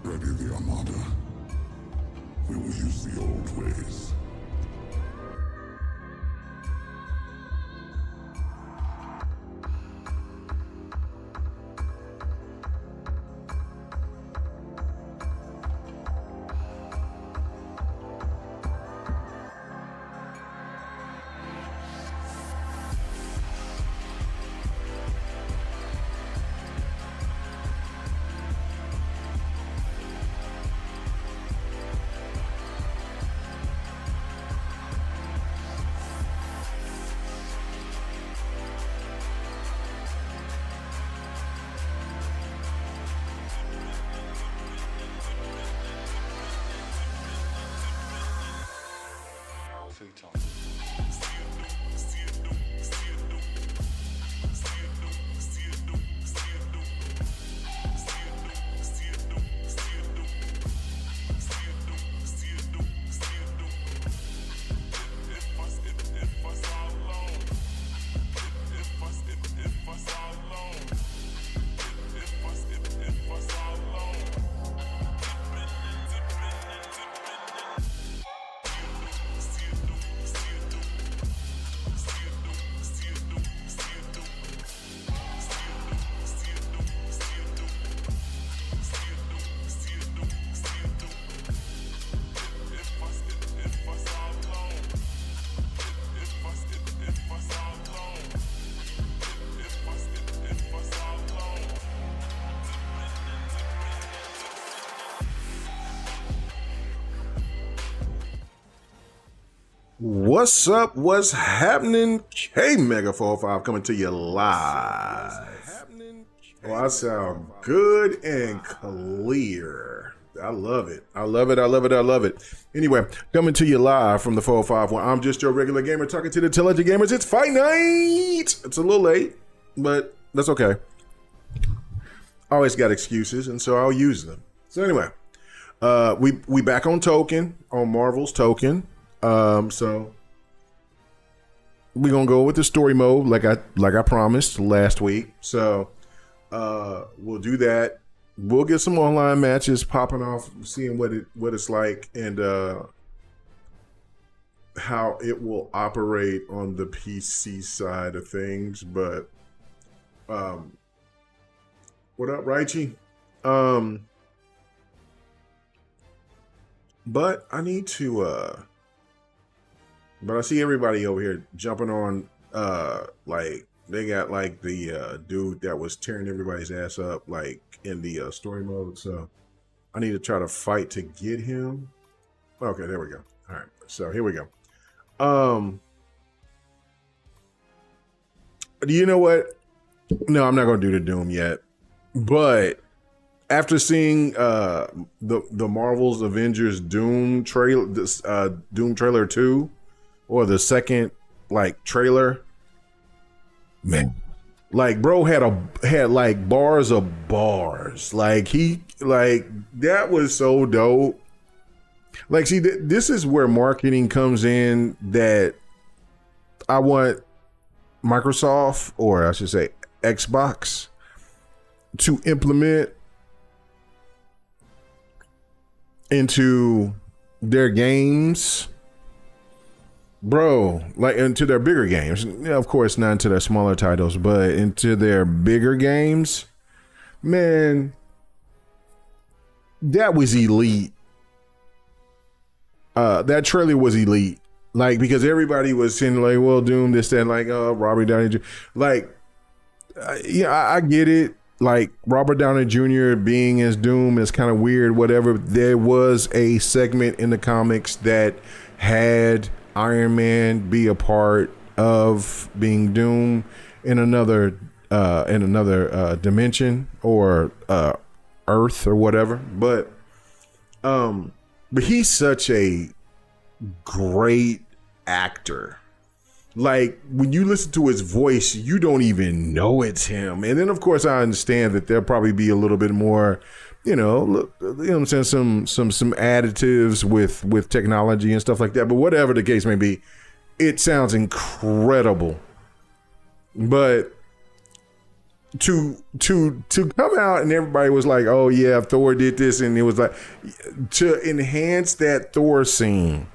Ready the Armada. We will use the old ways. What's up? What's happening? K-Mega45 coming to you live. Oh, I sound good and clear. I love it. I love it. I love it. I love it. Anyway, coming to you live from the 405 where I'm just your regular gamer talking to the intelligent gamers. It's fight night. It's a little late, but that's okay. I always got excuses, and so I'll use them. So anyway, we back on Token, on Marvel's Token. So we're gonna go with the story mode like I promised last week. So we'll do that. We'll get some online matches popping off, seeing what it's like and how it will operate on the PC side of things. But what up, Raichi? But I need to but I see everybody over here jumping on, like they got like the dude that was tearing everybody's ass up, like in the story mode. So I need to try to fight to get him. Okay, there we go. All right, so here we go. Do you know what? No, I'm not gonna do the Doom yet. But after seeing the Marvel's Avengers Doom trailer, this Doom trailer 2. Or the second like trailer, man, like bro had like bars of bars, like he like that was so dope. Like, see, this is where marketing comes in that I want Microsoft, or I should say Xbox, to implement into their games. Bro, like into their bigger games, of course, not into their smaller titles, but into their bigger games, man, that was elite. That trailer was elite, like because everybody was saying like, well, Doom, this, that, like, Robert Downey Jr. Like, yeah, I get it. Like Robert Downey Jr. being as Doom is kind of weird, whatever. There was a segment in the comics that had Iron Man be a part of being Doom in another dimension or Earth or whatever. But he's such a great actor. Like when you listen to his voice, you don't even know it's him. And then of course I understand that there'll probably be a little bit more, you know what I'm saying, some additives with technology and stuff like that. But whatever the case may be, it sounds incredible. But to come out and everybody was like, oh yeah, Thor did this, and it was like to enhance that Thor scene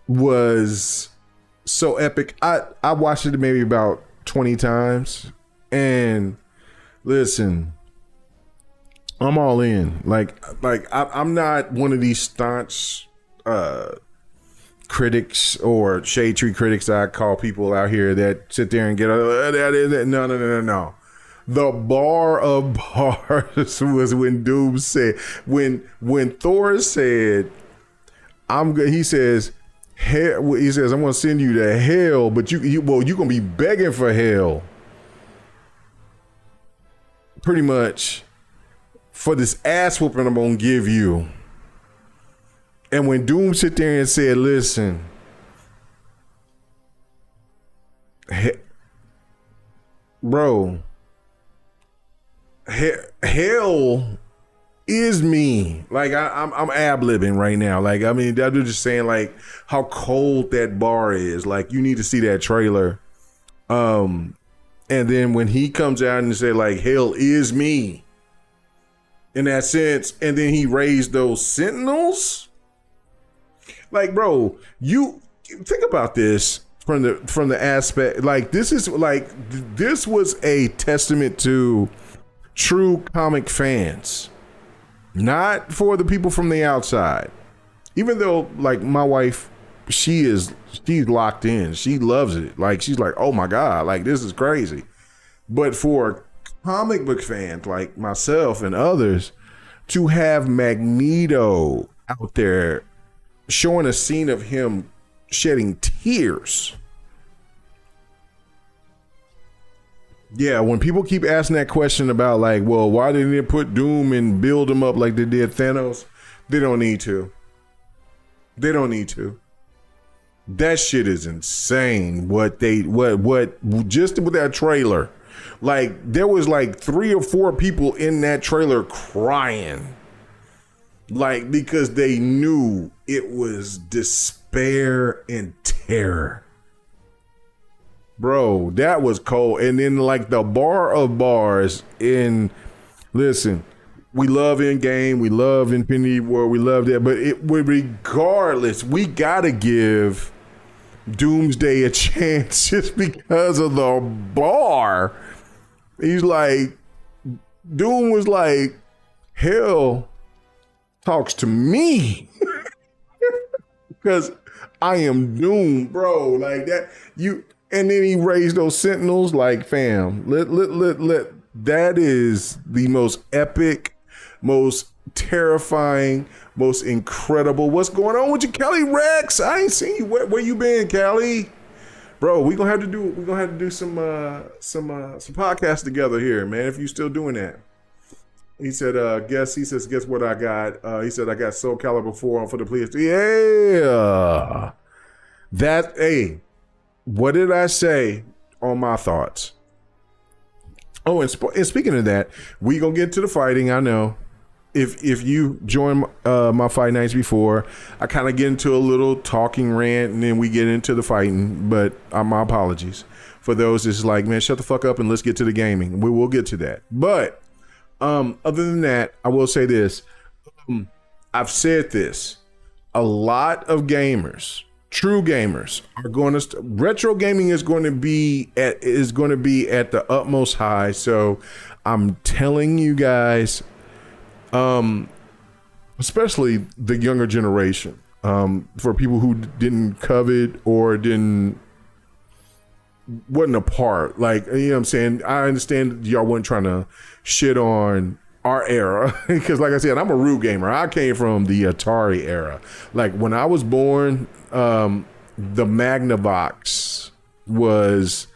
was so epic. I watched it maybe about 20 times, and listen, I'm all in. I'm not one of these staunch critics or shade tree critics I call people out here that sit there and get no. The bar of bars was when Doom said when Thor said he says I'm gonna send you to hell, but you're gonna be begging for hell pretty much for this ass whooping I'm gonna give you. And when Doom sit there and said, listen, bro, hell is me. Like I'm ad-libbing right now. Like, I mean, I'm just saying like how cold that bar is. Like, you need to see that trailer. And then when he comes out and say like, hell is me in that sense, and then he raised those sentinels. Like, bro, you think about this from the aspect, like this was a testament to true comic fans, not for the people from the outside. Even though, like, my wife, she's locked in, she loves it. Like, she's like, oh my God, like this is crazy. But for comic book fans like myself and others to have Magneto out there showing a scene of him shedding tears. Yeah, when people keep asking that question about like, well, why didn't they put Doom and build him up like they did Thanos? They don't need to. They don't need to. That shit is insane. What just with that trailer. Like, there was like 3 or 4 people in that trailer crying. Like, because they knew it was despair and terror. Bro, that was cold. And then like the bar of bars in, listen, we love Endgame, we love Infinity War, we love that, but regardless, we gotta give Doomsday a chance just because of the bar. He's like, Doom was like, hell talks to me because I am Doom, bro. Like that, and then he raised those sentinels. Like, fam, that is the most epic, most terrifying, most incredible. What's going on with you, Kelly Rex? I ain't seen you. Where you been, Kelly? Bro, we're gonna have to do some podcasts together here, man. If you still doing that. He said, guess what I got? He said, I got Soul Calibur 4 on for the PlayStation. Yeah. What did I say on my thoughts? Oh, and speaking of that, we gonna get to the fighting. I know. If you join my fight nights before, I kind of get into a little talking rant and then we get into the fighting, but my apologies for those that's like, man, shut the fuck up and let's get to the gaming. We will get to that. But other than that, I will say this. I've said this. A lot of gamers, true gamers, are going to retro gaming is going to be at the utmost high. So I'm telling you guys, especially the younger generation, for people who didn't covet or wasn't a part, like, you know what I'm saying? I understand y'all weren't trying to shit on our era because, like I said, I'm a rude gamer. I came from the Atari era. Like, when I was born, the Magnavox was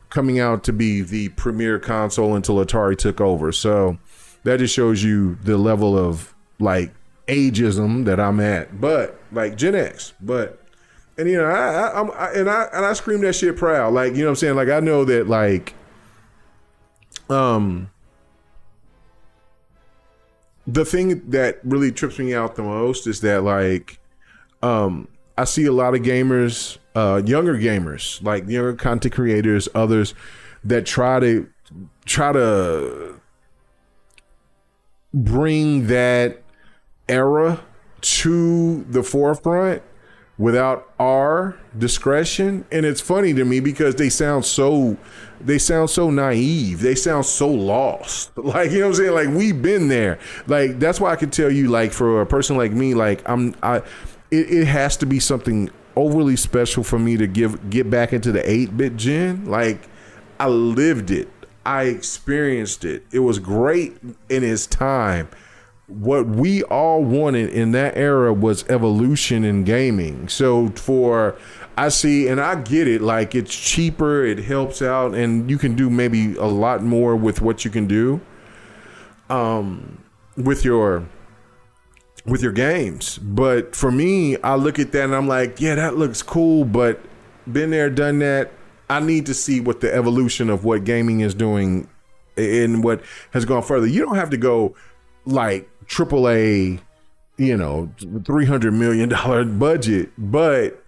coming out to be the premier console until Atari took over. So that just shows you the level of like ageism that I'm at, but like Gen X. But, and you know, I scream that shit proud. Like, you know what I'm saying? Like, I know that like, the thing that really trips me out the most is that like, I see a lot of gamers, younger gamers, like younger content creators, others that try to bring that era to the forefront without our discretion. And it's funny to me because they sound so naive. They sound so lost. Like, you know what I'm saying? Like, we've been there. Like, that's why I can tell you, like, for a person like me, like, it has to be something overly special for me to get back into the 8-bit gen. Like, I lived it. I experienced it. It was great in its time. What we all wanted in that era was evolution in gaming. So I see, and I get it, like, it's cheaper, it helps out, and you can do maybe a lot more with what you can do with your games. But for me, I look at that and I'm like, yeah, that looks cool, but been there, done that. I need to see what the evolution of what gaming is doing and what has gone further. You don't have to go like AAA, $300 million budget, but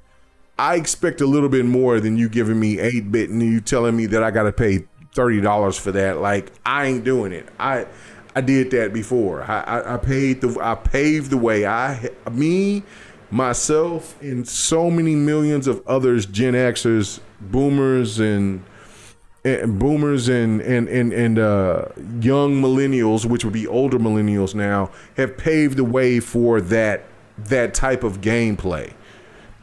I expect a little bit more than you giving me 8-bit and you telling me that I got to pay $30 for that. Like, I ain't doing it. I did that before. I paved the way. Myself, and so many millions of others, Gen Xers, boomers and young millennials, which would be older millennials now, have paved the way for that type of gameplay.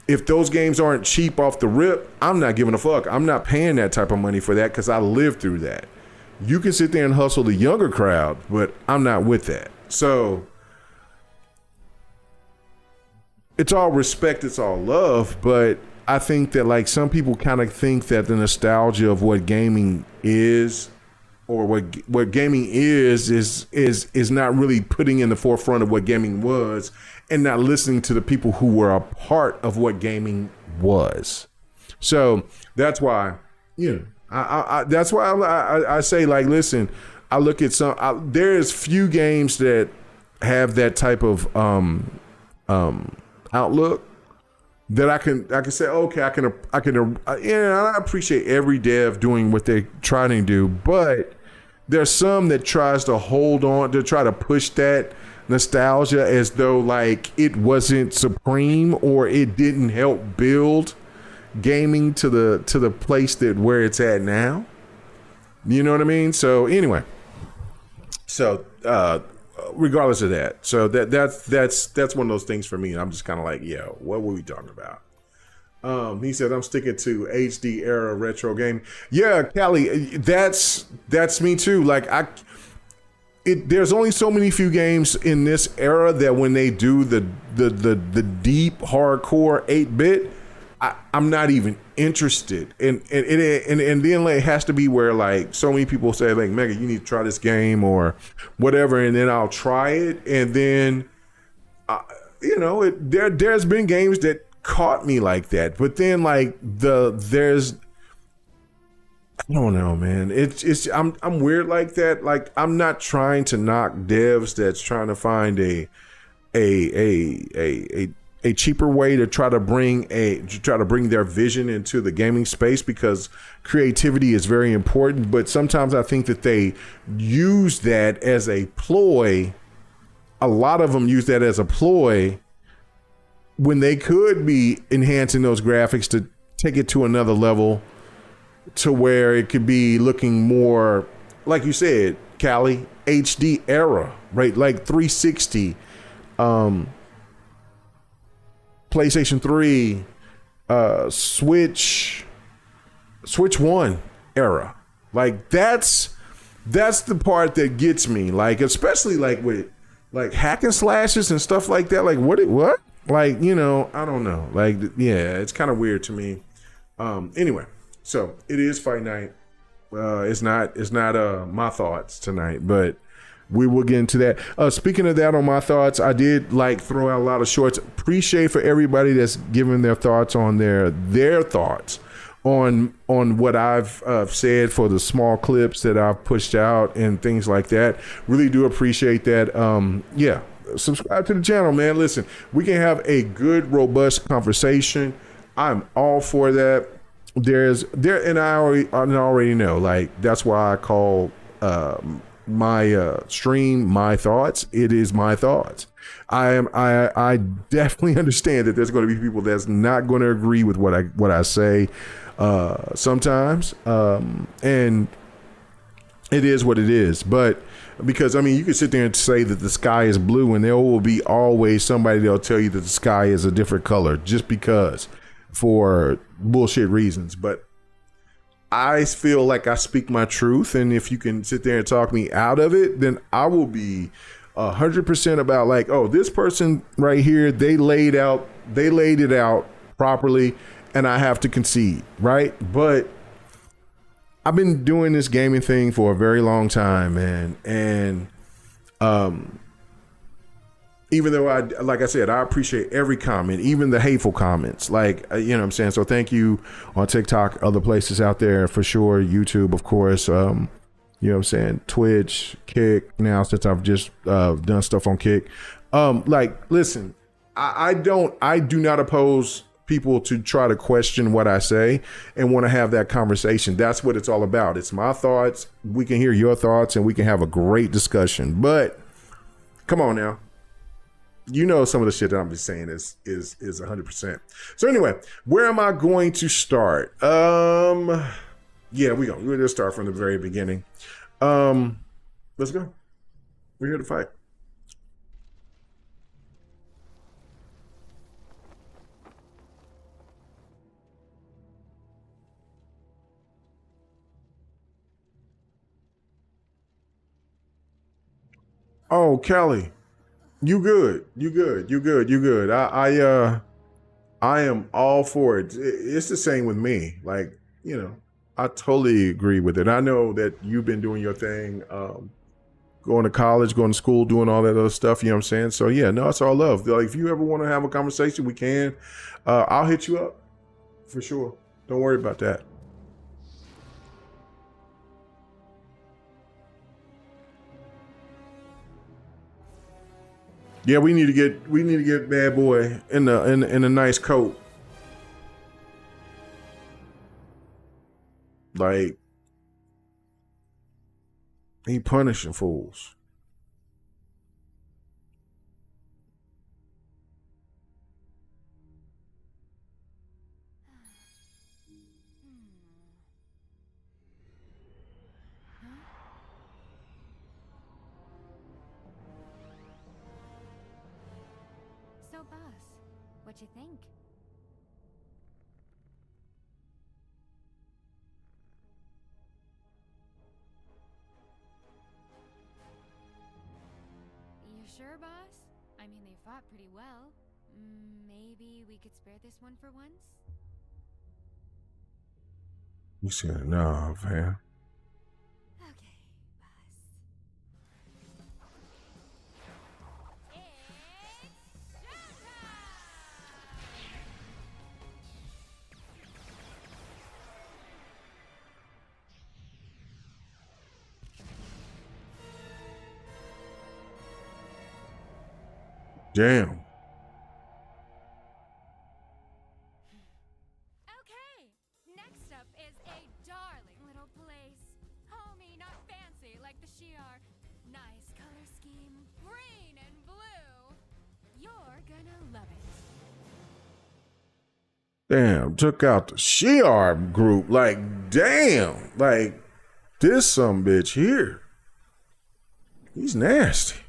If those games aren't cheap off the rip, I'm not giving a fuck. I'm not paying that type of money for that because I lived through that. You can sit there and hustle the younger crowd, but I'm not with that. So it's all respect, it's all love, but I think that, like, some people kind of think that the nostalgia of what gaming is, or what gaming is not really putting in the forefront of what gaming was, and not listening to the people who were a part of what gaming was. So that's why, that's why I say, like, listen, I look at there's few games that have that type of outlook that I can say, okay, I appreciate every dev doing what they're trying to do, but there's some that tries to hold on to try to push that nostalgia as though like it wasn't supreme or it didn't help build gaming to the place that where it's at now. You know what I mean? So anyway, regardless of that, so that's one of those things for me. I'm just kind of like, yo, what were we talking about? He said, I'm sticking to HD era retro game. Yeah, Callie, that's me too. Like there's only so many few games in this era that when they do the deep hardcore 8-bit, I'm not even interested. And then like, it has to be where like so many people say like, Mega, you need to try this game or whatever, and then I'll try it. And then there's been games that caught me like that, but then like there's I don't know, man. It's I'm weird like that. Like, I'm not trying to knock devs that's trying to find a cheaper way to try to bring their vision into the gaming space, because creativity is very important. But sometimes I think that they use that as a ploy. A lot of them use that as a ploy when they could be enhancing those graphics to take it to another level, to where it could be looking more, like you said, Callie, HD era, right? Like 360, PlayStation 3, Switch 1 era. Like that's the part that gets me. Like, especially like with like hack and slashes and stuff like that. Like what? Like, I don't know. Like, yeah, it's kind of weird to me. Anyway, so it is fight night. It's not my thoughts tonight, but we will get into that. Speaking of that, on my thoughts, I did like throw out a lot of shorts. Appreciate for everybody that's giving their thoughts on their thoughts on what I've said for the small clips that I've pushed out and things like that. Really do appreciate that. Yeah. Subscribe to the channel, man. Listen, we can have a good, robust conversation. I'm all for that. and I already know, like, that's why I call my stream my thoughts. It is my thoughts. I definitely understand that there's going to be people that's not going to agree with what I say sometimes, and it is what it is. But because, I mean, you can sit there and say that the sky is blue, and there will be always somebody that'll tell you that the sky is a different color just because, for bullshit reasons. But I feel like I speak my truth, and if you can sit there and talk me out of it, then I will be 100% about, like, oh, this person right here, they laid it out properly, and I have to concede, right? But I've been doing this gaming thing for a very long time, man, and even though like I said, I appreciate every comment, even the hateful comments, like, you know what I'm saying? So thank you on TikTok, other places out there for sure, YouTube, of course, you know what I'm saying? Twitch, Kick, now since I've just done stuff on Kick. Like, listen, I do not oppose people to try to question what I say and want to have that conversation. That's what it's all about. It's my thoughts. We can hear your thoughts and we can have a great discussion. But come on now. You know, some of the shit that I'm just saying is 100%. So anyway, where am I going to start? Yeah, we're gonna start from the very beginning. Let's go. We're here to fight. Oh, Kelly, you good? You good? You good? You good? I am all for it. It's the same with me. Like, you know, I totally agree with it. I know that you've been doing your thing, going to college, going to school, doing all that other stuff. You know what I'm saying? So yeah, no, it's all love. Like, if you ever want to have a conversation, we can. I'll hit you up for sure. Don't worry about that. Yeah, we need to get Bad Boy in a nice coat. Like, he punishing fools. So, boss, what you think? You sure, boss? I mean, they fought pretty well. Maybe we could spare this one for once? You said, no, man. Okay, boss. Damn. Okay, next up is a darling little place. Homey, not fancy like the Shi'ar. Nice color scheme, green and blue. You're gonna love it. Damn, took out the Shi'ar group. Like, damn. Like, this some bitch here. He's nasty.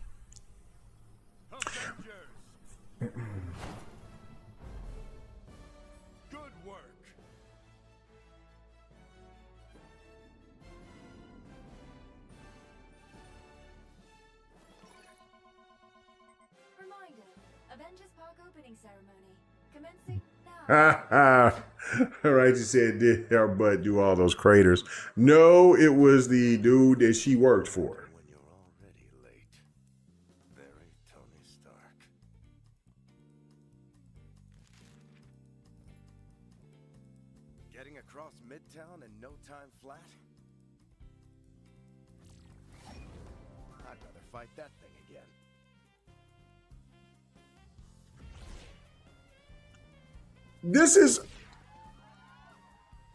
Good work. Reminder, Avengers Park opening ceremony. Commencing now. All right, you said did her butt do all those craters? No, it was the dude that she worked for. When you're already late. Very Tony Stark. Getting across Midtown in no time flat? I'd rather fight that thing again.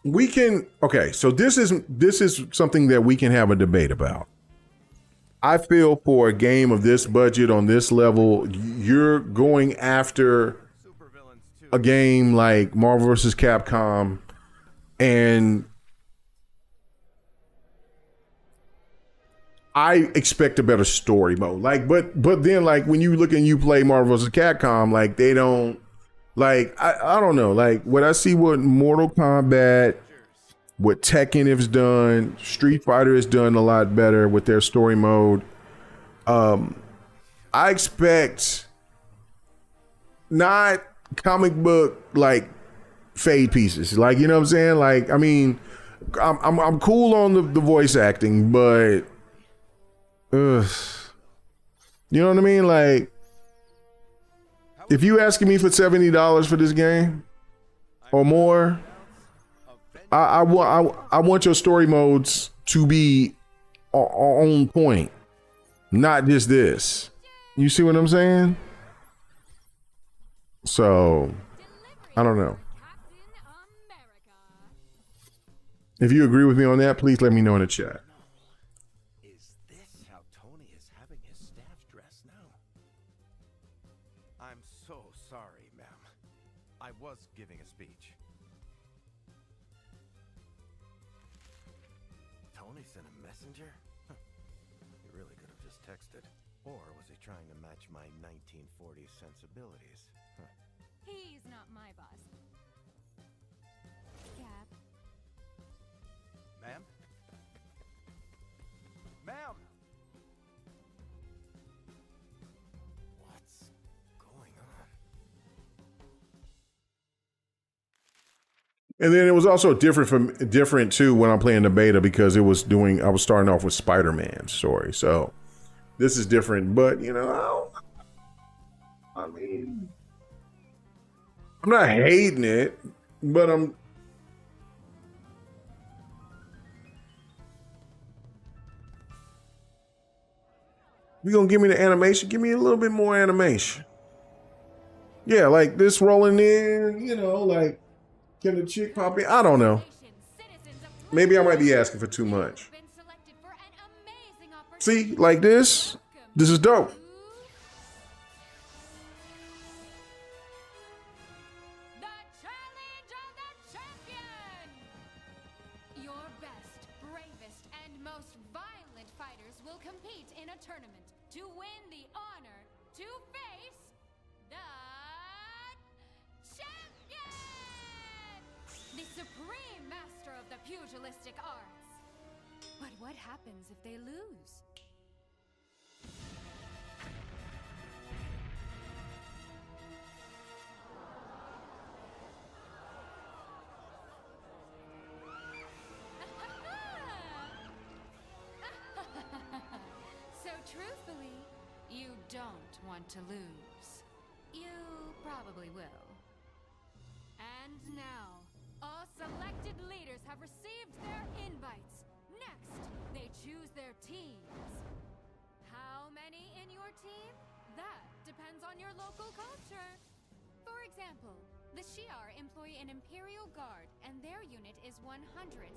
we can. Okay, so this is something that we can have a debate about. I feel for a game of this budget on this level, you're going after a game like Marvel vs. Capcom, and I expect a better story mode. Like, but then like when you look and you play Marvel vs. Capcom, like they don't, like I don't know, like what I see what Mortal Kombat, what Tekken has done, Street Fighter has done a lot better with their story mode. I expect not comic book like fade pieces, like, you know what I'm saying? Like, I mean, I'm cool on the voice acting, but you know what I mean? Like, if you asking me for $70 for this game or more, I want your story modes to be on point, not just this. You see what I'm saying? So, I don't know. If you agree with me on that, please let me know in the chat. Is this how Tony is having his staff dress now? I'm so sorry, ma'am. I was giving a speech. Tony sent a messenger? Huh. He really could have just texted. Or was he trying to match my 1940s sensibilities? Huh. He's not my boss. Cap. Ma'am? Ma'am! What's going on? And then it was also different too when I'm playing the beta, because I was starting off with Spider-Man's story. So this is different, but you know, I mean, I'm not hating it, but you gonna give me the animation? Give me a little bit more animation. Yeah, like this rolling in, you know, like, can the chick pop in? I don't know. Maybe I might be asking for too much. See, like this is dope. The challenge of the champion! Your best, bravest, and most violent fighters will compete in a tournament to win the honor to face the champion! The supreme master of the pugilistic arts. But what happens if they lose? So truthfully, you don't want to lose. You probably will. And now, all selected leaders have received their invites. Next, they choose their teams. How many in your team? That depends on your local culture. For example, the Shi'ar employ an Imperial Guard, and their unit is 100,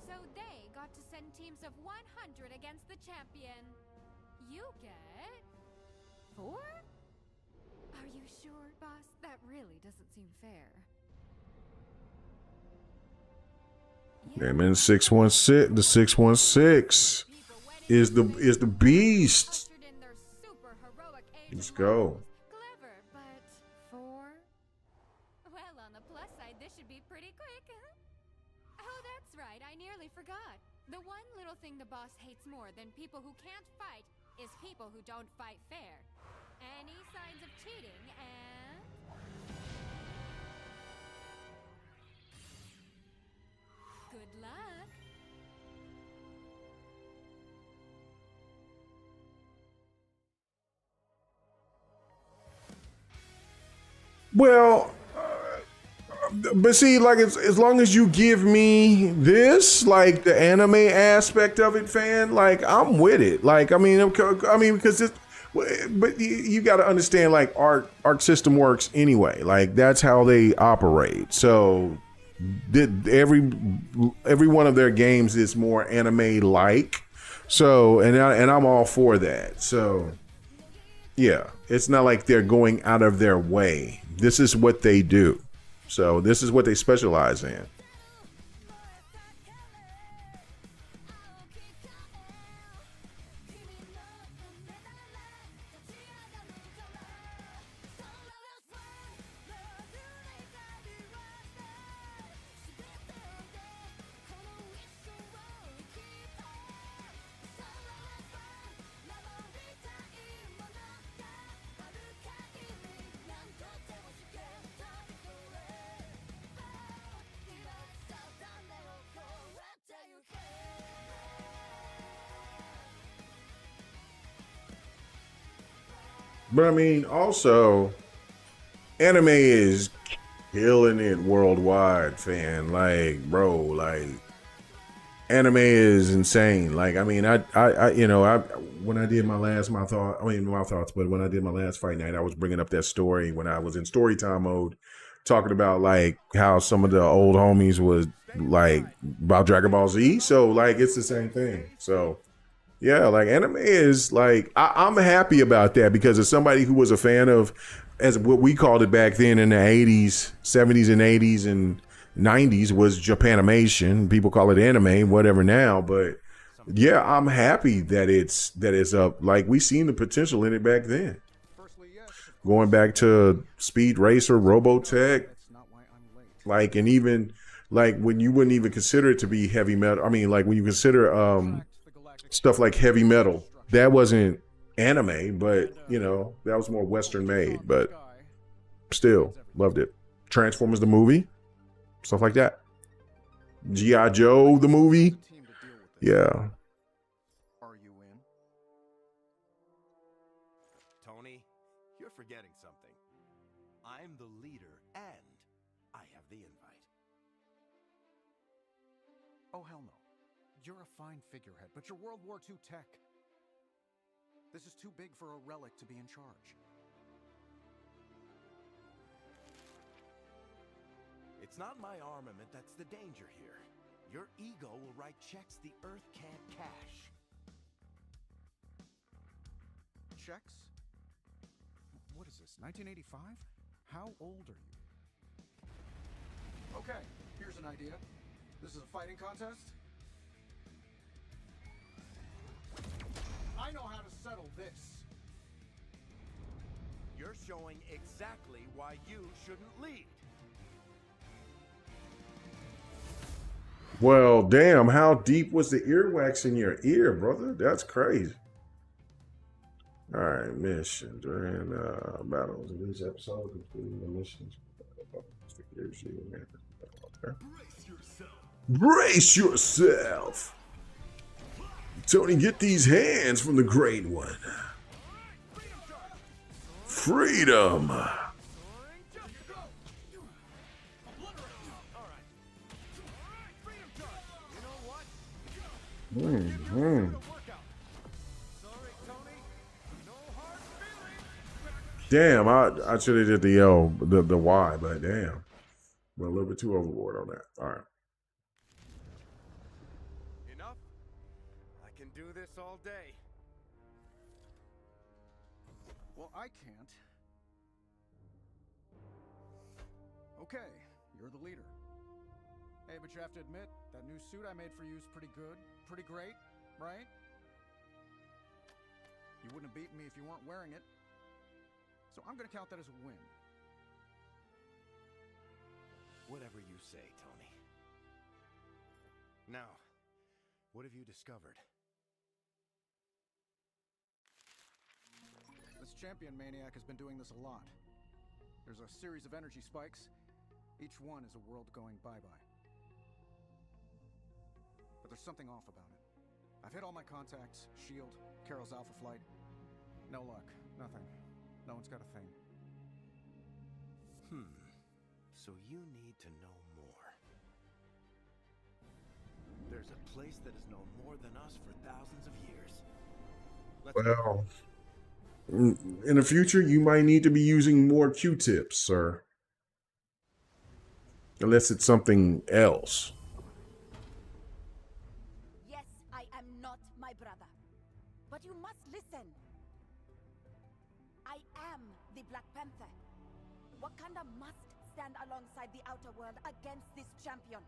so they got to send teams of 100 against the champion. You get 4? Are you sure, boss? That really doesn't seem fair. Yeah, man, 616, the 616 is the beast. Let's go. Clever, but 4? Well, on the plus side, this should be pretty quick, huh? Oh, that's right. I nearly forgot. The one little thing the boss hates more than people who can't fight is people who don't fight fair. Any signs of cheating and... good luck. Well, but see, like, as long as you give me this, like the anime aspect of it, fan, like I'm with it. Like, I mean, because it's, but you got to understand, like, Arc system works anyway. Like, that's how they operate. So every one of their games is more anime like. So and I'm all for that. So yeah, it's not like they're going out of their way. This is what they do. So this is what they specialize in. But I mean, also, anime is killing it worldwide, fan. Like, bro, like, anime is insane. Like, I mean, when I did my last my thoughts, but when I did my last fight night, I was bringing up that story when I was in story time mode, talking about like how some of the old homies was like about Dragon Ball Z. So like, it's the same thing. So. Yeah, like anime is like I'm happy about that because as somebody who was a fan of, as what we called it back then in the 80s, 70s and 80s and 90s was Japanimation. People call it anime, whatever now. But yeah, I'm happy that it's up. Like we seen the potential in it back then. Going back to Speed Racer, Robotech, like and even like when you wouldn't even consider it to be heavy metal. I mean, like when you consider stuff like heavy metal, that wasn't anime, but you know, that was more Western made, but still loved it. Transformers the movie, stuff like that. G.I. Joe the movie, yeah. Are you in? Tony, you're forgetting something. I'm the leader and I have the invite. Oh, hell no. You're a fine figurehead, but you're World War II tech. This is too big for a relic to be in charge. It's not my armament that's the danger here. Your ego will write checks the Earth can't cash. Checks? What is this, 1985? How old are you? Okay, here's an idea. This is a fighting contest? I know how to settle this. You're showing exactly why you shouldn't lead. Well, damn, how deep was the earwax in your ear, brother? That's crazy. All right, mission. During battles in each episode, completing the missions. Brace yourself. Tony, get these hands from the Great One. Freedom. Damn, I should have did the L, the Y, but damn. We're a little bit too overboard on that. All right. Enough? I can do this all day. Well, I can't. Okay, you're the leader. Hey, but you have to admit, that new suit I made for you is pretty good, pretty great, right? You wouldn't have beaten me if you weren't wearing it. So I'm gonna count that as a win. Whatever you say, Tony. Now, what have you discovered? This champion maniac has been doing this a lot. There's a series of energy spikes. Each one is a world going bye-bye. But there's something off about it. I've hit all my contacts, Shield, Carol's Alpha Flight. No luck, nothing. No one's got a thing. So you need to know more. There's a place that has known more than us for thousands of years. Well, in the future, you might need to be using more Q-tips, sir. Unless it's something else. Yes, I am not my brother. But you must listen. I am the Black Panther. Wakanda must stand alongside the outer world against this champion.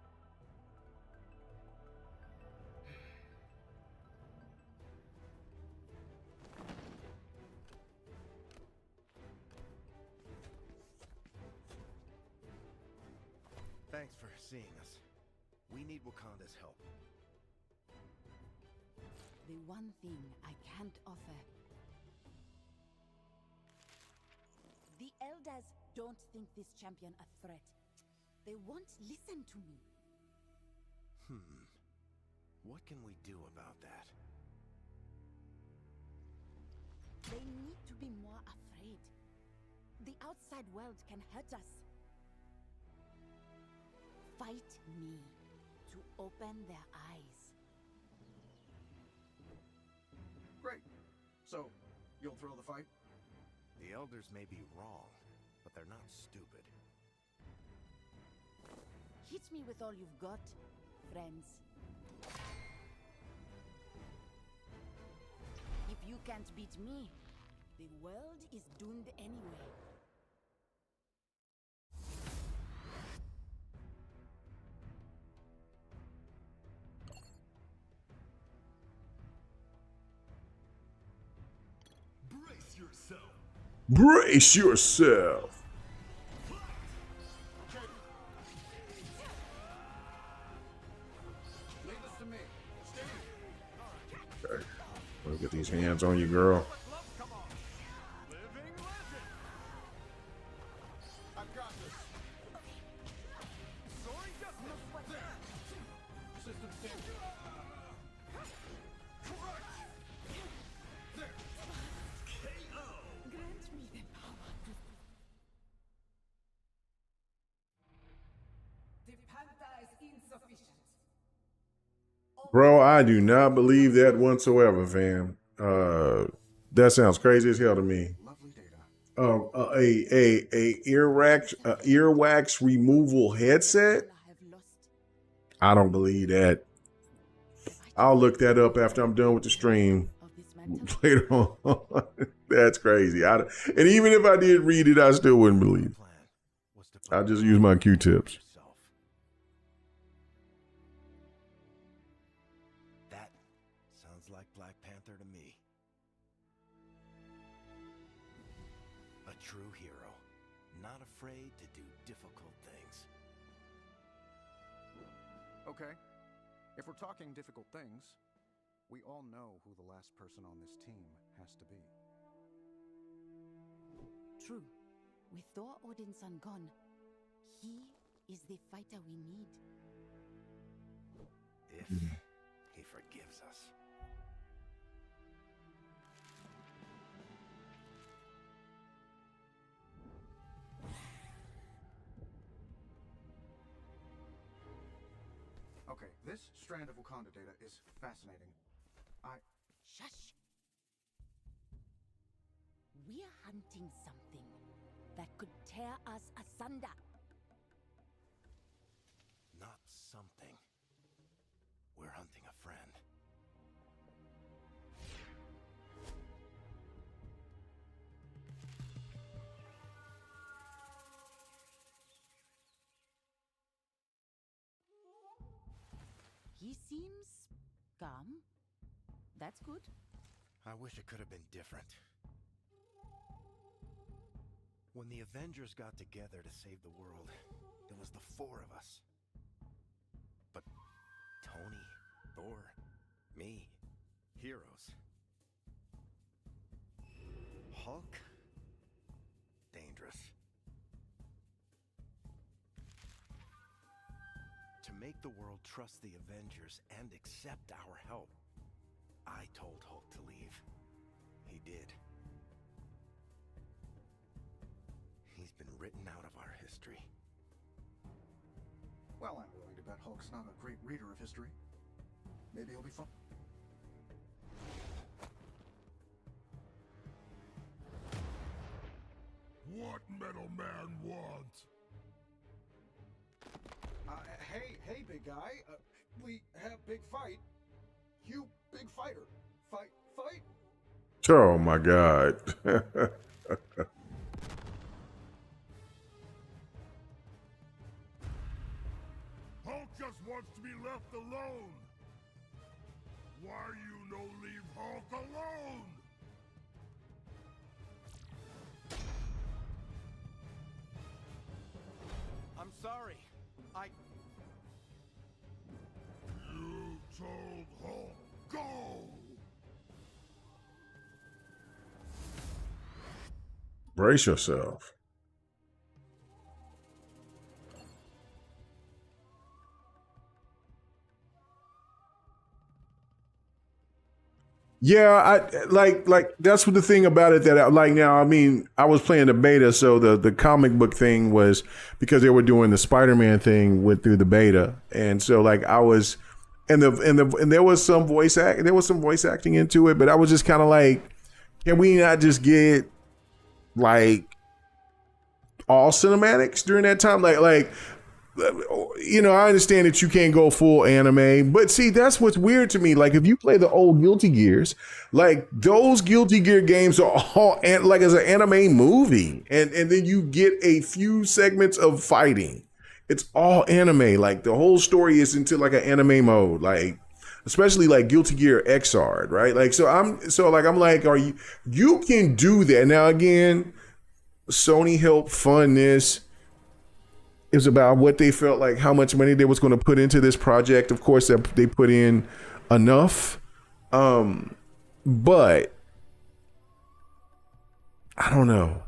Thanks for seeing us. We need Wakanda's help. The one thing I can't offer. The elders don't think this champion a threat. They won't listen to me. What can we do about that? They need to be more afraid. The outside world can hurt us. Fight me to open their eyes. Great. So, you'll throw the fight? The elders may be wrong, but they're not stupid. Hit me with all you've got, friends. If you can't beat me, the world is doomed anyway. Brace yourself. Brace yourself. Leave this to me. Stay. Okay. Let me get these hands on you, girl. Come on. Living legend. I've got this. Soaring death. System standard. Correct. There. KO. Grant me the power to... The Panther is insufficient. Bro, I do not believe that whatsoever, fam. That sounds crazy as hell to me. Lovely data. A earwax removal headset? I have lost. I don't believe that. I'll look that up after I'm done with the stream Of this mantle. later on. That's crazy. And even if I did read it, I still wouldn't believe it. Plan was to I'll just use my Q-tips. yourself. That sounds like Black Panther to me. A true hero, not afraid to do difficult things. Okay. If we're talking difficult things, we all know who the last person on this team has to be. True. With Thor Odin's son gone, he is the fighter we need. If he forgives us. Okay, this strand of Wakanda data is fascinating. Shush! We're hunting something that could tear us asunder. Not something. We're hunting a friend. He seems calm. That's good. I wish it could have been different. When the Avengers got together to save the world, it was the four of us. But Tony, Thor, me, heroes. Hulk, dangerous. To make the world trust the Avengers and accept our help, I told Hulk to leave. He did. He's been written out of our history. Well, I'm willing to bet Hulk's not a great reader of history. Maybe he'll be fun. What Metal Man wants? Hey, big guy. We have big fight. You big fighter. Fight. Oh my God. Hulk just wants to be left alone. Why you no leave Hulk alone? I'm sorry. You told Hulk, go! Brace yourself. Yeah, I like that's what the thing about it that I like now. I mean, I was playing the beta, so the comic book thing was because they were doing the Spider-Man thing through the beta, and so like I was, and there was some voice acting into it, but I was just kind of like, can we not just get like all cinematics during that time? Like. You know, I understand that you can't go full anime, but see, that's what's weird to me. Like, if you play the old Guilty Gears, like those Guilty Gear games are all like as an anime movie, and then you get a few segments of fighting. It's all anime. Like the whole story is into like an anime mode, like especially like Guilty Gear XR, right? Like, I'm like, you can do that now. Again, Sony helped fund this. It was about what they felt like, how much money they was going to put into this project. Of course, they put in enough, but I don't know.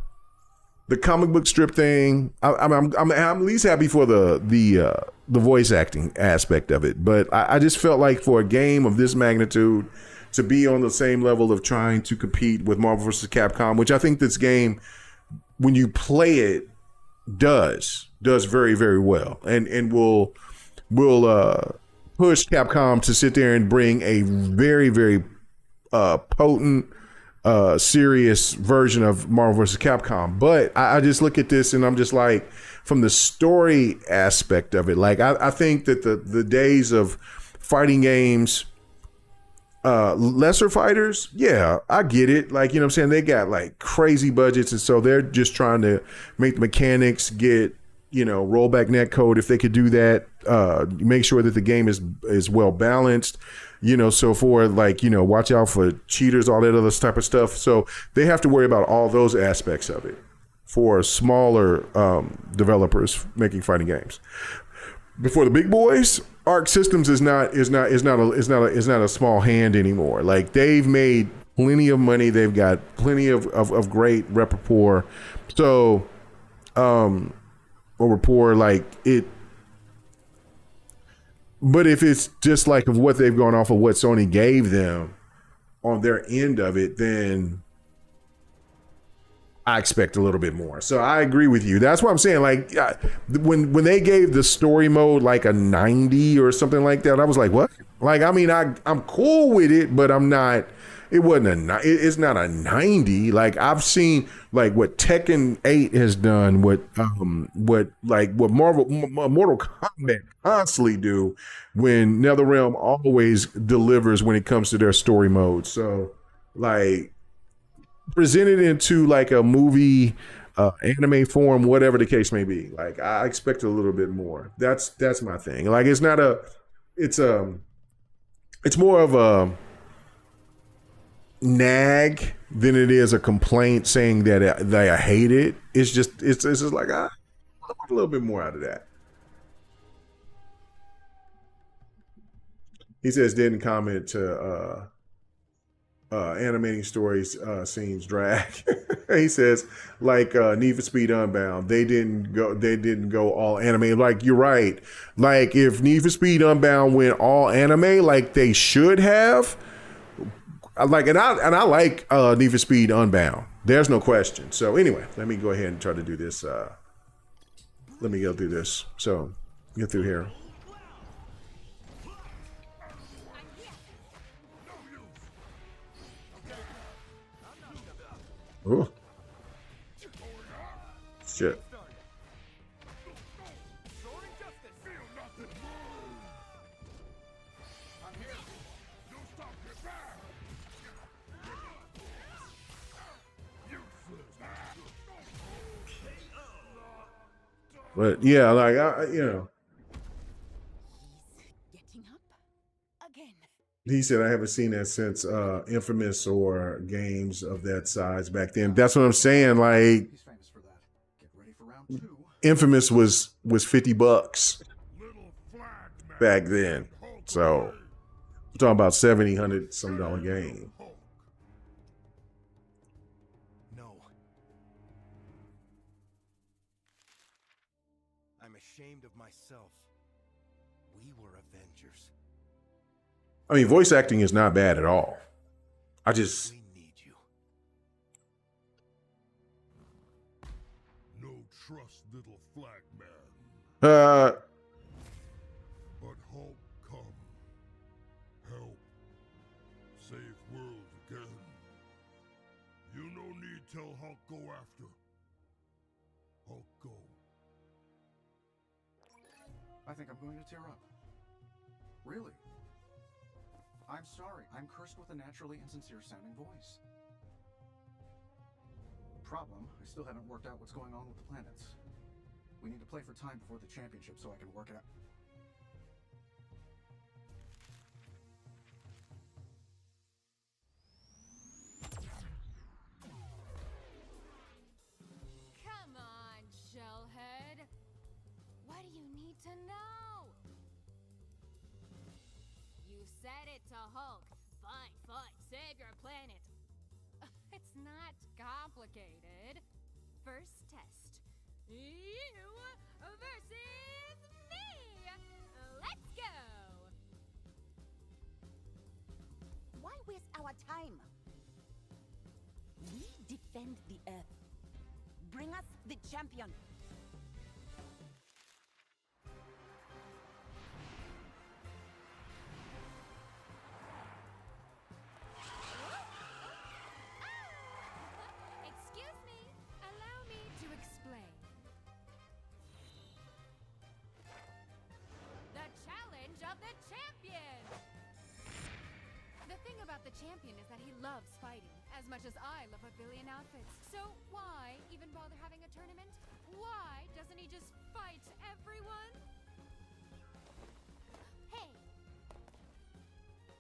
The comic book strip thing, I'm at least happy for the voice acting aspect of it. But I just felt like for a game of this magnitude to be on the same level of trying to compete with Marvel vs. Capcom, which I think this game, when you play it, does very, very well, and will push Capcom to sit there and bring a very, very potent, serious version of Marvel vs. Capcom. But I just look at this and I'm just like, from the story aspect of it, like I think that the days of fighting games, lesser fighters, yeah, I get it. Like, you know what I'm saying? They got like crazy budgets, and so they're just trying to make the mechanics get, you know, rollback netcode if they could do that, make sure that the game is well balanced, you know, so for like, you know, watch out for cheaters, all that other type of stuff. So they have to worry about all those aspects of it for smaller developers making fighting games. Before the big boys, Arc Systems is not a small hand anymore. Like, they've made plenty of money, they've got plenty of great rapport. So or rapport, like it. But if it's just like of what they've gone off of what Sony gave them on their end of it, then I expect a little bit more. So I agree with you. That's what I'm saying. Like, when they gave the story mode like a 90 or something like that, I was like, what? Like, I mean, I'm cool with it, but I'm not. It wasn't it's not a 90. Like, I've seen like what Tekken 8 has done, what Mortal Kombat constantly do, when NetherRealm always delivers when it comes to their story mode. So, like, presented into like a movie, anime form, whatever the case may be. Like, I expect a little bit more. That's my thing. Like, it's more of a nag than it is a complaint saying that I hate it. It's just like, I want a little bit more out of that. He says didn't comment to animating stories scenes drag. He says like Need for Speed Unbound, they didn't go all anime. Like, you're right. Like, if Need for Speed Unbound went all anime like they should have, like, and I like Need for Speed Unbound. There's no question. So anyway, let me go ahead and try to do this. Let me go through this. So get through here. Ooh. Shit. But yeah, like you know, He's getting up again. he said I haven't seen that since Infamous or games of that size back then. That's what I'm saying. Like He's famous for that. Get ready for round 2. Infamous was $50 Little flag man. back then. Hulk So away. we're talking about $70, $100 some dollar game. Hulk. No. I'm ashamed of myself. We were Avengers. I mean, voice acting is not bad at all. I just We need you. No trust, little flag man. But Hulk come. Help. Save world again. You no need tell Hulk go after. Hulk go. I think I'm going to tear up. Really? I'm sorry. I'm cursed with a naturally insincere sounding voice. Problem, I still haven't worked out what's going on with the planets. We need to play for time before the championship so I can work it out. Come on, Shellhead. What do you need to know? You said it to Hulk. Fight, fight, save your planet. It's not complicated. First test. You versus me. Let's go. Why waste our time? We defend the Earth. Bring us the champion. Excuse me. Allow me to explain. The challenge of the champion. The thing about the champion is that he loves fighting as much as I love a billion outfits. So why even bother having a tournament? Why doesn't he just fight everyone? Hey!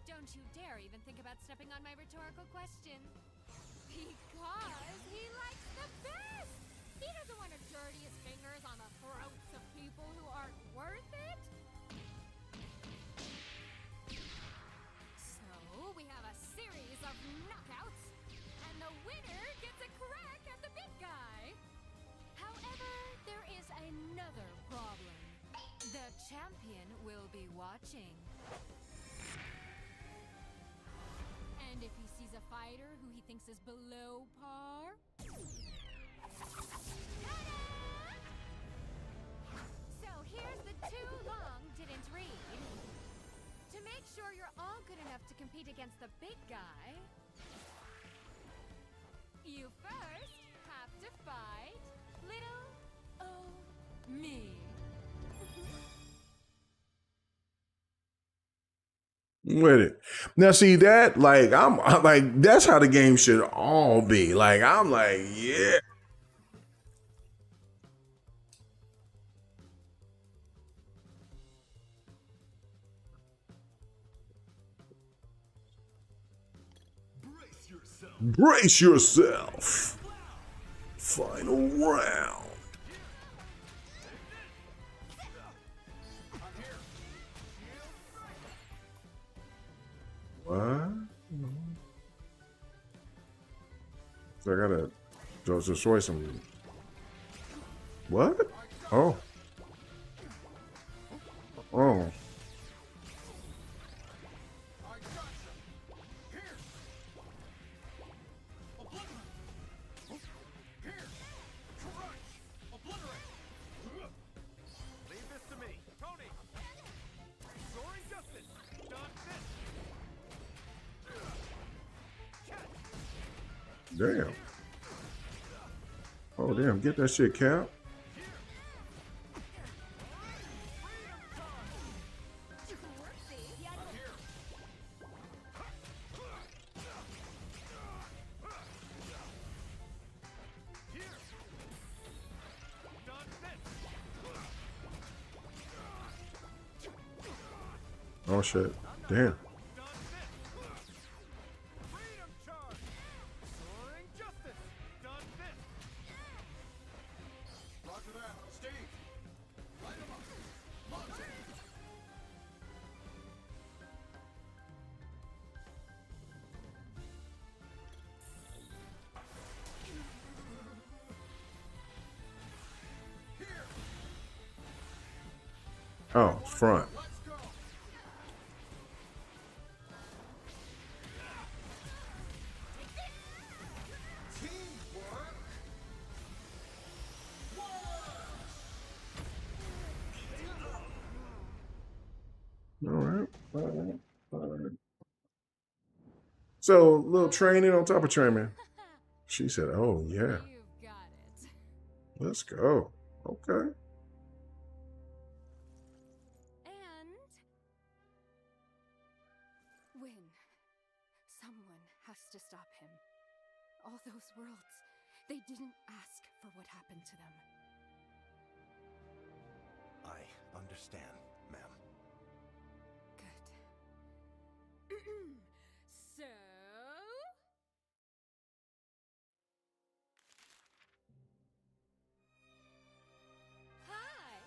Don't you dare even think about stepping on my rhetorical question. Because he likes the best! He doesn't want to dirty his fingers on the throats of people who aren't worth it. So, we have a series of knockouts, and the winner gets a crack at the big guy. However, there is another problem. The champion will be watching. And if he sees a fighter who he thinks is below par... Ta-da! So here's the too long didn't read. To make sure you're all good enough to compete against the big guy, you first have to fight little me. with it. Now, see that, like, I'm like, that's how the game should all be. Like, I'm like, yeah. Brace yourself. Final round. What? So I gotta destroy some. What? Oh. Oh. Leave this to me. Tony! Soaring justice! Done this! Damn. Oh, damn. Get that shit, Cap. Oh shit. Damn. Freedom charge! Soaring justice! Done this! Roger that. Steve! Light him up! Launch it! Here! Oh, front. Let's go! Teamwork! All right. All right. All right. So, little training on top of training. She said, "Oh yeah, You've got it. let's go." Okay. And when someone has to stop him. All those worlds, they didn't ask for what happened to them. I understand, ma'am. Good. So, hi.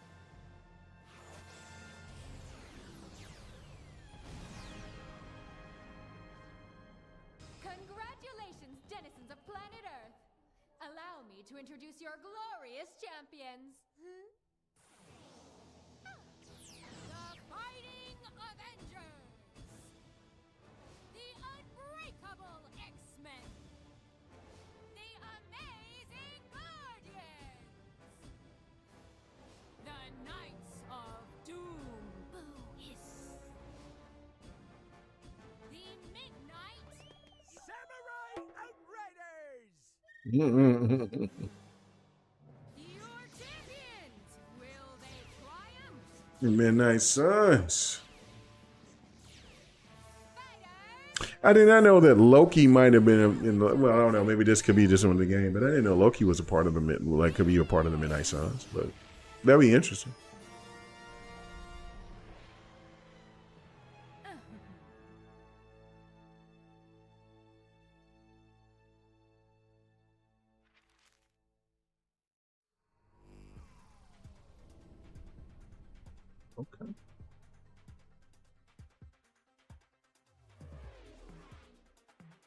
Congratulations, denizens of planet Earth. Allow me to introduce your glorious champions. The Fighting Avengers! The Unbreakable X-Men! The Amazing Guardians! The Knights of Doom! Boo hiss! The Midnight Samurai Outriders! Your champions! Will they triumph? Midnight Suns. Fighters! I did not know that Loki might have been in the. Well, I don't know. Maybe this could be just in the game, but I didn't know Loki was a part of the could be a part of the Midnight Suns. But that'd be interesting. Okay.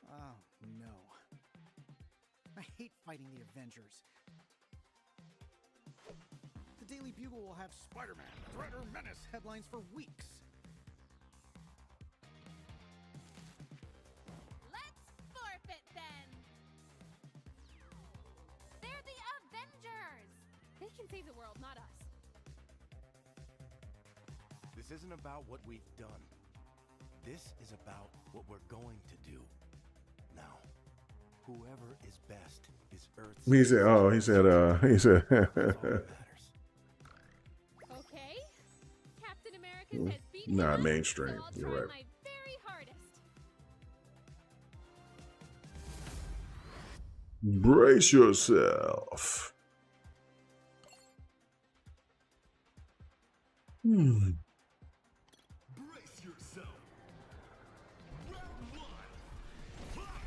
Oh, no. I hate fighting the Avengers. The Daily Bugle will have Spider-Man, Threat or Menace headlines for weeks. Let's forfeit then! They're the Avengers! They can save the world, not us. This isn't about what we've done. This is about what we're going to do. Now, whoever is best is Earth's. He said, "Oh, he said, he said." That's all that matters. Okay? Captain America says beat him Not up, mainstream. so I'll You're try right. my very hardest. Brace yourself. Brace yourself. Round one. Fight!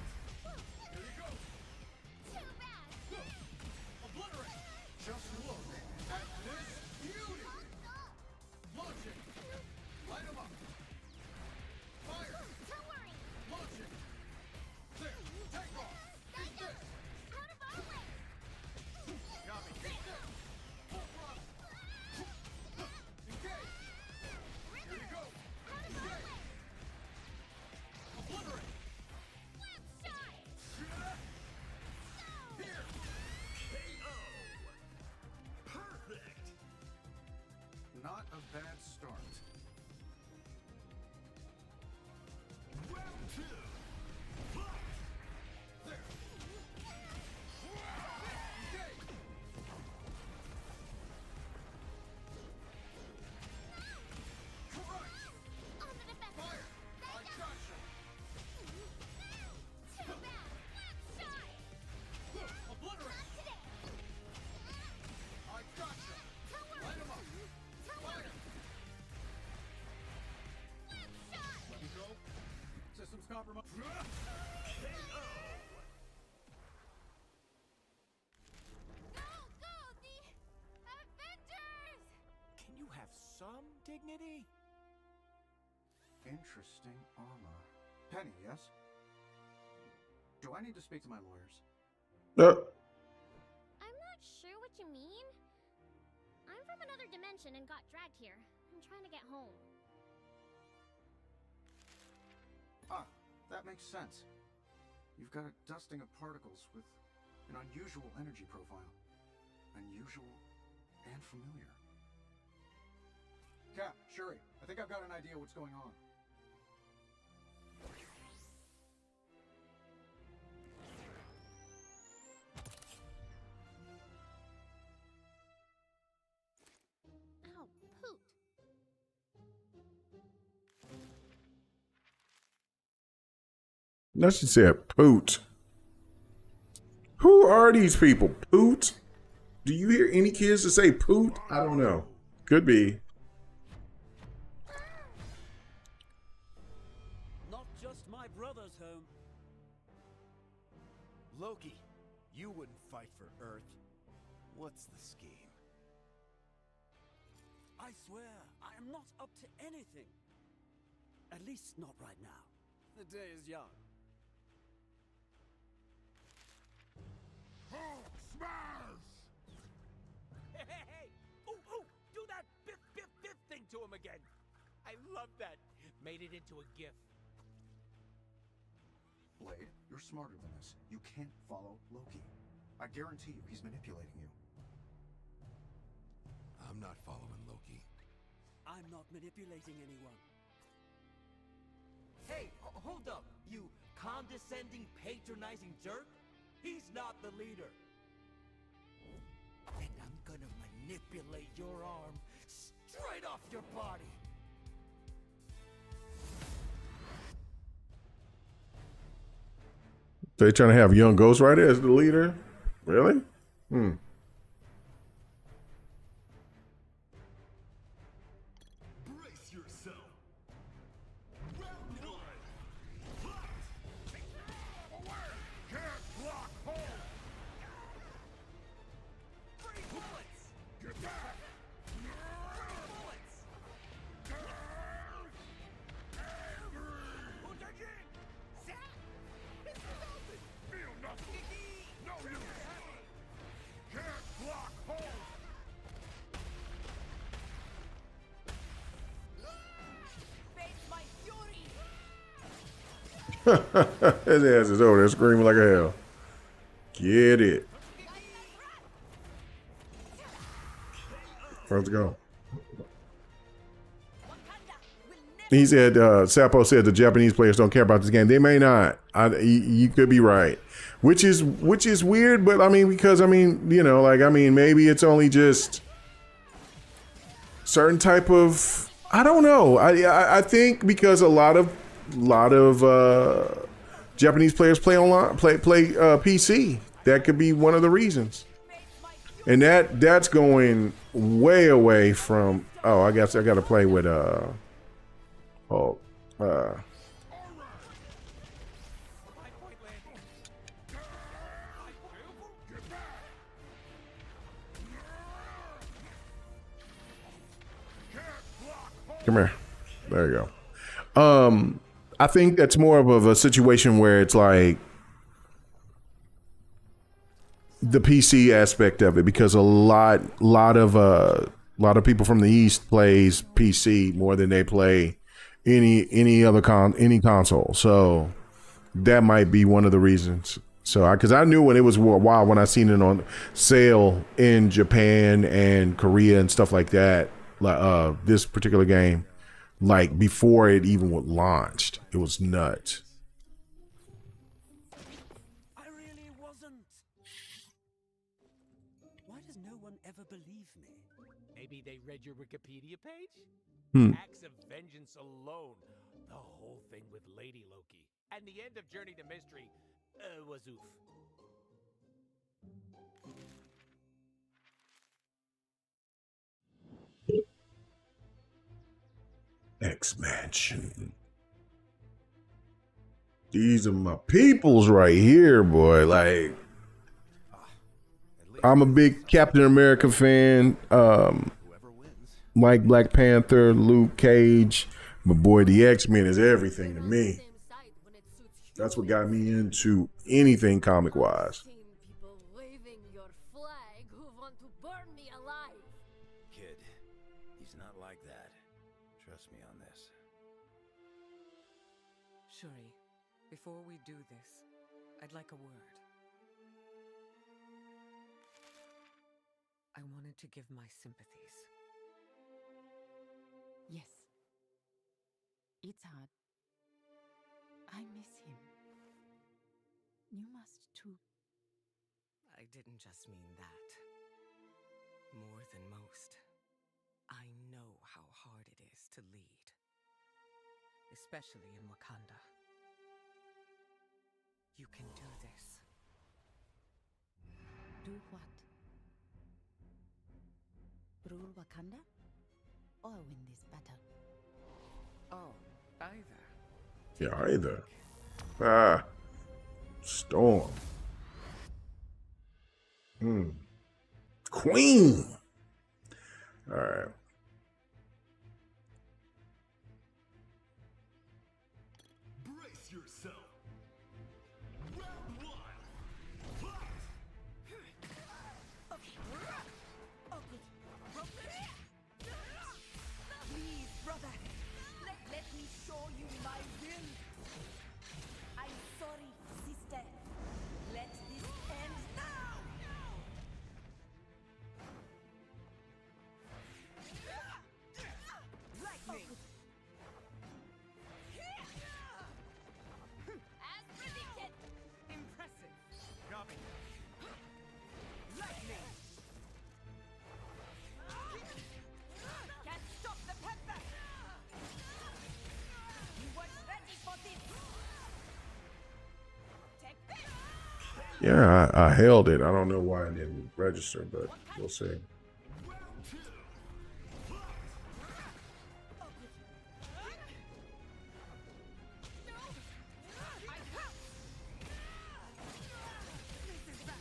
Here you go. Too bad! Obliterate! Just look at this beauty! Launching! Light 'em up! Fire! Don't worry! Launching! There! Take off! Eat this! Out of our way! Got me! Eat this! Full throttle! Engage! dignity? Interesting armor. Penny, yes? Do I need to speak to my lawyers? I'm not sure what you mean. I'm from another dimension and got dragged here. I'm trying to get home. Ah, that makes sense. You've got a dusting of particles with an unusual energy profile. Unusual and familiar. Cap, Shuri, I think I've got an idea what's going on. Ow, poot. No, she said poot. Who are these people? Poot? Do you hear any kids to say poot? I don't know. Could be. Not just my brother's home. Loki, you wouldn't fight for Earth. What's the scheme? I swear, I am not up to anything. At least not right now. The day is young. Hulk smash! Hey, hey, hey! Ooh, ooh! Do that biff, biff, biff thing to him again! I love that. Made it into a gif. Blade, you're smarter than this. You can't follow Loki. I guarantee you he's manipulating you. I'm not following Loki. I'm not manipulating anyone. Hey, hold up, you condescending, patronizing jerk! He's not the leader. And I'm gonna manipulate your arm straight off your body. They trying to have young Ghost Rider as the leader? Really? Hmm. Brace yourself. Round one. Fight. Away. Can't block home. Free bullets! Get back. Free bullets! Feel nothing. No use. Can't block home. Face my fury! His ass is over there screaming like a hell. Get it. Let's go. He said, Sapo said the Japanese players don't care about this game. They may not. You could be right. Which is weird, but I mean, because I mean, you know, like, I mean, maybe it's only just certain type of, I don't know. I think because a lot of Japanese players play online, play PC. That could be one of the reasons. And that's going way away from, oh, I guess I got to play with come here. There you go. I think that's more of a situation where it's like the PC aspect of it, because a lot of people from the East plays PC more than they play any other console. So that might be one of the reasons. So because I knew when it was wild when I seen it on sale in Japan and Korea and stuff like that, this particular game, like before it even was launched, it was nuts. I really wasn't. Why does no one ever believe me? Maybe they read your Wikipedia page? Acts of vengeance alone. The whole thing with Lady Loki. And the end of Journey to Mystery was oof. X-Mansion. These are my peoples right here, boy. Like, I'm a big Captain America fan. Whoever wins, like Black Panther, Luke Cage, my boy, the X-Men is everything to me. That's what got me into anything comic-wise. People waving your flag who want to burn me alive. Kid, he's not like that. Trust me on this. Shuri, before we do this, I'd like a word. I wanted to give my sympathies. Yes. It's hard. I miss him. You must too. I didn't just mean that. More than most, I know how hard it is to lead. Especially in Wakanda. You can do this. Do what? Rule Wakanda? Or win this battle? Oh, either. Yeah, either. Ah, Storm. Queen. All right. Brace yourself. Round one. Fight! Please, brother. Let me show you my will. I'm sorry, sister. Let this end now. Lightning. As predicted. Impressive. Copy. Lightning. Can't stop the panther. You weren't ready for this. Take this. Yeah, I held it. I don't know why it didn't register, but we'll see. Round two. Fight!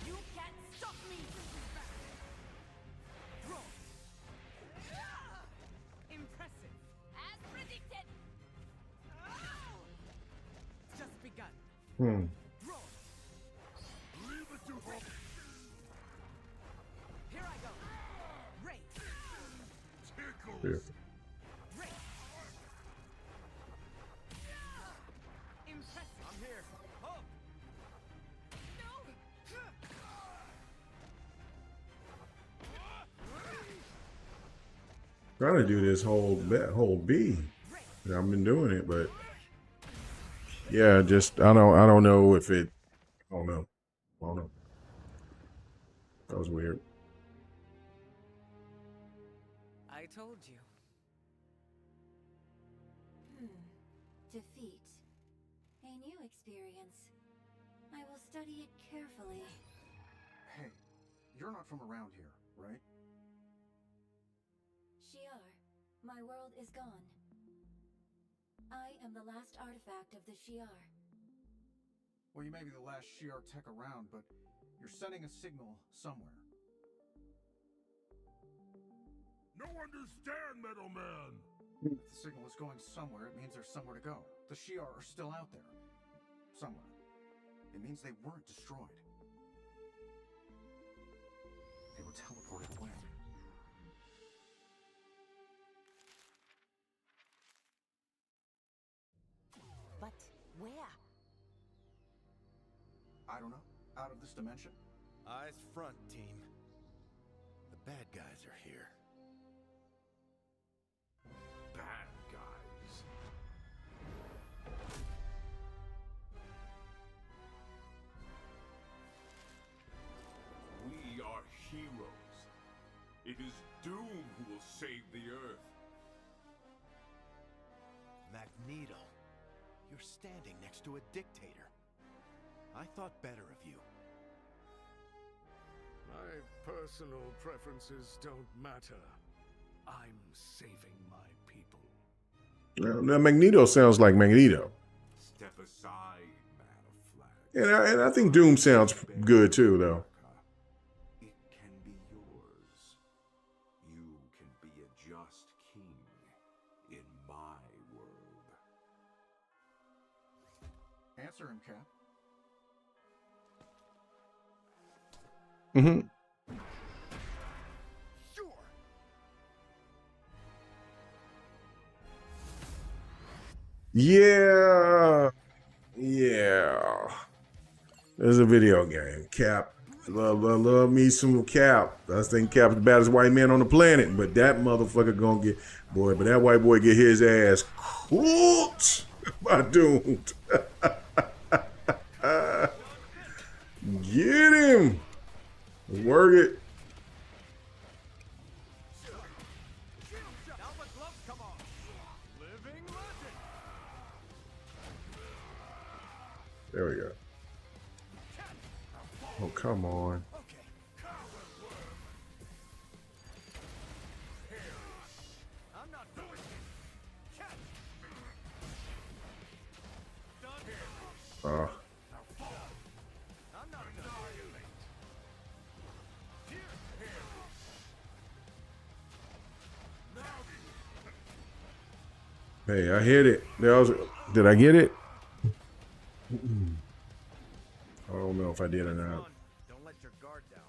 You can't stop me. Impressive. As predicted. Just begun. Leave it to Hulk. Here I go. Ray. Tickles. Yeah. Ray. Impressive. I'm here. Hulk! Trying to do this whole B. I've been doing it, but yeah, just I don't know if it. I don't know. That was weird. I told you. Defeat. A new experience. I will study it carefully. Hey, you're not from around here, right? Shiar, my world is gone. I am the last artifact of the Shiar. Well, you may be the last Shi'ar tech around, but you're sending a signal somewhere. No understand, Metal Man. If the signal is going somewhere, it means there's somewhere to go. The Shi'ar are still out there. Somewhere. It means they weren't destroyed. They were teleported away. But where? I don't know. Out of this dimension? Eyes front, team. The bad guys are here. Bad guys. We are heroes. It is Doom who will save the Earth. Magneto, you're standing next to a dictator. I thought better of you. My personal preferences don't matter. I'm saving my people. Now Magneto sounds like Magneto, Step aside, man of flag. and I think Doom sounds good too, though. It can be yours. You can be a just king in my world. Answer him, Cap. Mm-hmm. Sure. Yeah. Yeah. There's a video game. Cap. Love me some Cap. I think Cap's the baddest white man on the planet, but that motherfucker gonna get, boy, but that white boy get his ass cooked by Doomed. Get him. Work it. There we go. Oh, come on. Hey, I hit it. Did I get it? I don't know if I did or not. Don't let your guard down.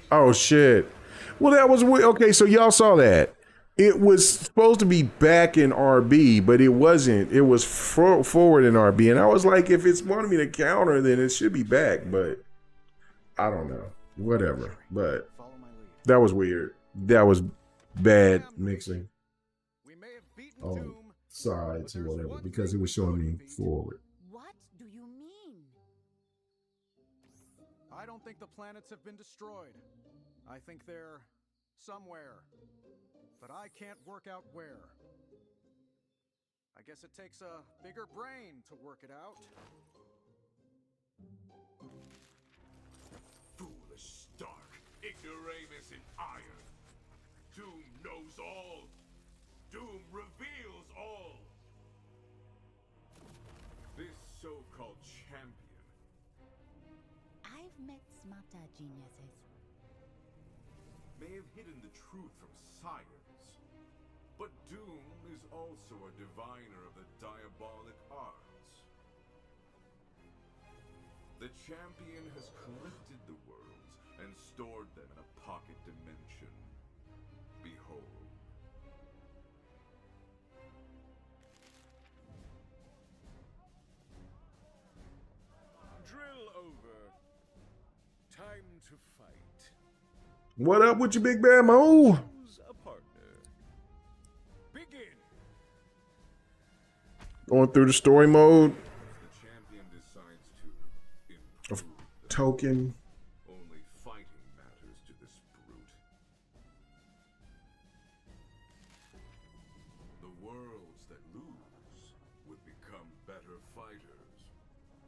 Oh shit. Well, that was okay. So y'all saw that. It was supposed to be back in RB, but it wasn't. It was forward in RB, and I was like, if it's wanting me to counter, then it should be back. But I don't know. Whatever. But that was weird. That was bad mixing on sides or whatever because it was showing me forward. What do you mean? I don't think the planets have been destroyed. I think they're somewhere. But I can't work out where. I guess it takes a bigger brain to work it out. Foolish Stark, ignoramus in iron. Doom knows all. Doom reveals all. This so-called champion. I've met smarter geniuses. May have hidden the truth from science, but Doom is also a diviner of the diabolic arts. The champion has collected the worlds and stored them in a pocket dimension. Behold. Drill over. Time to fight. What up with your big bad Mo? Choose a partner. Begin. Going through the story mode The champion decides to of improve the Token. only fighting matters to this brute. The worlds that lose would become better fighters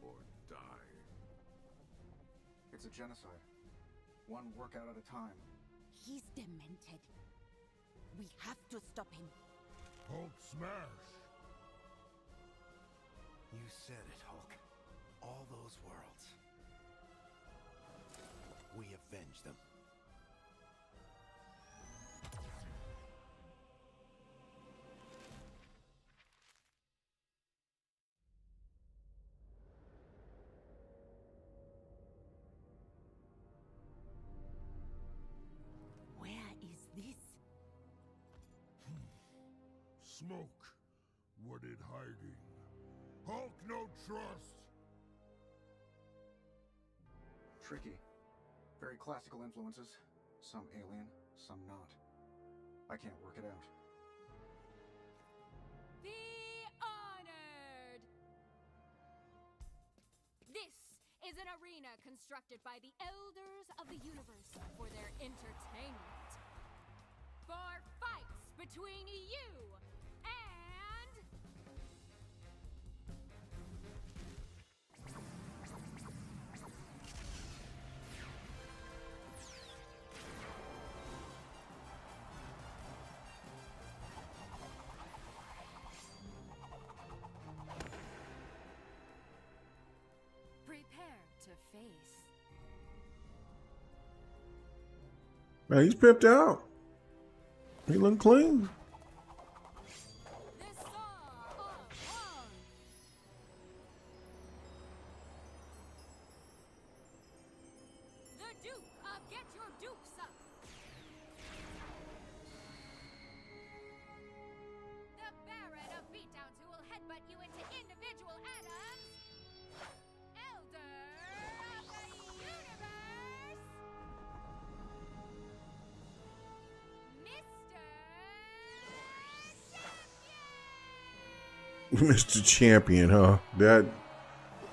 or die. It's a genocide. One workout at a time. He's demented. We have to stop him. Hulk smash! You said it, Hulk. All those worlds. We avenge them. Where is this? Smoke. What it hiding? Hulk no trust! Tricky. Very classical influences. Some alien, some not. I can't work it out. Be honored! This is an arena constructed by the Elders of the Universe for their entertainment. For fights between between you and... Prepare to face. Man, he's pimped out. He look clean. The Star of Kong. The Duke of Get Your Dukes Up. The Baron of Beatdowns who will headbutt you into individual atoms. Elder of the Universe. Mr. Champion, huh? That,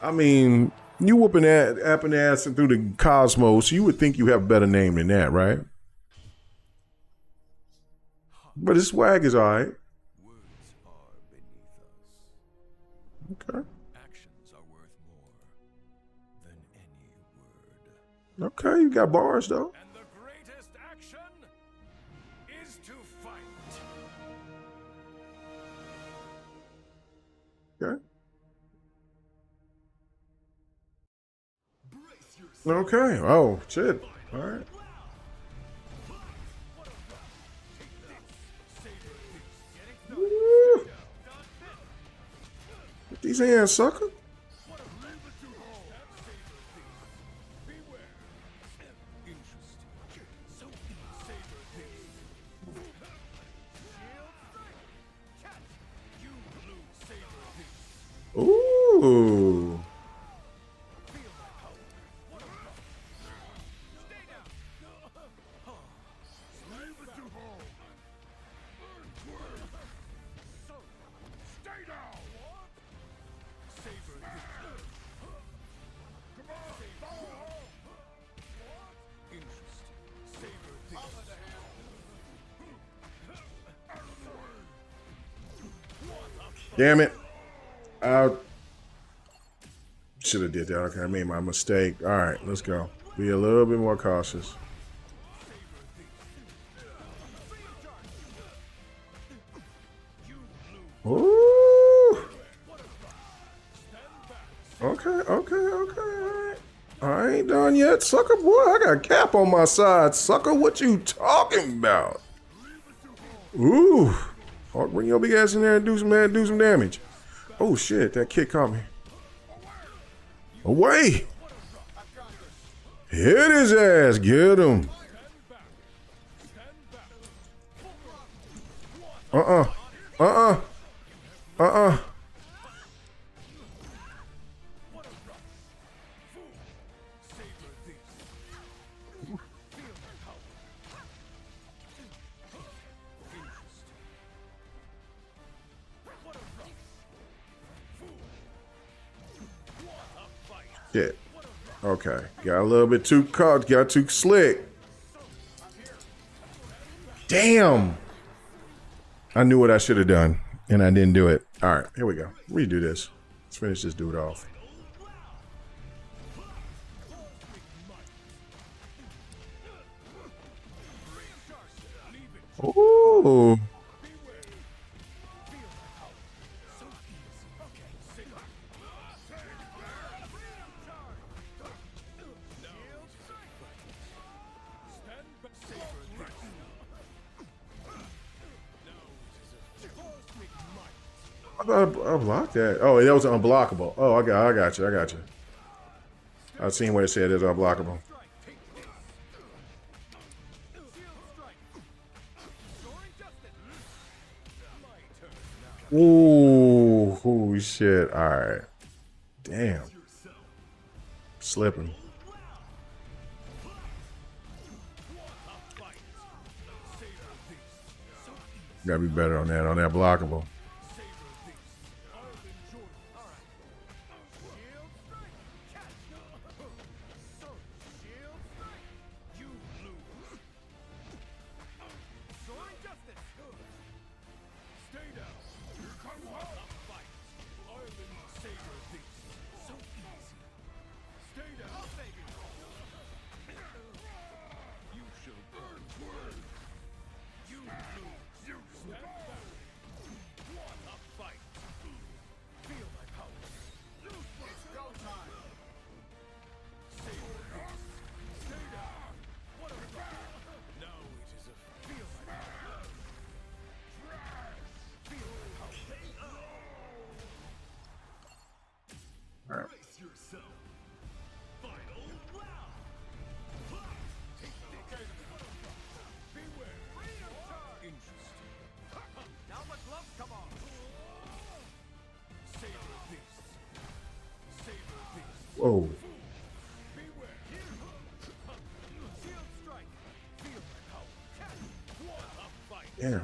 I mean, you whooping that apping ass through the cosmos, you would think you have a better name than that, right? But his swag is all right. Words are beneath us. Okay. Actions are worth more than any word. Okay, you got bars, though. And the greatest action is to fight. Okay. Okay. Oh, shit. All right. Woo. Get these hands, sucker. Ooh. Damn it. I should have did that. Okay, I made my mistake. All right, let's go. Be a little bit more cautious. Ooh. Okay. All right. I ain't done yet, sucker boy. I got Cap on my side, sucker. What you talking about? Ooh. Hawk, bring your big ass in there and do some damage. Oh shit, that kick caught me. Away! Hit his ass, get him. Shit. Okay. Got a little bit too caught. Got too slick. Damn. I knew what I should have done, and I didn't do it. All right. Here we go. Redo this. Let's finish this dude off. Ooh. I blocked that. Oh, that was unblockable. Oh, I got you. I've seen where it said it's unblockable. Ooh, holy shit. All right. Damn. Slipping. Gotta be better on that blockable. Oh. Yeah.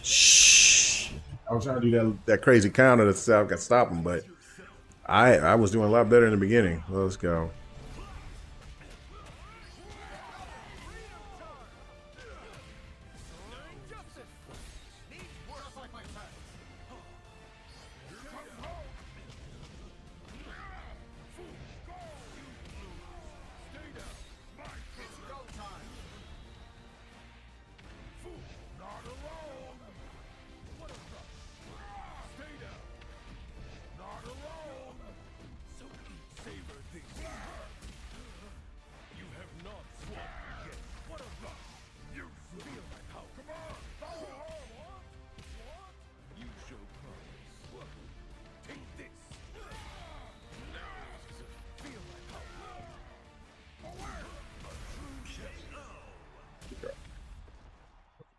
Shh. I was trying to do that crazy counter to see if I could stop him, but I was doing a lot better in the beginning. Let's go.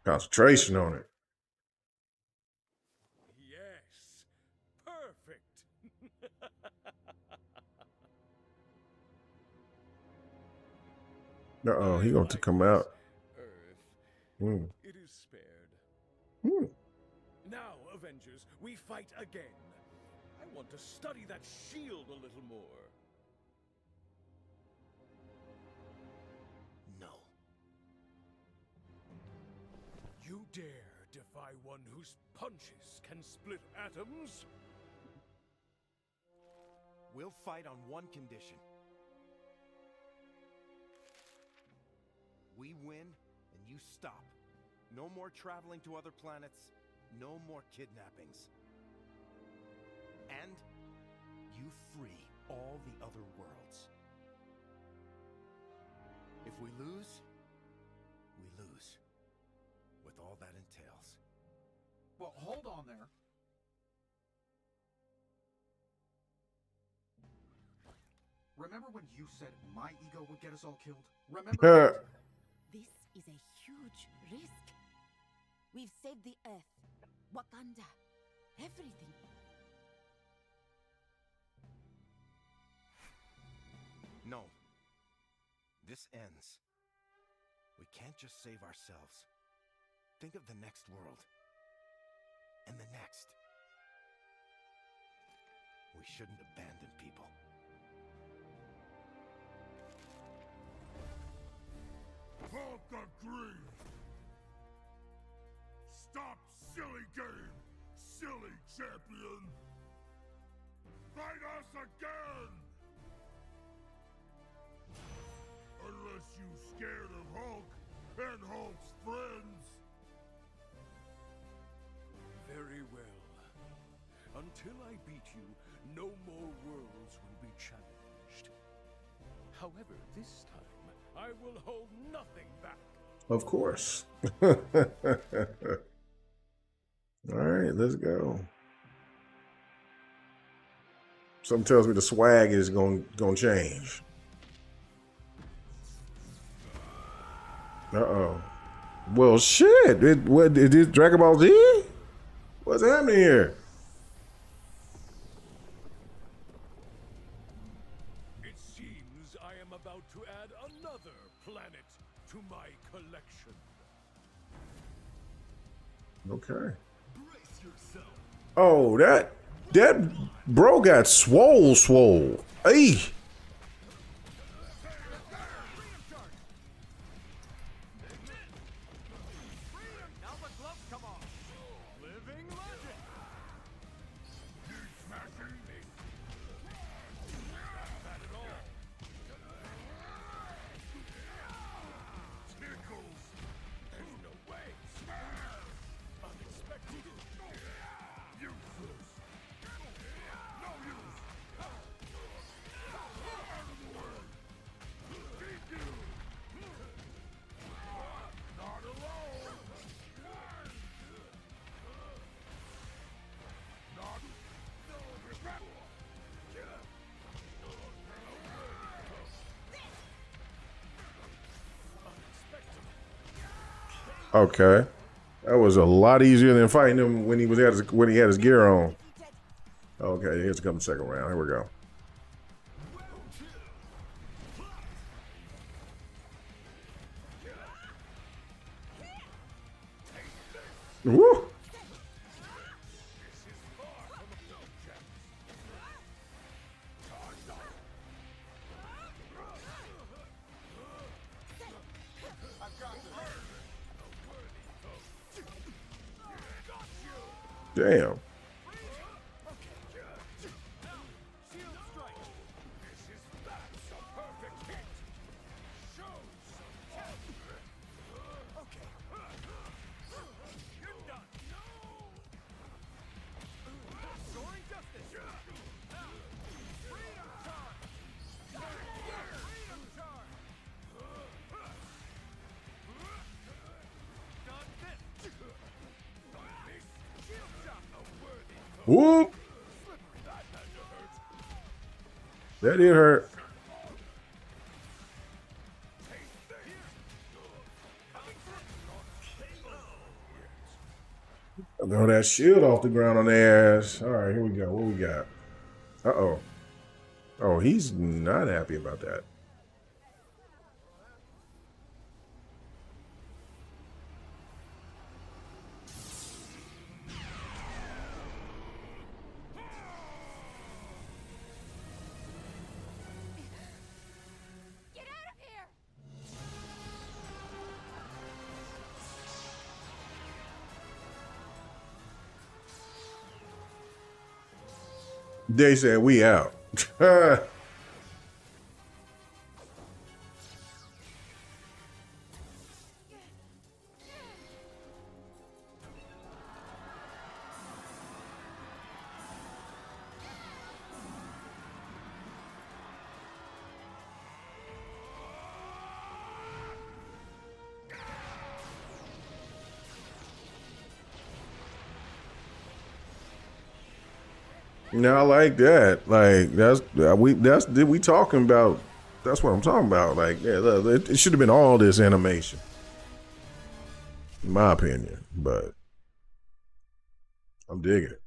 Concentration on it. Yes. Perfect. Uh-oh, he going to come out. Earth. It is spared. Now, Avengers, we fight again. I want to study that shield a little more. No. You dare defy one whose punches can split atoms? We'll fight on one condition. We win, and you stop. No more traveling to other planets, no more kidnappings. And you free all the other worlds. If we lose, we lose. With all that entails. Well, hold on there. Remember when you said my ego would get us all killed? Remember? This is a huge risk. We've saved the Earth, Wakanda, everything. No. This ends. We can't just save ourselves. Think of the next world. And the next. We shouldn't abandon people. Halt the greed! Stop silly game, silly champion! Fight us again! Unless you scared of Hulk and Hulk's friends. Very well. Until I beat you, no more worlds will be challenged. However, this time, I will hold nothing back. Of course. All right, let's go. Something tells me the swag is gonna change. Uh-oh. Well, shit. What is this, Dragon Ball Z? What's happening here? It seems I am about to add another planet to my collection. Okay. Oh, that bro got swole. Hey. Okay. That was a lot easier than fighting him when he had his gear on. Okay, here's the second round. Here we go. Woo! Damn. Whoop! That did hurt. Throw that shield off the ground on their ass. All right, here we go. What we got? Uh-oh. Oh, he's not happy about that. They said we out. No, I like that. Like we talking about. That's what I'm talking about. Like, yeah, look, it should have been all this animation, in my opinion. But I'm digging it.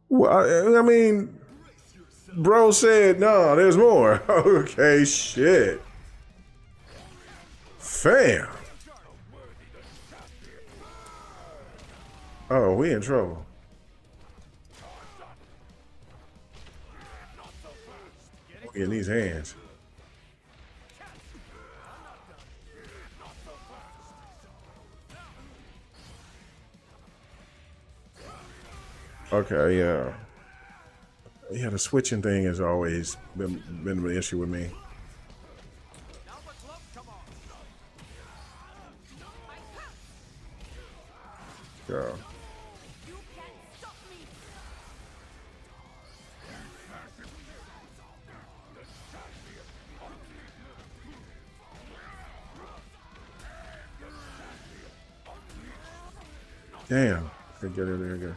Well, I mean, bro said no. There's more. Okay, shit. Fam. Oh, we in trouble. In these hands. Okay, yeah. Yeah, the switching thing has always been an issue with me. Yeah. Damn. Okay, get it there again.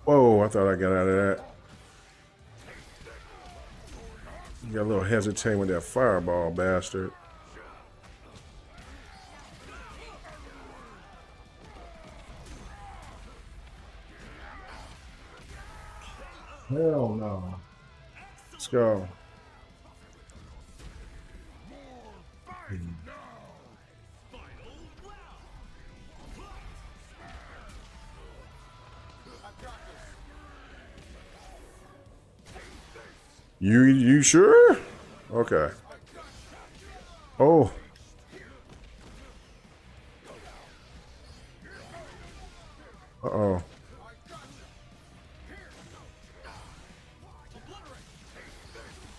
Whoa, I thought I got out of that. You got a little hesitant with that fireball, bastard. Hell no. Let's go. You sure? Okay. Oh. Uh-oh.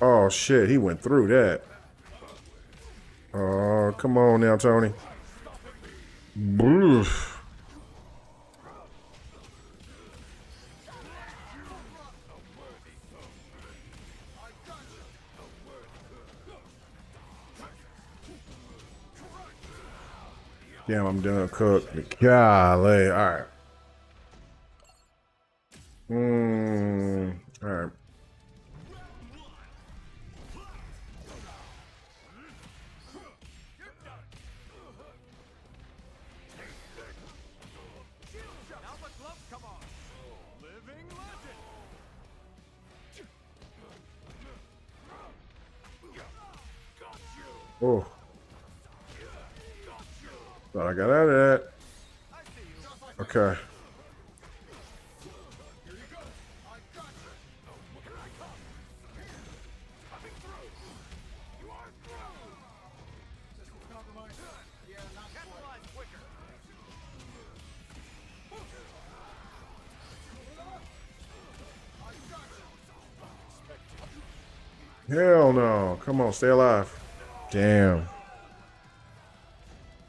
Oh shit, he went through that. Oh, come on now, Tony. Oof. Damn, I'm done cooked. Golly. All right. All right. Oh. Thought I got out of that. Okay. Hell no. Come on, stay alive. Damn.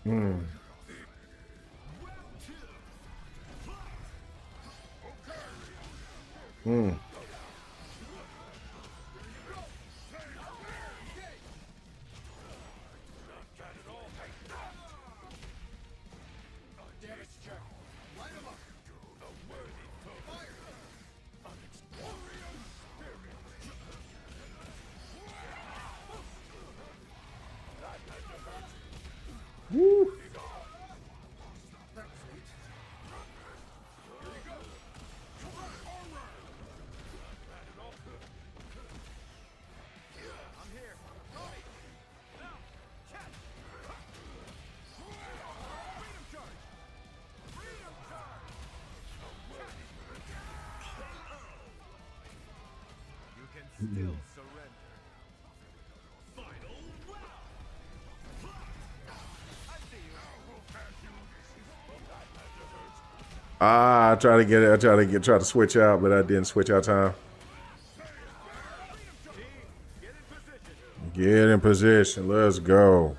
Woo. Still surrender. Final round. I see you. I try to get it. Try to switch out, but I didn't switch out time. Get in position. Let's go.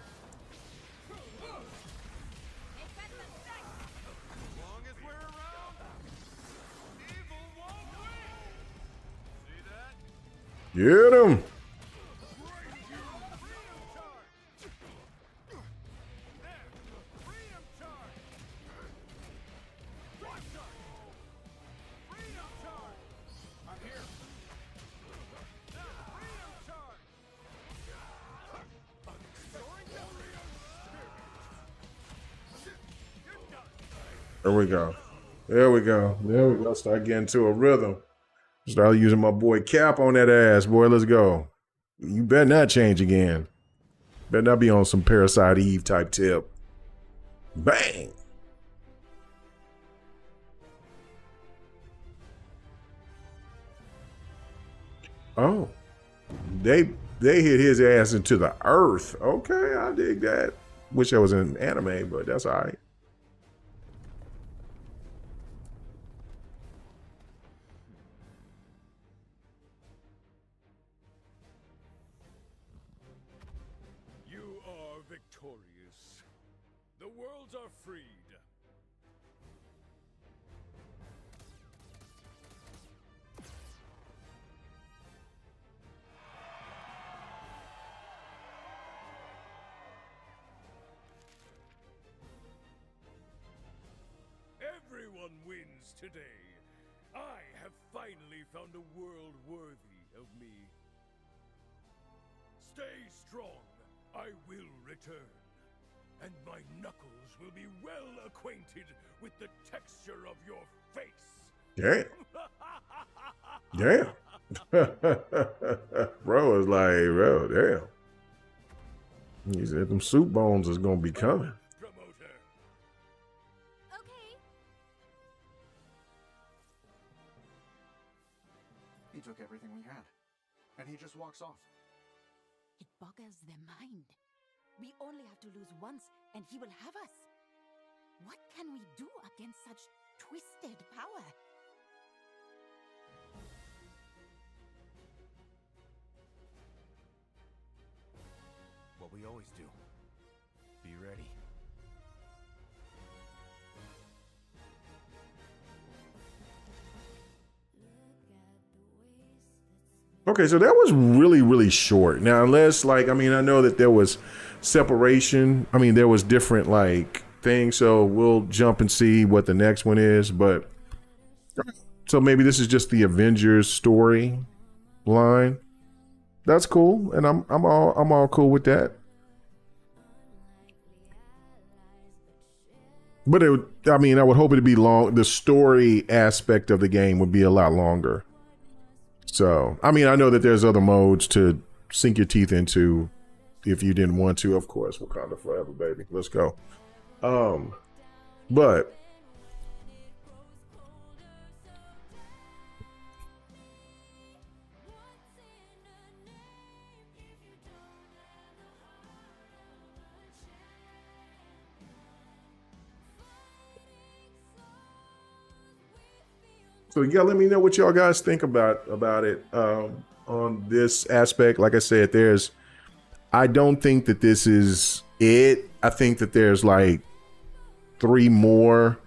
Get him. There we go. There we go. There we go. Start getting to a rhythm. Start using my boy Cap on that ass, boy. Let's go. You better not change again. Better not be on some Parasite Eve type tip. Bang. Oh. They hit his ass into the earth. Okay, I dig that. Wish that was an anime, but that's all right. Victorious. The worlds are freed. Everyone wins today. I have finally found a world worthy of me. Stay strong. I will return, and my knuckles will be well acquainted with the texture of your face. Damn. Damn. Bro is like, bro, damn. He said them soup bones is gonna be coming. Promoter. Okay. He took everything we had, and he just walks off. It boggles their mind. We only have to lose once, and he will have us. What can we do against such twisted power? What we always do. Be ready. Okay, so that was really, really short. Now, unless, like, I mean, I know that there was separation. I mean, there was different, like, things. So we'll jump and see what the next one is. But so maybe this is just the Avengers story line. That's cool, and I'm all cool with that. But I mean, I would hope it'd be long. The story aspect of the game would be a lot longer. So, I mean, I know that there's other modes to sink your teeth into if you didn't want to. Of course, Wakanda forever, baby. Let's go. But so yeah, let me know what y'all guys think about it on this aspect. Like I said, I don't think that this is it. I think that there's like 3 more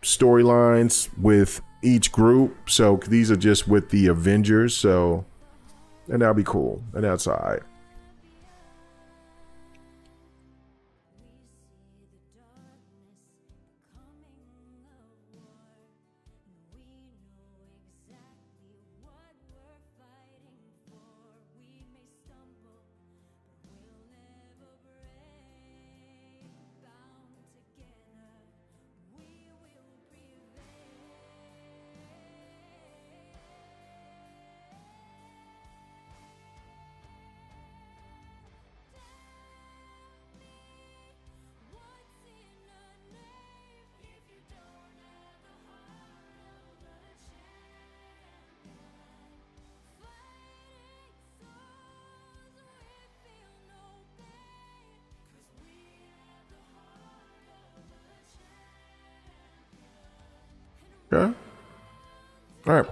storylines with each group. So these are just with the Avengers. So, and that'll be cool. And that's all right. Okay. All right.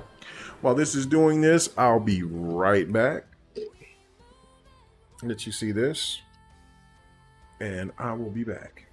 While this is doing this, I'll be right back. Let you see this. And I will be back.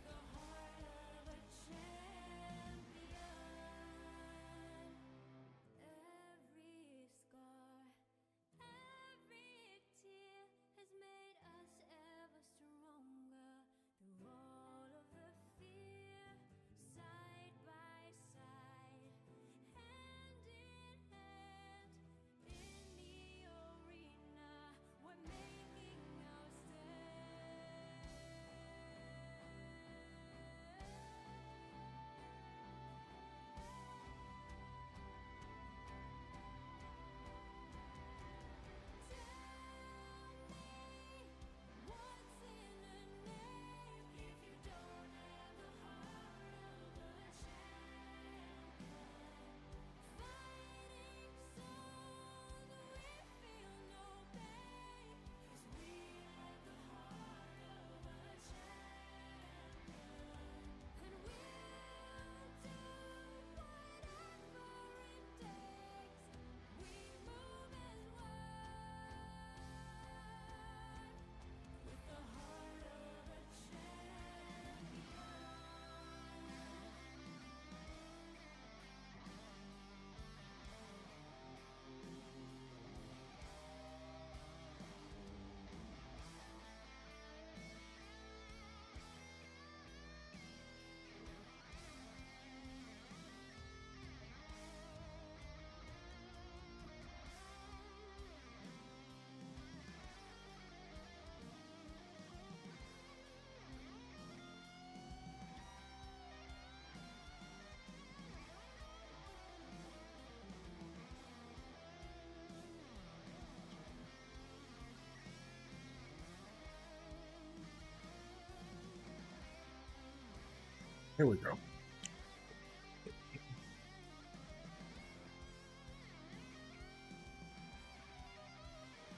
Here we go.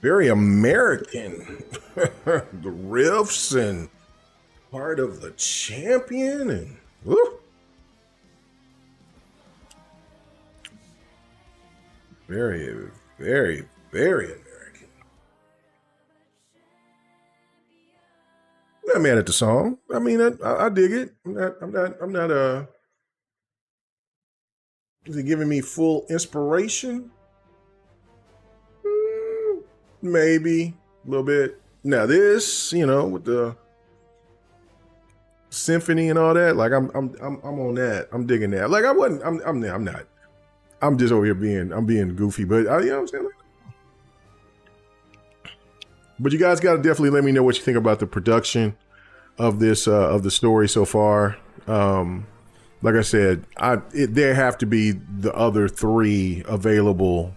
Very American. The riffs and part of the champion and woo. Very, very, very American. I'm not mad at the song. I mean, I dig it. I'm not is it giving me full inspiration? Maybe a little bit. Now this, with the symphony and all that, like I'm on that. I'm digging that. Like I'm not. I'm just over here being goofy, but you know what I'm saying? But you guys got to definitely let me know what you think about the production of this of the story so far. Like I said, there have to be the other 3 available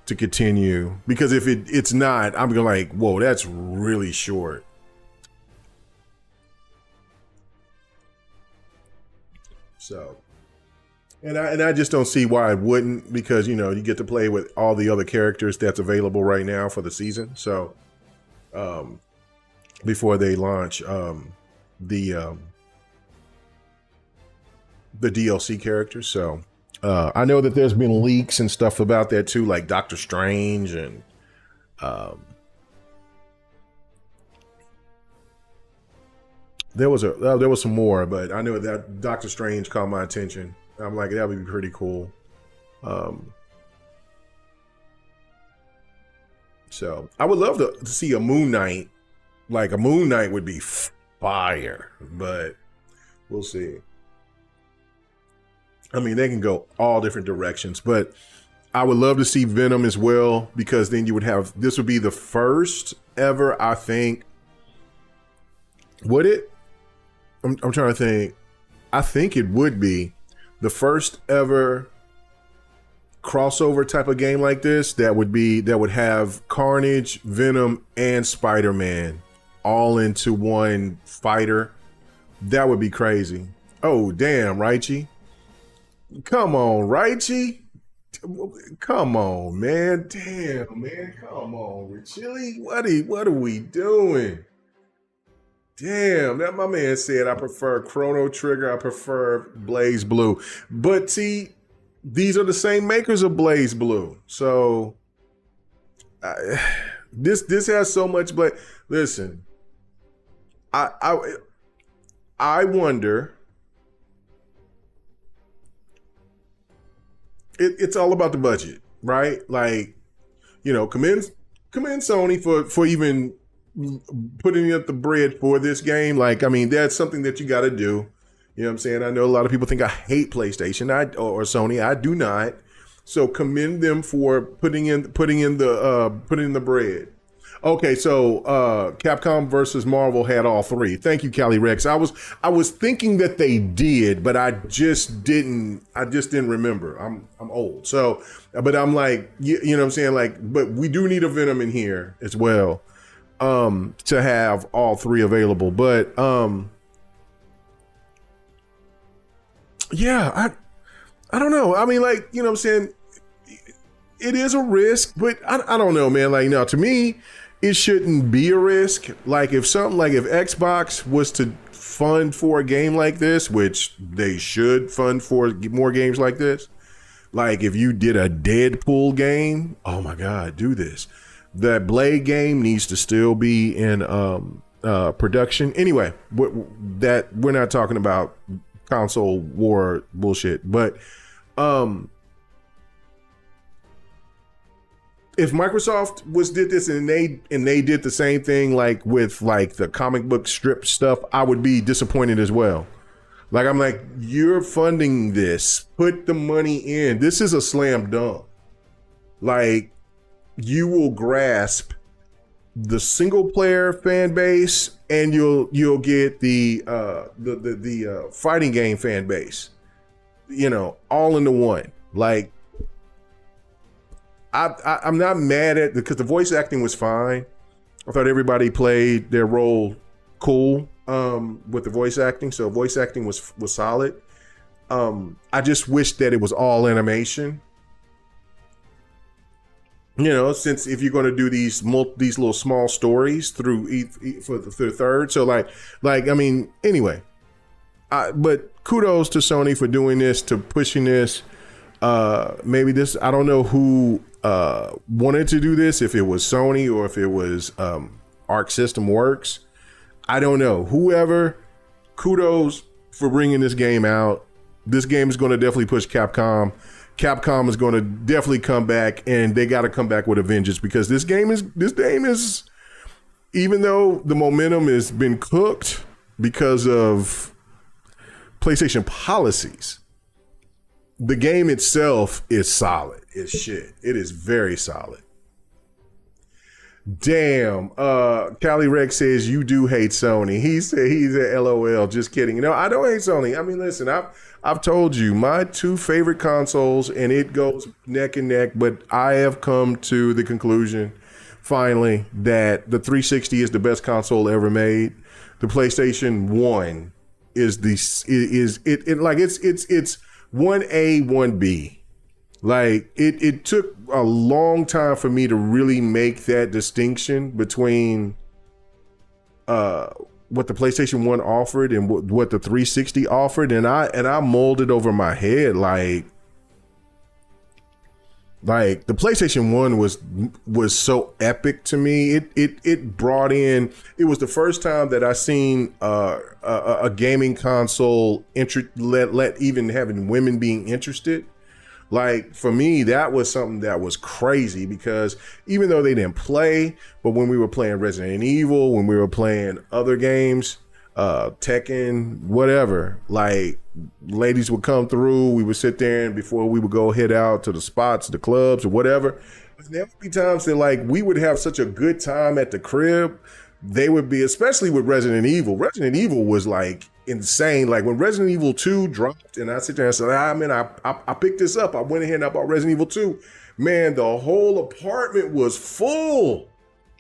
to continue, because if it's not, I'm gonna like, whoa, that's really short. So, and I just don't see why it wouldn't, because you get to play with all the other characters that's available right now for the season. So, before they launch the DLC characters, so. I know that there's been leaks and stuff about that too, like Doctor Strange and there was some more, but I know that Doctor Strange caught my attention. I'm like, that would be pretty cool. So I would love to see a Moon Knight. Like a Moon Knight would be fire, but we'll see. I mean, they can go all different directions, but I would love to see Venom as well, because then you would have, this would be the first ever, I think. Would it? I'm trying to think. I think it would be the first ever crossover type of game like this that would have Carnage, Venom, and Spider-Man all into one fighter. That would be crazy. Oh, damn, Raichi. Come on, Raichi. Come on, man. Damn, man. Come on, Chili. What are we doing? Damn, that my man said I prefer Chrono Trigger. I prefer Blaze Blue. But see, these are the same makers of Blaze Blue. So this has so much. But listen, I wonder. It's all about the budget, right? Like, commend Sony for even putting up the bread for this game. Like, I mean, that's something that you got to do. You know what I'm saying? I know a lot of people think I hate PlayStation or Sony. I do not. So commend them for putting in the bread. Okay, so Capcom versus Marvel had all 3. Thank you, Cali Rex. I was thinking that they did, but I just didn't remember. I'm old. So, but I'm like, you know what I'm saying? Like, but we do need a Venom in here as well, to have all 3 available. But yeah, I don't know. I mean, like, you know what I'm saying? It is a risk, but I don't know, man. Like, no, to me, it shouldn't be a risk. Like if Xbox was to fund for a game like this, which they should fund for more games like this. Like if you did a Deadpool game, oh my God, do this. That Blade game needs to still be in production. Anyway, we're not talking about console war bullshit, but if Microsoft did this and they did the same thing like with like the comic book strip stuff, I would be disappointed as well. Like I'm like, you're funding this, put the money in. This is a slam dunk. Like you will grasp the single player fan base and you'll get the fighting game fan base, all into one. Like I'm not mad at because the voice acting was fine. I thought everybody played their role cool. with the voice acting. So voice acting was solid. I just wish that it was all animation. You know, since if you're going to do these little small stories through for the third, so like I mean, anyway. But kudos to Sony for doing this, to pushing this. Maybe this, I don't know who wanted to do this, if it was Sony or if it was Arc System Works. I don't know. Whoever, kudos for bringing this game out. This game is going to definitely push Capcom. Capcom is going to definitely come back, and they got to come back with a vengeance, because this game is, even though the momentum has been cooked because of PlayStation policies, the game itself is solid. It's shit. It is very solid. Damn. Cali Rex says you do hate Sony. He said he's a LOL. Just kidding. You know, I don't hate Sony. I mean, listen, I've told you my two favorite consoles, and it goes neck and neck, but I have come to the conclusion finally that the 360 is the best console ever made. The PlayStation 1 is it's 1A, 1B. Like it took a long time for me to really make that distinction between what the PlayStation 1 offered and what the 360 offered, and I molded over my head like the PlayStation 1 was so epic to me. It brought in, it was the first time that I seen a gaming console let even having women being interested. Like, for me, that was something that was crazy, because even though they didn't play, but when we were playing Resident Evil, when we were playing other games, Tekken, whatever, like, ladies would come through, we would sit there, and before we would go head out to the spots, the clubs or whatever, there would be times that, like, we would have such a good time at the crib. They would be, especially with Resident Evil. Resident Evil was like insane. Like when Resident Evil 2 dropped, and I sit there and said, I picked this up. I went ahead and I bought Resident Evil 2. Man, the whole apartment was full.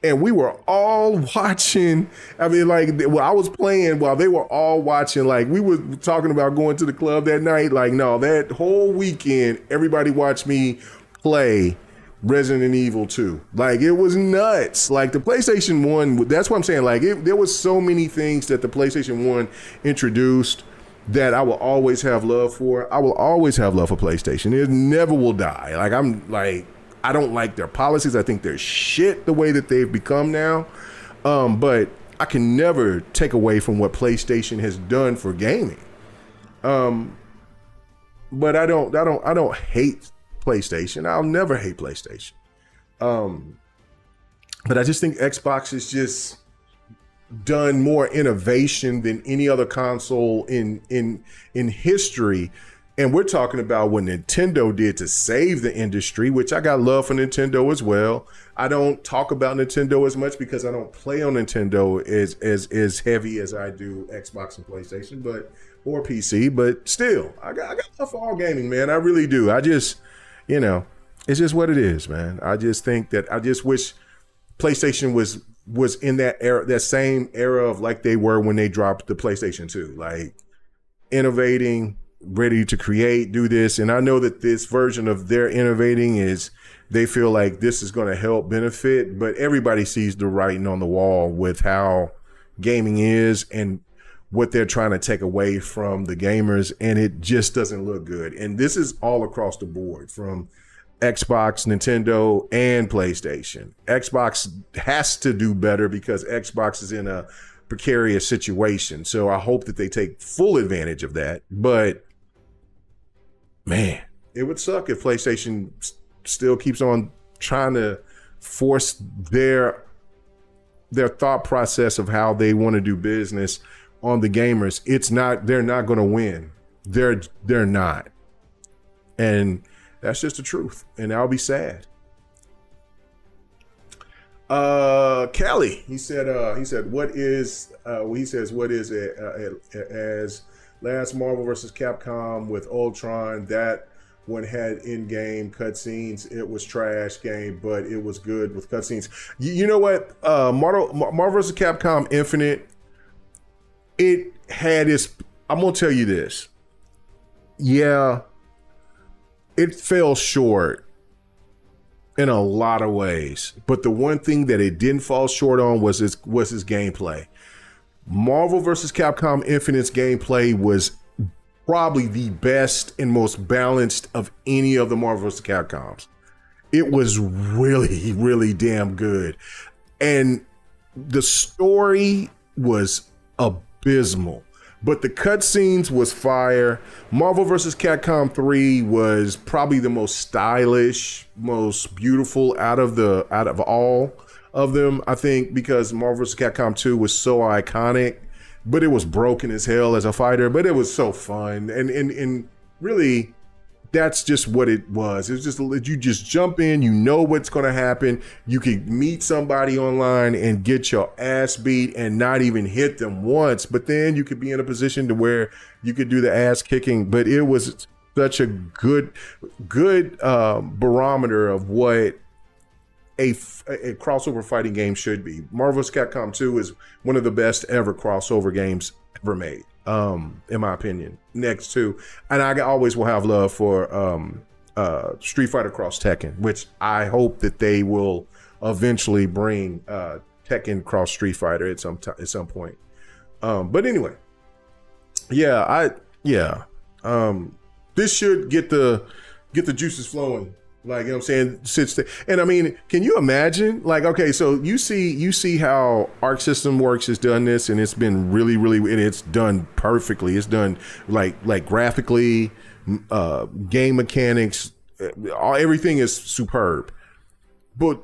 And we were all watching. I mean, like, I was playing while they were all watching. Like, we were talking about going to the club that night. Like, no, that whole weekend, everybody watched me play Resident Evil 2. Like, it was nuts. Like, the PlayStation 1, that's what I'm saying. Like, there was so many things that the PlayStation 1 introduced that I will always have love for. I will always have love for PlayStation. It never will die. Like, I don't like their policies. I think they're shit the way that they've become now. But I can never take away from what PlayStation has done for gaming. But I don't hate PlayStation. I'll never hate PlayStation. But I just think Xbox has just done more innovation than any other console in history. And we're talking about what Nintendo did to save the industry, which I got love for Nintendo as well. I don't talk about Nintendo as much because I don't play on Nintendo as heavy as I do Xbox and PlayStation, or PC. But still, I got love for all gaming, man. I really do. I just, it's just what it is, man. I just think that I just wish PlayStation was in that era, that same era of like they were when they dropped the PlayStation 2, like innovating, ready to create, do this. And I know that this version of their innovating is, they feel like this is going to help benefit, but everybody sees the writing on the wall with how gaming is and what they're trying to take away from the gamers. And it just doesn't look good. And this is all across the board from Xbox, Nintendo, and PlayStation. Xbox has to do better because Xbox is in a precarious situation. So I hope that they take full advantage of that. But man, it would suck if PlayStation still keeps on trying to force their thought process of how they want to do business on the gamers. They're not going to win. They're not. And that's just the truth. And I'll be sad. Kelly, he says, what is it as last Marvel vs. Capcom with Ultron, that one had in-game cutscenes. It was trash game, but it was good with cutscenes. You know what? Marvel vs. Capcom Infinite it had its, I'm going to tell you this. Yeah, it fell short in a lot of ways. But the one thing that it didn't fall short on was its gameplay. Marvel vs. Capcom Infinite's gameplay was probably the best and most balanced of any of the Marvel vs. Capcoms. It was really, really damn good. And the story was abysmal, but the cutscenes was fire. Marvel vs. Capcom 3 was probably the most stylish, most beautiful out of all of them, I think, because Marvel vs. Capcom 2 was so iconic, but it was broken as hell as a fighter, but it was so fun. And really, that's just what it was. It's just, you just jump in, you know what's going to happen. You could meet somebody online and get your ass beat and not even hit them once, but then you could be in a position to where you could do the ass kicking. But it was such a good barometer of what a crossover fighting game should be. Marvel vs. Capcom 2 is one of the best ever crossover games ever made, in my opinion. Next to, and I always will have love for Street Fighter Cross Tekken, which I hope that they will eventually bring Tekken Cross Street Fighter at some point. But anyway, this should get the juices flowing. Like, you know what I'm saying? And I mean, can you imagine? Like, okay, so you see how Arc System Works has done this, and it's been really, really, and it's done perfectly. It's done like graphically, game mechanics, everything is superb. But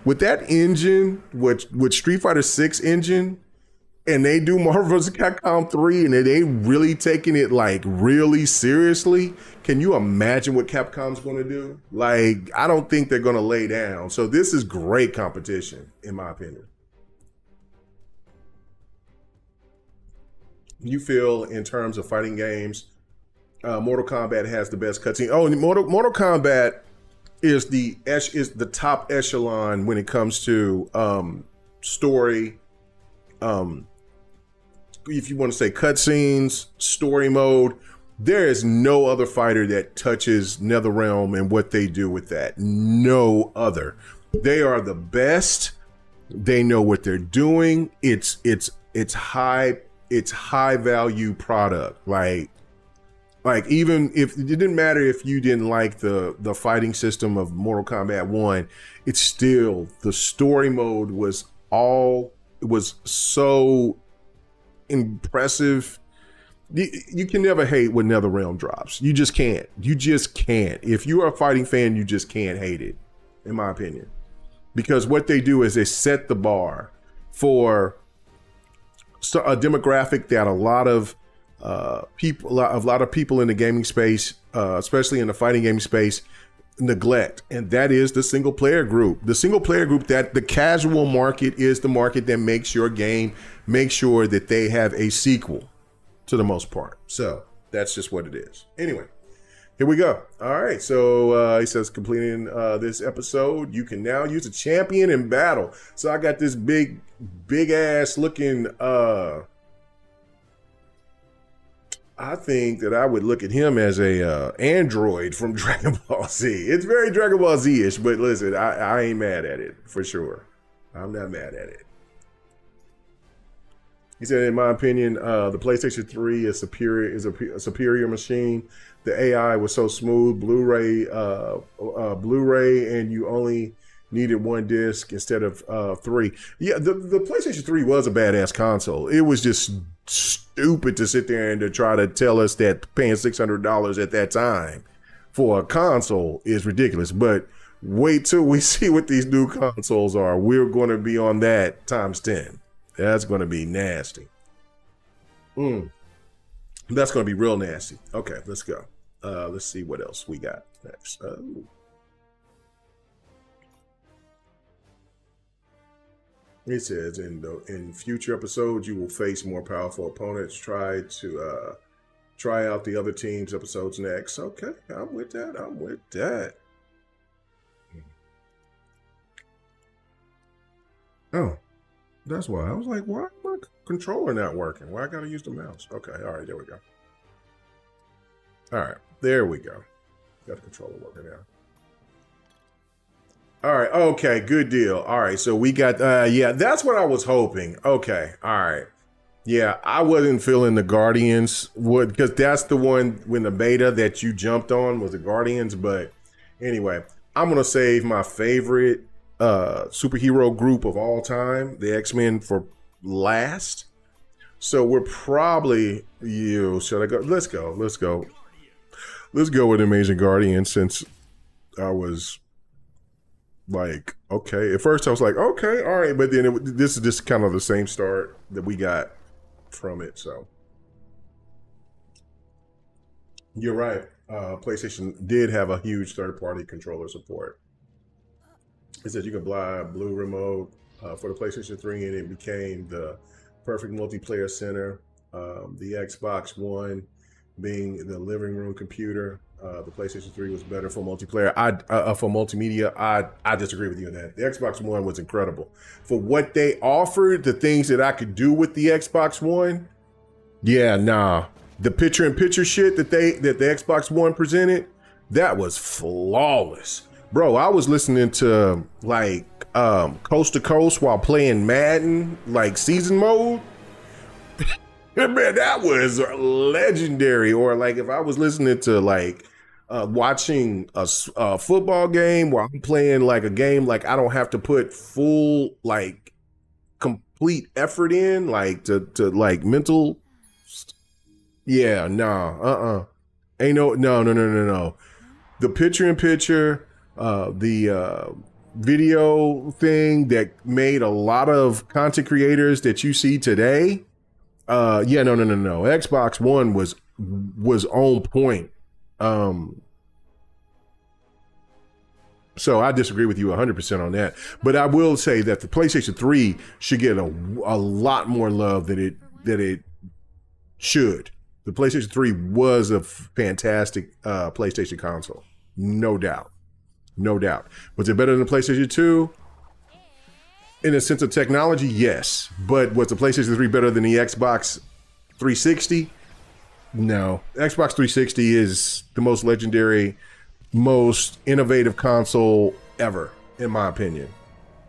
with that engine, with Street Fighter 6 engine, and they do Marvel vs. Capcom 3, and they really taking it like really seriously, can you imagine what Capcom's going to do? Like, I don't think they're going to lay down. So this is great competition, in my opinion. You feel in terms of fighting games, Mortal Kombat has the best cutscene. Oh, Mortal Kombat is the top echelon when it comes to story. If you want to say cutscenes, story mode, there is no other fighter that touches NetherRealm and what they do with that. No other. They are the best. They know what they're doing. It's high value product. Like even if it didn't matter if you didn't like the fighting system of Mortal Kombat 1, it's still, the story mode was so impressive. You can never hate when NetherRealm drops. You just can't. If you are a fighting fan, you just can't hate it, in my opinion. Because what they do is they set the bar for a demographic that a lot of people in the gaming space, especially in the fighting game space, neglect, and that is the single player group. The single player group, that the casual market is the market that makes your game make sure that they have a sequel to the most part. So that's just what it is. Anyway, here we go. All right, so he says, completing this episode, you can now use a champion in battle. So I got this big ass looking I think that I would look at him as a android from Dragon Ball Z. It's very Dragon Ball Z-ish, but listen, I ain't mad at it, for sure. I'm not mad at it. He said, in my opinion, the PlayStation 3 is a superior machine. The AI was so smooth. Blu-ray, and you only needed one disc instead of 3. Yeah, the PlayStation 3 was a badass console. It was just stupid to sit there and to try to tell us that paying $600 at that time for a console is ridiculous. But wait till we see what these new consoles are. We're going to be on that times 10. That's going to be nasty. That's going to be real nasty. Okay, let's go. Let's see what else we got next. It says, in future episodes, you will face more powerful opponents. Try out the other team's episodes next. Okay, I'm with that. Oh, That's why I was like, why my controller not working? Why I gotta use the mouse? Okay, all right, there we go. All right, there we go. Got the controller working now. All right, okay, good deal. All right, so we got, yeah, that's what I was hoping. Okay, all right. Yeah, I wasn't feeling the Guardians, because that's the one when the beta that you jumped on was the Guardians. But anyway, I'm going to save my favorite superhero group of all time, the X-Men, for last. So we're probably, should I go? Let's go. Let's go with Amazing Guardians, since I was like, okay. At first I was like, okay, all right. But then this is just kind of the same start that we got from it. So you're right. PlayStation did have a huge third-party controller support. It says you can buy a blue remote for the PlayStation 3, and it became the perfect multiplayer center. The Xbox One being the living room computer. The PlayStation 3 was better for multiplayer. For multimedia, I disagree with you on that. The Xbox One was incredible. For what they offered, the things that I could do with the Xbox One, yeah, nah. The picture-in-picture shit that the Xbox One presented, that was flawless. Bro, I was listening to like Coast to Coast while playing Madden, like season mode. Man, that was legendary. Or like if I was listening to like watching a football game while I'm playing like a game, like I don't have to put full like complete effort in, like to like mental. Yeah, nah, ain't no. The picture-in-picture, the video thing that made a lot of content creators that you see today. Yeah, no. Xbox One was on point. So I disagree with you 100% on that. But I will say that the PlayStation 3 should get a lot more love than it should. The PlayStation 3 was a fantastic PlayStation console. No doubt. Was it better than the PlayStation 2? In a sense of technology, yes. But was the PlayStation 3 better than the Xbox 360? No. Xbox 360 is the most legendary, most innovative console ever, in my opinion.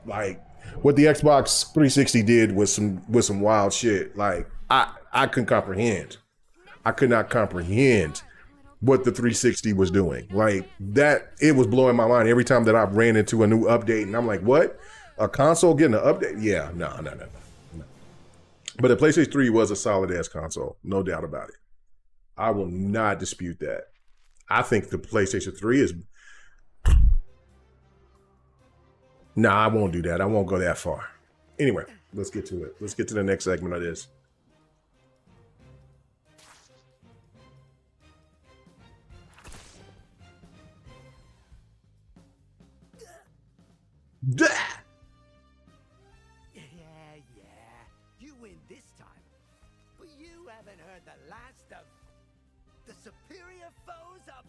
Like, what the Xbox 360 did was some wild shit. Like, I couldn't comprehend. I could not comprehend what the 360 was doing. Like, that, it was blowing my mind every time that I ran into a new update, and I'm like, what? A console getting an update? Yeah, no. But the PlayStation 3 was a solid-ass console, no doubt about it. I will not dispute that. I think the PlayStation 3 is... Nah, I won't do that. I won't go that far. Anyway, let's get to it. Let's get to the next segment of this. Yeah. You win this time. But you haven't heard the last of the superior foes of...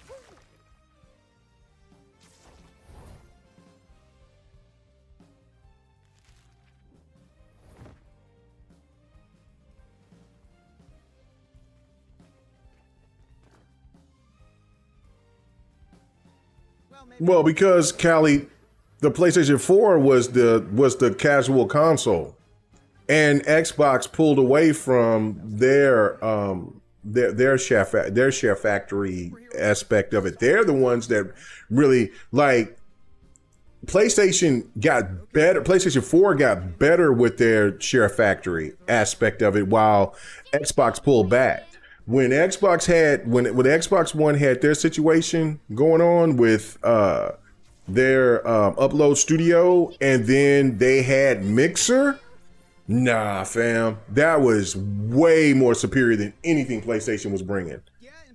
Well, because Callie, the PlayStation 4 was the casual console, and Xbox pulled away from their share factory aspect of it. They're the ones that really, like, PlayStation got better. PlayStation 4 got better with their share factory aspect of it, while Xbox pulled back. When Xbox One had their situation going on with their upload studio, and then they had Mixer, nah, fam, that was way more superior than anything PlayStation was bringing.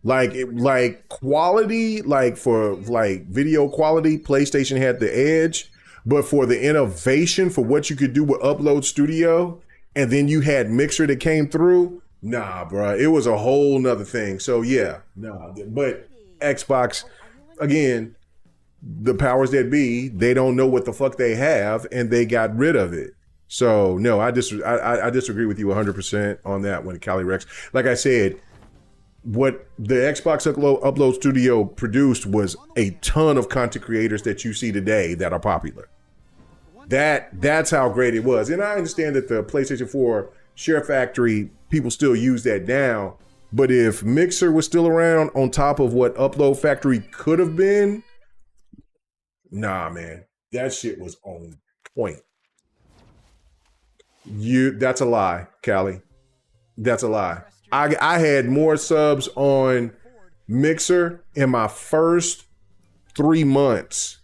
Like quality, like for like video quality, PlayStation had the edge, but for the innovation, for what you could do with Upload Studio, and then you had Mixer that came through, nah, bro, it was a whole nother thing. So yeah, nah, but Xbox, again, the powers that be, they don't know what the fuck they have, and they got rid of it. So no, I disagree with you 100% on that one, Cali Rex. Like I said, what the Xbox Upload Studio produced was a ton of content creators that you see today that are popular. That's how great it was. And I understand that the PlayStation 4 Share Factory, people still use that now. But if Mixer was still around on top of what Upload Factory could have been, nah, man, that shit was on point. That's a lie, Callie. That's a lie. I had more subs on Mixer in my first 3 months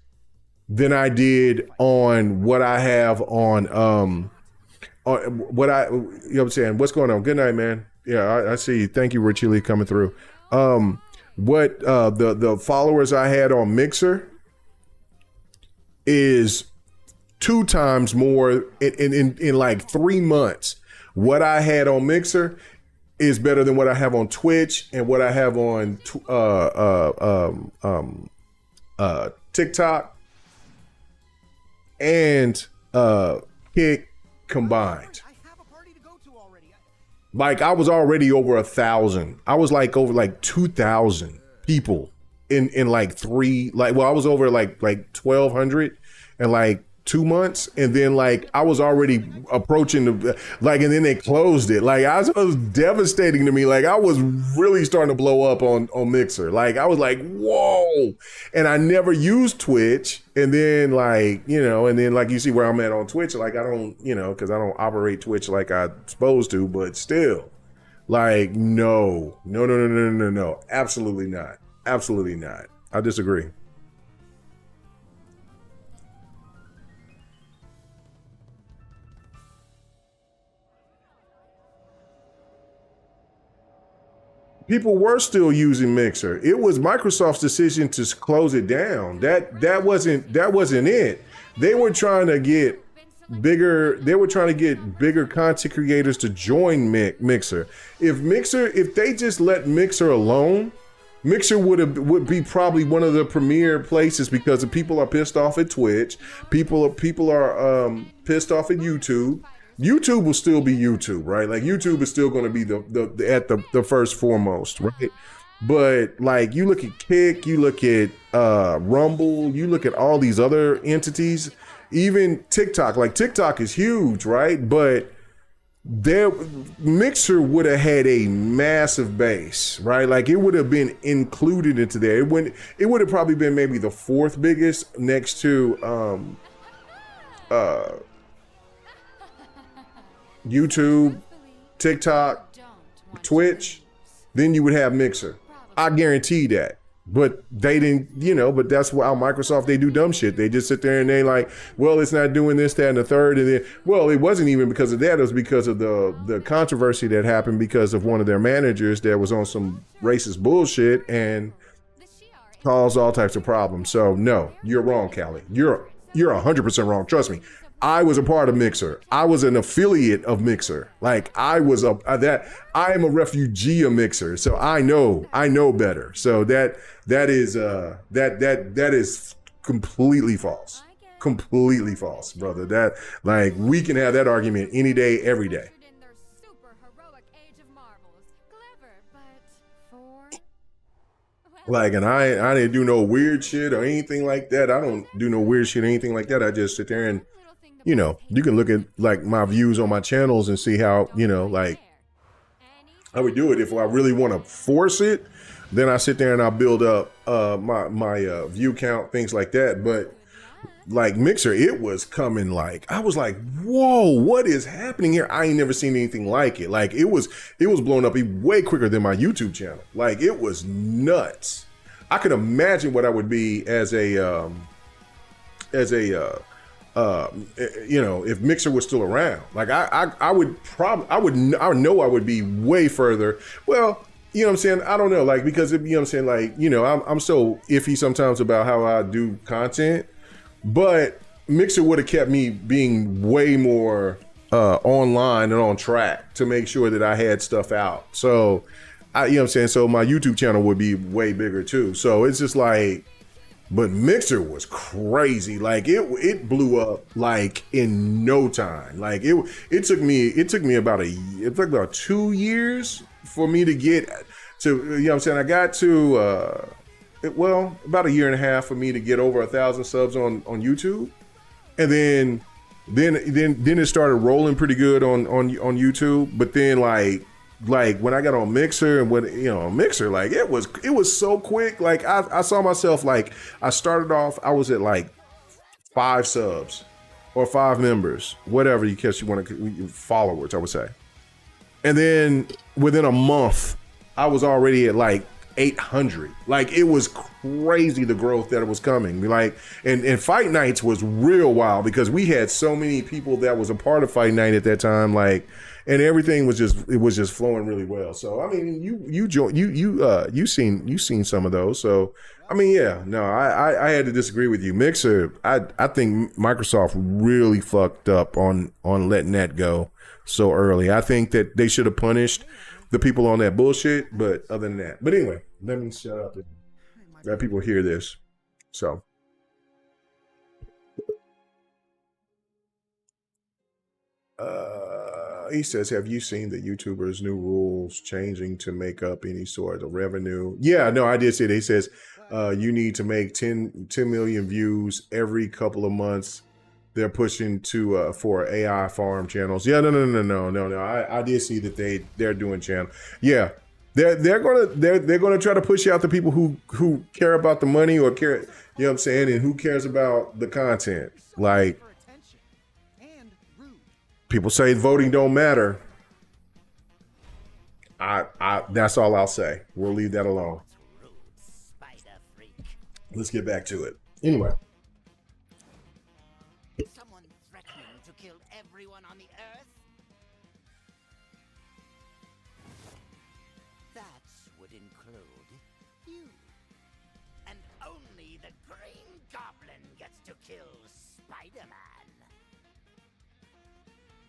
than I did on what I have on what I, you know what I'm saying? What's going on? Good night, man. Yeah, I see you. Thank you, Richie Lee, coming through. What the followers I had on Mixer is 2 times more in like 3 months. What I had on Mixer is better than what I have on Twitch and what I have on TikTok and Kick combined. Like I was already over 1,000. I was like over like 2,000 people in like I was over like 1,200 and like 2 months, and then like I was already approaching the and then they closed it. Like it was devastating to me. Like I was really starting to blow up on Mixer. Like I was like, whoa. And I never used Twitch. And then like you see where I'm at on Twitch. Like I don't, because I don't operate Twitch like I'm supposed to, but still, like no, absolutely not, absolutely not. I disagree. People were still using Mixer. It was Microsoft's decision to close it down. That wasn't it. They were trying to get bigger. They were trying to get bigger content creators to join Mixer. If they just let Mixer alone, Mixer would be probably one of the premier places because the people are pissed off at Twitch. People are pissed off at YouTube. YouTube will still be YouTube, right? Like YouTube is still going to be the first foremost, right? But like you look at Kick, you look at Rumble, you look at all these other entities, even TikTok. Like TikTok is huge, right? But Mixer would have had a massive base, right? Like it would have been included into there. It would have probably been maybe the 4th biggest next to YouTube, TikTok, Twitch, then you would have Mixer. I guarantee that. But they didn't, but that's how Microsoft, they do dumb shit. They just sit there and they like, well, it's not doing this, that, and the third. And then, well, it wasn't even because of that. It was because of the controversy that happened because of one of their managers that was on some racist bullshit and caused all types of problems. So no, you're wrong, Callie. You're 100% wrong. Trust me. I was a part of Mixer. I was an affiliate of Mixer. Like I am a refugee of Mixer. So I know better. So that is completely false. Completely false, brother. That like we can have that argument any day, every day. Like, and I didn't do no weird shit or anything like that. I don't do no weird shit or anything like that. I just sit there and you can look at like my views on my channels and see how, like I would do it. If I really want to force it, then I sit there and I build up my view count, things like that. But like Mixer, it was coming like, I was like, whoa, what is happening here? I ain't never seen anything like it. Like it was blown up way quicker than my YouTube channel. Like it was nuts. I could imagine what I would be as a if Mixer was still around. Like I know I would be way further. Well, you know what I'm saying? I don't know. Like, because you know what I'm saying? Like, I'm so iffy sometimes about how I do content, but Mixer would have kept me being way more online and on track to make sure that I had stuff out. So you know what I'm saying? So my YouTube channel would be way bigger too. So it's just like, But Mixer was crazy. Like it blew up like in no time. Like it took me about 2 years for me to get to, you know what I'm saying? I got to about a year and a half for me to get over 1,000 subs on YouTube. And then it started rolling pretty good on YouTube. But then like when I got on Mixer and Mixer, like it was so quick. Like I saw myself, like I started off, I was at like 5 subs or 5 members, whatever you want to, followers, I would say. And then within a month, I was already at like 800. Like it was crazy, the growth that it was coming. Like and Fight Nights was real wild because we had so many people that was a part of Fight Night at that time. Like, and everything was just flowing really well. So I mean, you seen some of those. So I mean, yeah, no, I had to disagree with you. Mixer, I think Microsoft really fucked up on letting that go so early. I think that they should have punished the people on that bullshit, but other than that. But anyway, let me shut up and let people hear this. So. He says, have you seen the YouTubers' new rules changing to make up any sort of revenue? Yeah, no, I did see it. He says, you need to make 10 million views every couple of months. They're pushing to for AI farm channels. Yeah, no. I did see that they're doing channel. Yeah, they're gonna try to push out the people who care about the money or care. You know what I'm saying? And who cares about the content? Like people say voting don't matter. I that's all I'll say. We'll leave that alone. Let's get back to it. Anyway. On the earth? That would include you. And only the Green Goblin gets to kill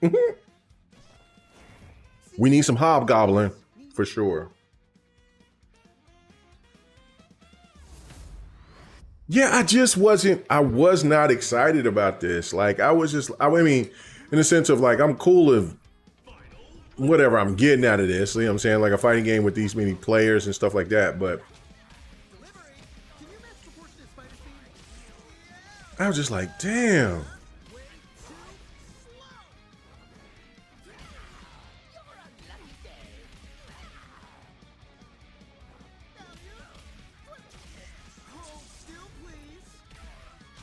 Spider-Man. We need some Hobgoblin for sure. Yeah, I was not excited about this. Like I mean, in the sense of like, I'm cool if whatever I'm getting out of this, you know what I'm saying? Like a fighting game with these many players and stuff like that. But I was just like, damn.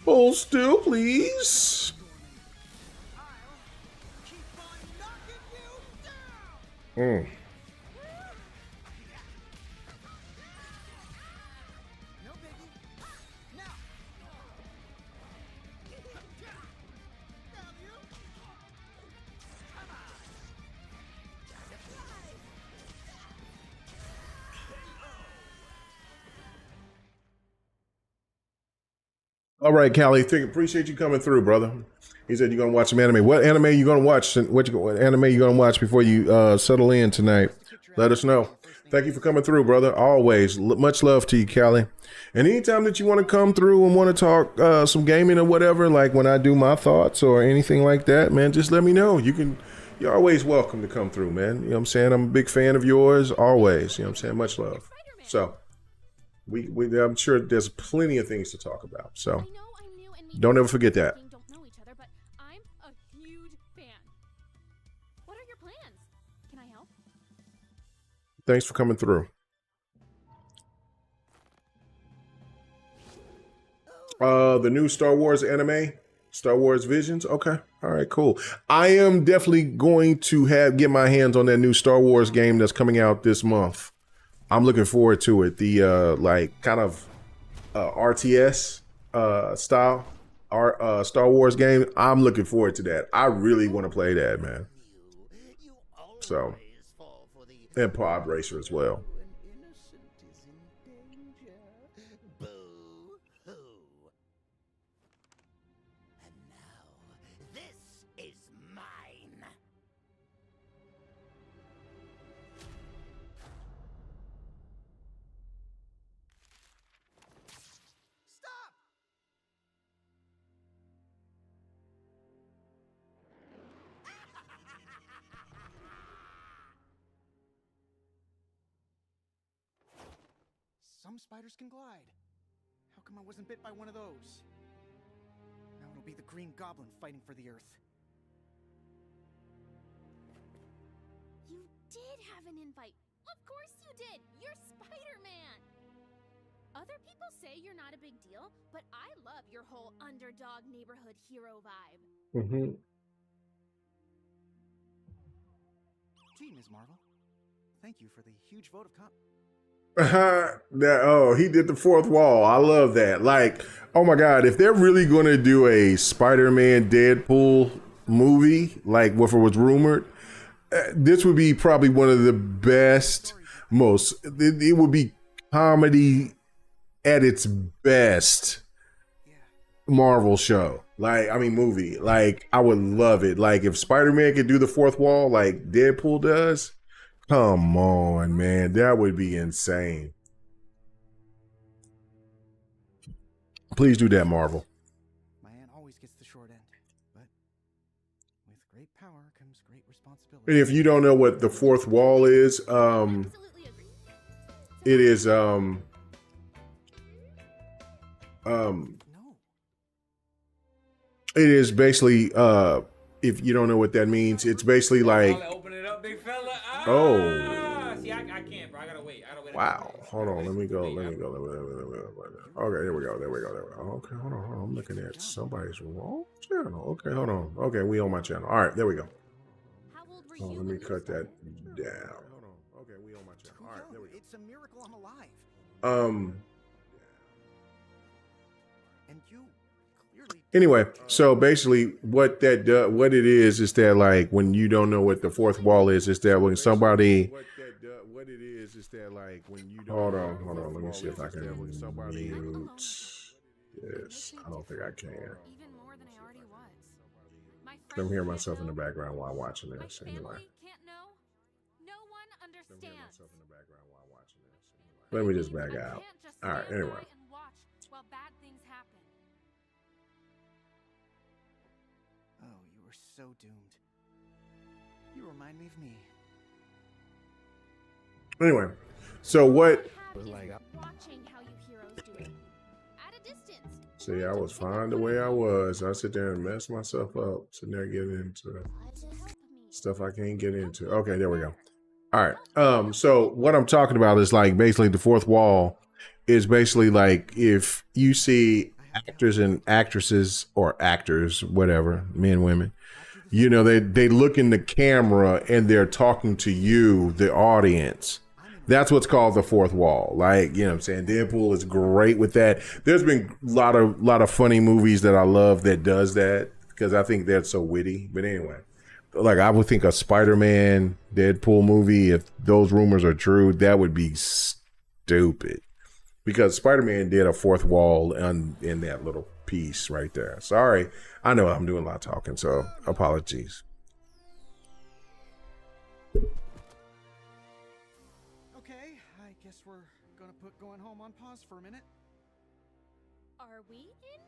Hold still, please. All right, Callie, appreciate you coming through, brother. He said you're gonna watch some anime. What anime you gonna watch? What anime you gonna watch before you settle in tonight? Let us know. Thank you for coming through, brother. Always much love to you, Callie. And anytime that you want to come through and want to talk some gaming or whatever, like when I do my thoughts or anything like that, man, just let me know. You're always welcome to come through, man. You know what I'm saying? I'm a big fan of yours, always. You know what I'm saying? Much love. So I'm sure there's plenty of things to talk about. So don't ever forget that. Don't know each other, but I'm a huge fan. What are your plans? Can I help? Thanks for coming through. The new Star Wars anime, Star Wars Visions. Okay. All right, cool. I am definitely going to get my hands on that new Star Wars game that's coming out this month. I'm looking forward to it. The like kind of RTS style Star Wars game. I'm looking forward to that. I really want to play that, man. So, and Pod Racer as well. Stop! some spiders can glide. How come I wasn't bit by one of those? Now it'll be the Green Goblin fighting for the Earth. You did have an invite. Of course you did. You're Spider-Man. Other people say you're not a big deal, but I love your whole underdog neighborhood hero vibe. Mm-hmm. Gee, Ms. Marvel. Thank you for the huge vote of He did the fourth wall. I love that. Like, oh my God, if they're really going to do a Spider-Man Deadpool movie, like what was rumored, this would be probably one of the best, it would be comedy at its best Marvel show. Like, I mean, movie. Like, I would love it. Like, if Spider-Man could do the fourth wall like Deadpool does, come on, man. That would be insane. Please do that, Marvel. My aunt always gets the short end, but with great power comes great responsibility. And if you don't know what the fourth wall is, it is it is basically if you don't know what that means, it's basically like Open it up, big fella. See, I can't, bro. I gotta wait. Wow. Hold on. Let me go. Okay, there we go. Okay, hold on. I'm looking at somebody's wrong channel. Okay, hold on. Okay, we on my channel. All right, there we go. Oh, let me cut that down. Okay, we on my channel. All right, there we go. It's a miracle I'm alive. And you clearly. Anyway, so basically, what it is that like when you don't know what the fourth wall is that when somebody. What it is that like when you don't. Hold on. Let me see if I can mute. Yes, I don't think I can. Even more than I already was. I'm hearing myself in the background while watching this. My Anyway. family can't know. No one understands. Let me just back out. All right, anyway. And watch while bad things happen. Oh, you were so doomed. You remind me of me. Anyway, so what? Watching how you heroes do it. At a distance. See, I was fine the way I was. I sit there and mess myself up, sitting there getting into stuff I can't get into. Okay, there we go. All right. So what I'm talking about is like basically the fourth wall is basically like if you see actors and actresses or actors, whatever, men, women, you know, they look in the camera and they're talking to you, the audience. That's what's called the fourth wall. Like, you know what I'm saying? Deadpool is great with that. There's been a lot of funny movies that I love that does that because I think they're so witty. But anyway, like I would think a Spider-Man Deadpool movie, if those rumors are true, that would be stupid because Spider-Man did a fourth wall in that little piece right there. Sorry. I know I'm doing a lot of talking, so apologies. Okay, I guess we're gonna put going home on pause for a minute. Are we in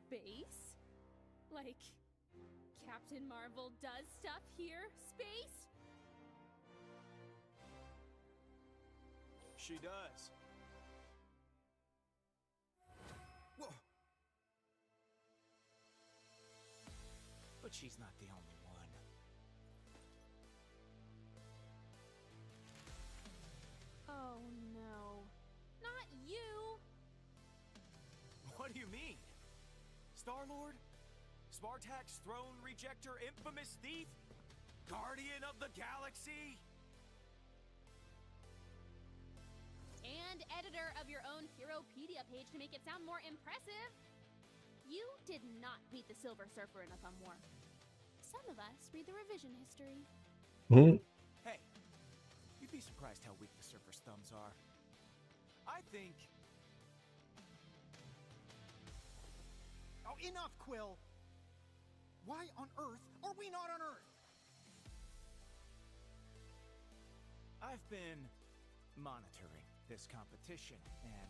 space? Like, Captain Marvel does stuff here? Space? She does. Whoa. But she's not the only one. Oh no. Not you! What do you mean? Star-Lord? Spartak's throne rejector, infamous thief? Guardian of the galaxy? And editor of your own Heropedia page to make it sound more impressive. You did not beat the Silver Surfer in a thumb war. Some of us read the revision history. Hey, you'd be surprised how weak the Surfer's thumbs are. I think... Oh, enough, Quill! Why on earth are we not on Earth? I've been monitoring this competition and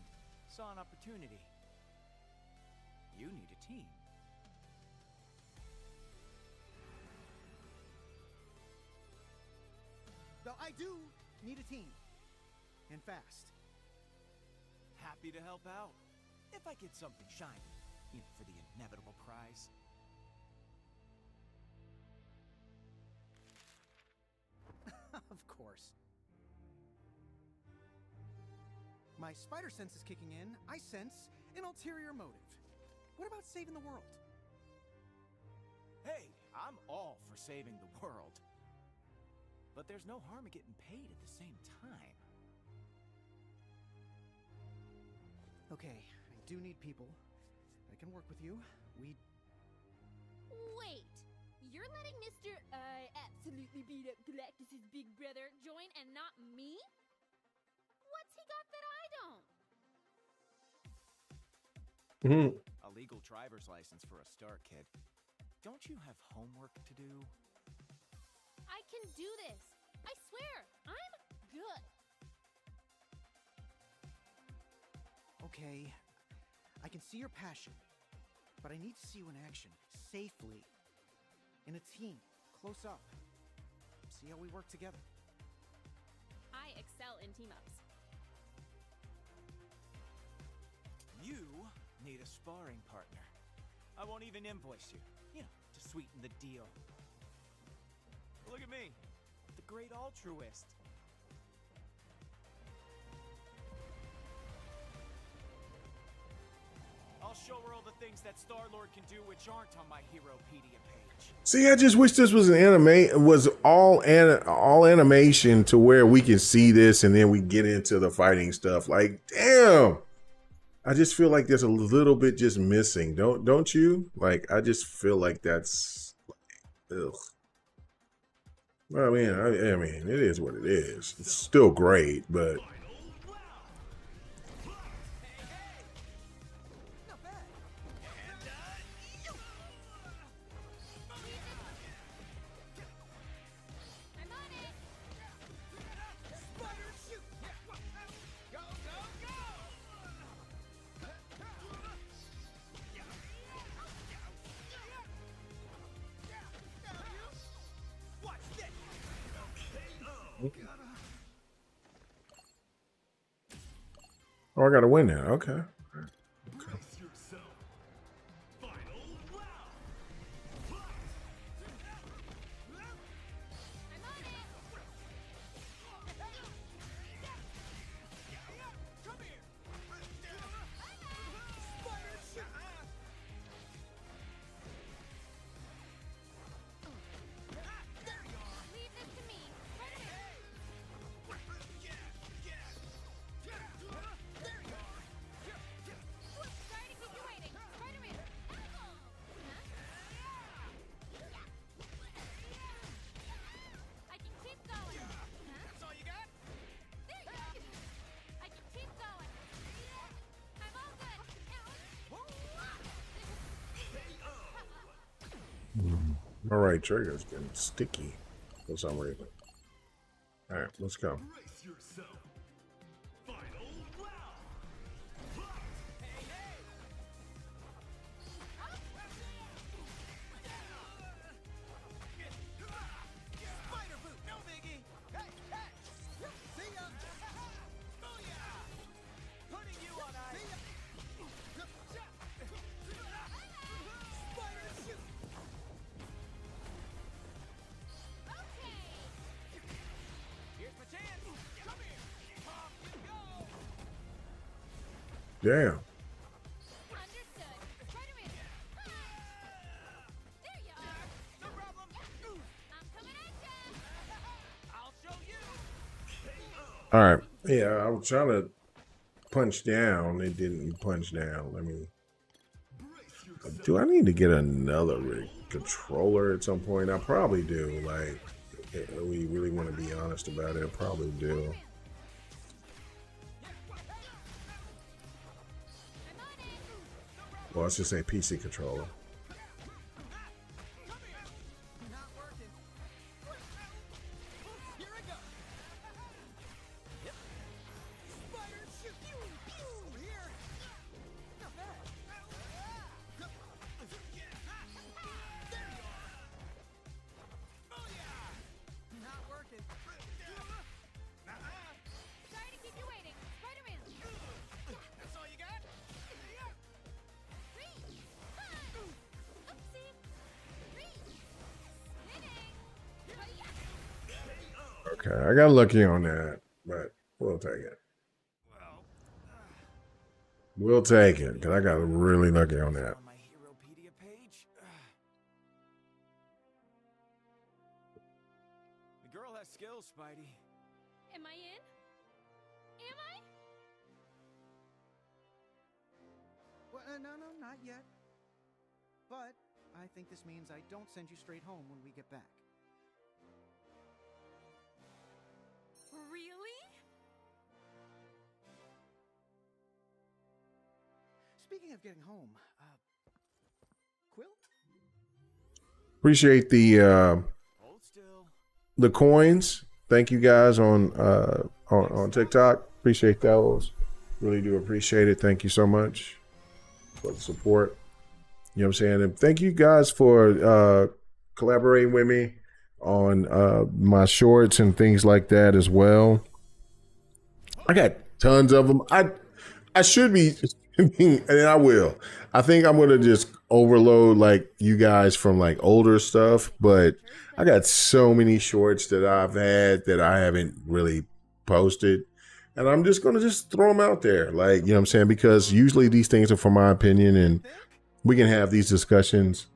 saw an opportunity. You need a team. Though I do need a team. And fast. happy to help out. If I get something shiny, for the inevitable prize. Of course. My spider sense is kicking in. I sense an ulterior motive. What about saving the world? Hey, I'm all for saving the world. But there's no harm in getting paid at the same time. Okay, I do need people. I can work with you. Wait! You're letting Mr. I absolutely beat up Galactus's big brother join and not me? What's he got that I don't? A legal driver's license for a star, kid. Don't you have homework to do? I can do this. I swear, I'm good. Okay, I can see your passion, but I need to see you in action, safely. In a team, close up. See how we work together. I excel in team-ups. You need a sparring partner. I won't even invoice you, to sweeten the deal. Look at me, the great altruist. I'll show her all the things that Star-Lord can do which aren't on my Heropedia page. See, I just wish this was an anime. Was all animation to where we can see this and then we get into the fighting stuff. Like, damn. I just feel like there's a little bit just missing. Don't you? Like, I just feel like that's ugh. Well, I mean, it is what it is. It's still great, but oh, I gotta win now. Okay. All right, trigger's getting sticky for some reason. All right, let's go. Damn. All right. Yeah, I was trying to punch down. It didn't punch down. Let me. Do I need to get another controller at some point? I probably do. Like, if we really want to be honest about it, I probably do. Well, let's just say PC controller. Okay, I got lucky on that, but we'll take it. We'll take it, because I got really lucky on that. My Heropedia page. The girl has skills, Spidey. Am I in? Am I? Well, no, not yet. But I think this means I don't send you straight home when we get back. Really? Speaking of getting home, Quill? Appreciate the coins. Thank you guys on TikTok. Appreciate those. Really do appreciate it. Thank you so much for the support. You know what I'm saying? And thank you guys for collaborating with me on my shorts and things like that as well. I got tons of them. I should be, and I will. I think I'm gonna just overload like you guys from like older stuff, but I got so many shorts that I've had that I haven't really posted, and I'm just gonna throw them out there, like, you know what I'm saying? Because usually these things are for my opinion, and we can have these discussions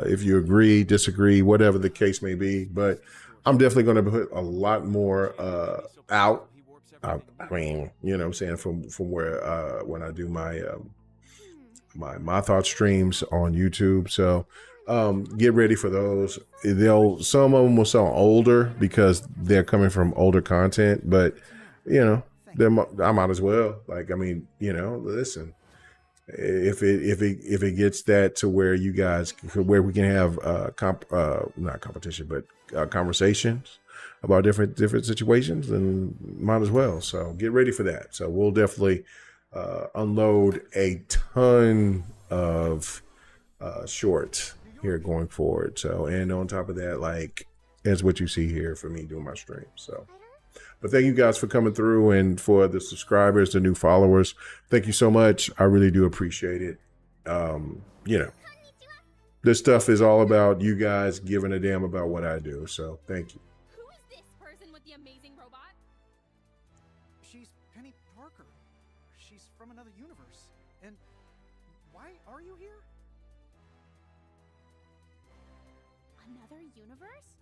if you agree, disagree, whatever the case may be. But I'm definitely going to put a lot more out. I mean, you know what I'm saying, from where when I do my my thought streams on YouTube. So get ready for those. Some of them will sound older because they're coming from older content, but you know, I might as well. Like, I mean, you know, listen. If it gets that to where you guys, where we can have not competition, but conversations about different situations, then might as well. So get ready for that. So we'll definitely unload a ton of shorts here going forward. So, and on top of that, like, that's what you see here for me doing my stream. So. But thank you guys for coming through, and for the subscribers, the new followers. Thank you so much. I really do appreciate it. You know, this stuff is all about you guys giving a damn about what I do. So thank you. Who is this person with the amazing robot? She's Penny Parker. She's from another universe. And why are you here? Another universe?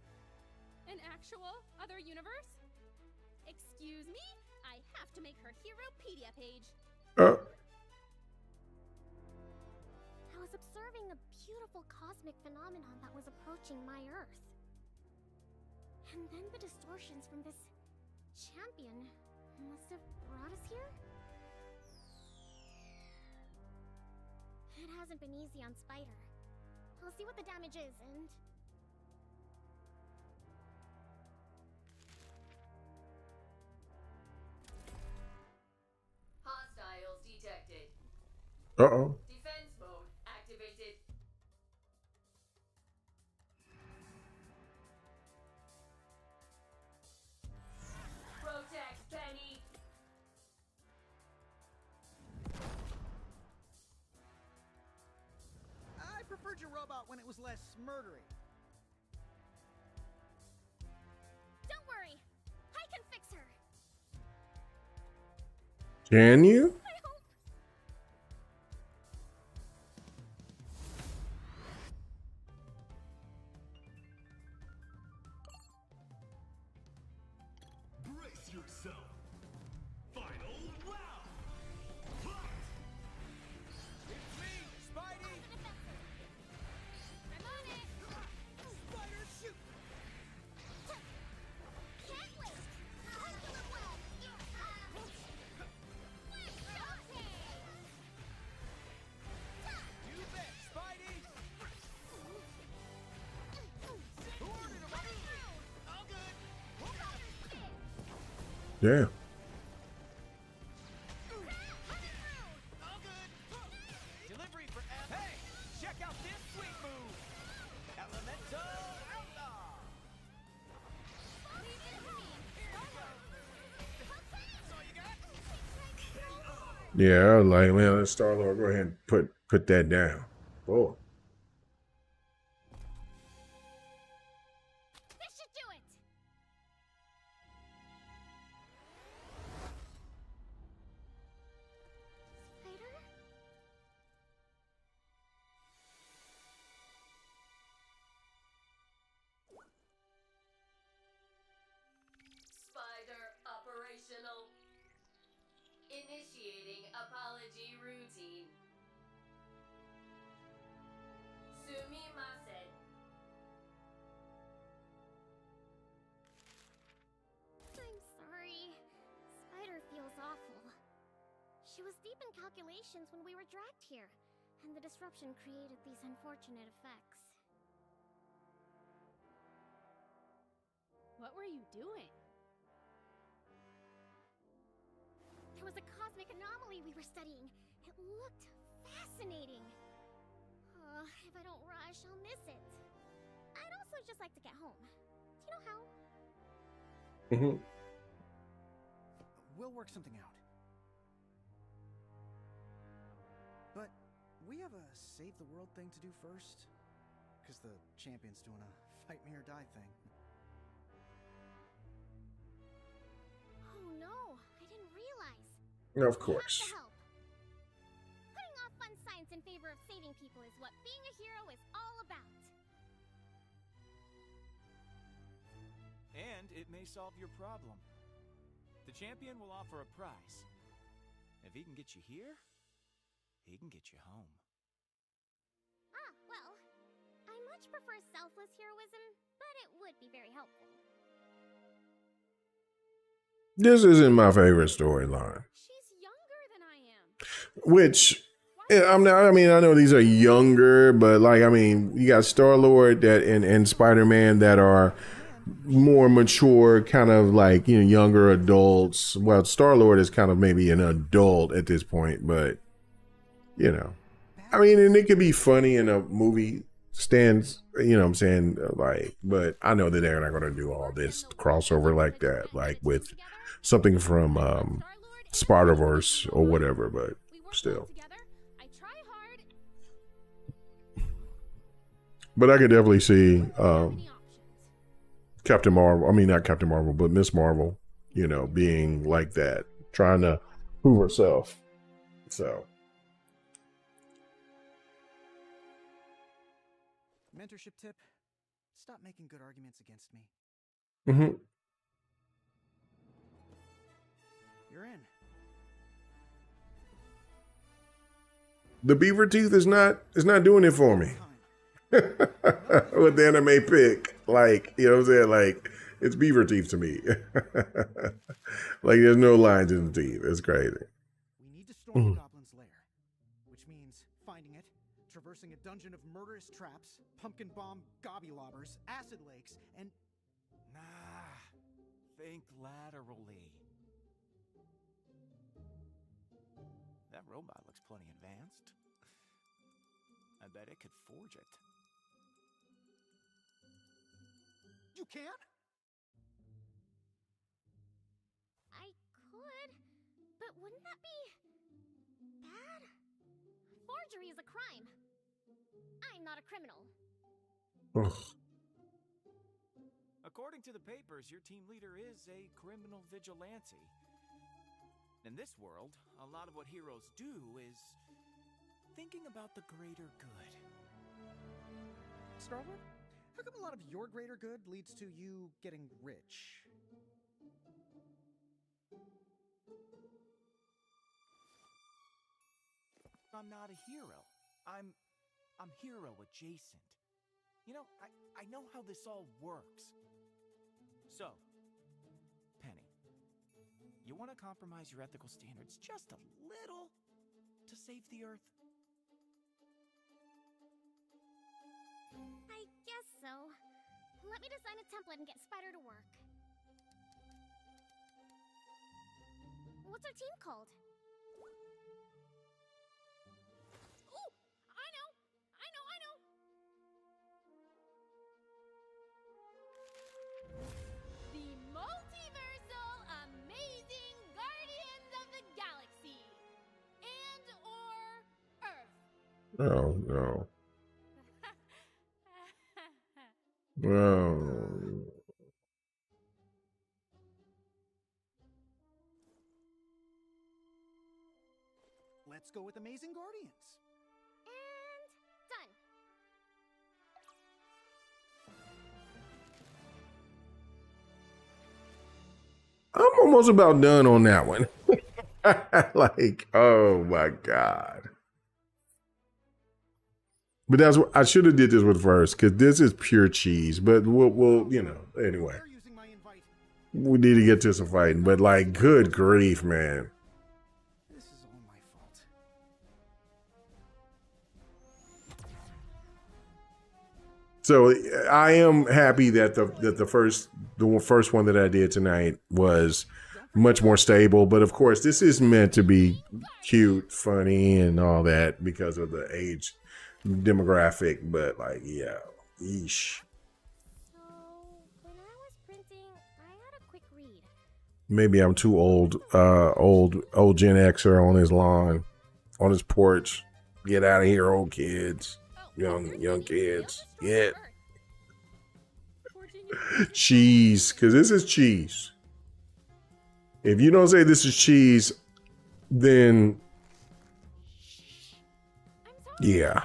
An actual other universe? Excuse me? I have to make her Heropedia page. I was observing a beautiful cosmic phenomenon that was approaching my Earth. And then the distortions from this champion must have brought us here? It hasn't been easy on Spider. I'll see what the damage is, and... Hostiles detected. Uh-oh. Defense mode activated. Protect Penny. I preferred your robot when it was less murdery. Don't worry, I can fix her. Can you? Brace yourself. Final round. It's me, Spidey! I'm on it. Spider, shoot! Can't wait. Ultimate web. You bet, Spidey! Who ordered him? All good. Yeah. All good. Delivery for Hey, check out this sweet move. Elemental Outlaw. That's all you got? Yeah, I was like, man, let's Star-Lord, go ahead and put that down. Boy. This should do it. apology routine. Sumimasen. I'm sorry. Spider feels awful. She was deep in calculations when we were dragged here, and the disruption created these unfortunate effects. What were you doing? There was a cosmic anomaly we were studying. It looked fascinating. If I don't rush, I'll miss it. I'd also just like to get home. Do you know how? We'll work something out. But we have a save the world thing to do first. Because the champion's doing a fight me or die thing. Oh no, I didn't realize. Of course. We have to help. Putting off fun science in favor of saving people is what being a hero is all about. And it may solve your problem. The champion will offer a prize. If he can get you here, he can get you home. Well, I much prefer selfless heroism, but it would be very helpful. This isn't my favorite storyline. She's younger than I am. Which, I'm not. I mean, I know these are younger, but like, I mean, you got Star-Lord that and Spider-Man that are more mature, kind of like, you know, younger adults. Well, Star-Lord is kind of maybe an adult at this point, but you know, I mean, and it could be funny in a movie stands, you know what I'm saying, like, but I know that they're not going to do all this crossover like that, like with something from Spider-Verse or whatever, but still. But I could definitely see Captain Marvel, I mean, not Captain Marvel, but Miss Marvel, you know, being like that, trying to prove herself. So. Mentorship tip: stop making good arguments against me. You're in. The beaver teeth is not doing it for me. With the anime pick, like, you know what I'm saying, like, it's beaver teeth to me. Like, there's no lines in the teeth. It's crazy. We need to storm the goblin's lair, which means finding it, traversing a dungeon of murderous traps, pumpkin bomb gobby-lobbers, acid lakes, and... Nah, think laterally. That robot looks plenty advanced. I bet it could forge it. You can? I could, but wouldn't that be bad? Forgery is a crime. I'm not a criminal. According to the papers, your team leader is a criminal vigilante. In this world, a lot of what heroes do is thinking about the greater good. Star-Lord, how come a lot of your greater good leads to you getting rich? I'm not a hero. I'm hero adjacent. You know, I know how this all works. So, Penny, you want to compromise your ethical standards just a little to save the Earth? I guess so. Let me design a template and get Spider to work. What's our team called? Ooh! I know! The multiversal amazing guardians of the galaxy and or Earth. Oh, no. No. Let's go with Amazing Guardians. And done. I'm almost about done on that one. Like, oh my God. But that's what I should have did this with first, because this is pure cheese. But we'll, anyway. We need to get to some fighting. But like, good grief, man. This is all my fault. So I am happy that the first one that I did tonight was much more stable. But of course, this is meant to be cute, funny, and all that because of the age demographic. But like, yeah, yeesh. So, when I was printing, I had a quick read. Maybe I'm too old. Old Gen Xer on his lawn, on his porch. Get out of here, old kids, young kids. Get cheese, because this is cheese. If you don't say this is cheese, then yeah,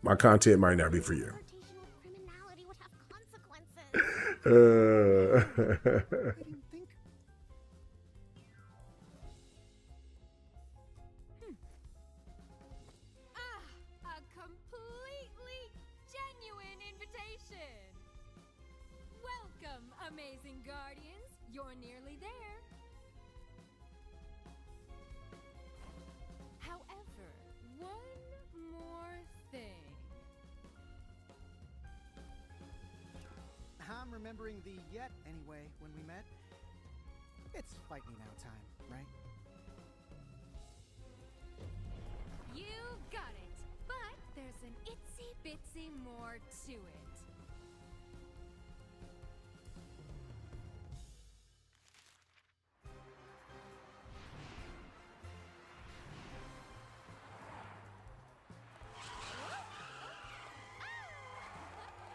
my content might not be for you. A completely genuine invitation. Welcome, amazing guardians. You're nearly there. However, one more thing. I'm remembering the yet anyway when we met. It's fight me now time, right? You got it. But there's an itsy bitsy more to it.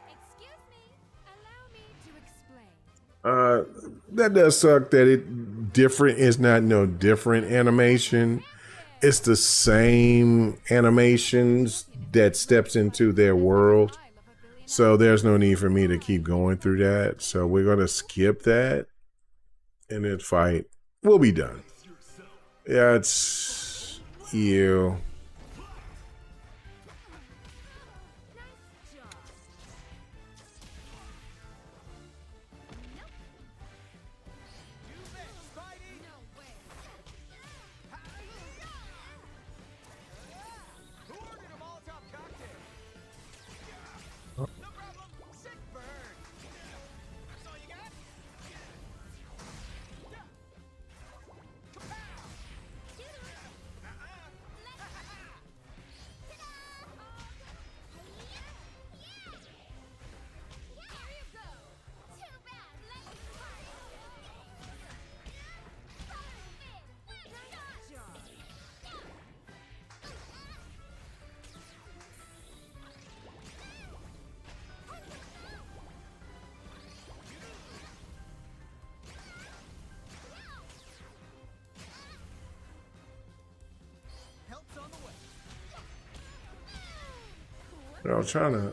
Excuse me. Allow me to explain. That does suck that it different is not no different animation. It's the same animations that steps into their world. So there's no need for me to keep going through that. So we're going to skip that and then fight. We'll be done. Yeah, it's you. I was trying to.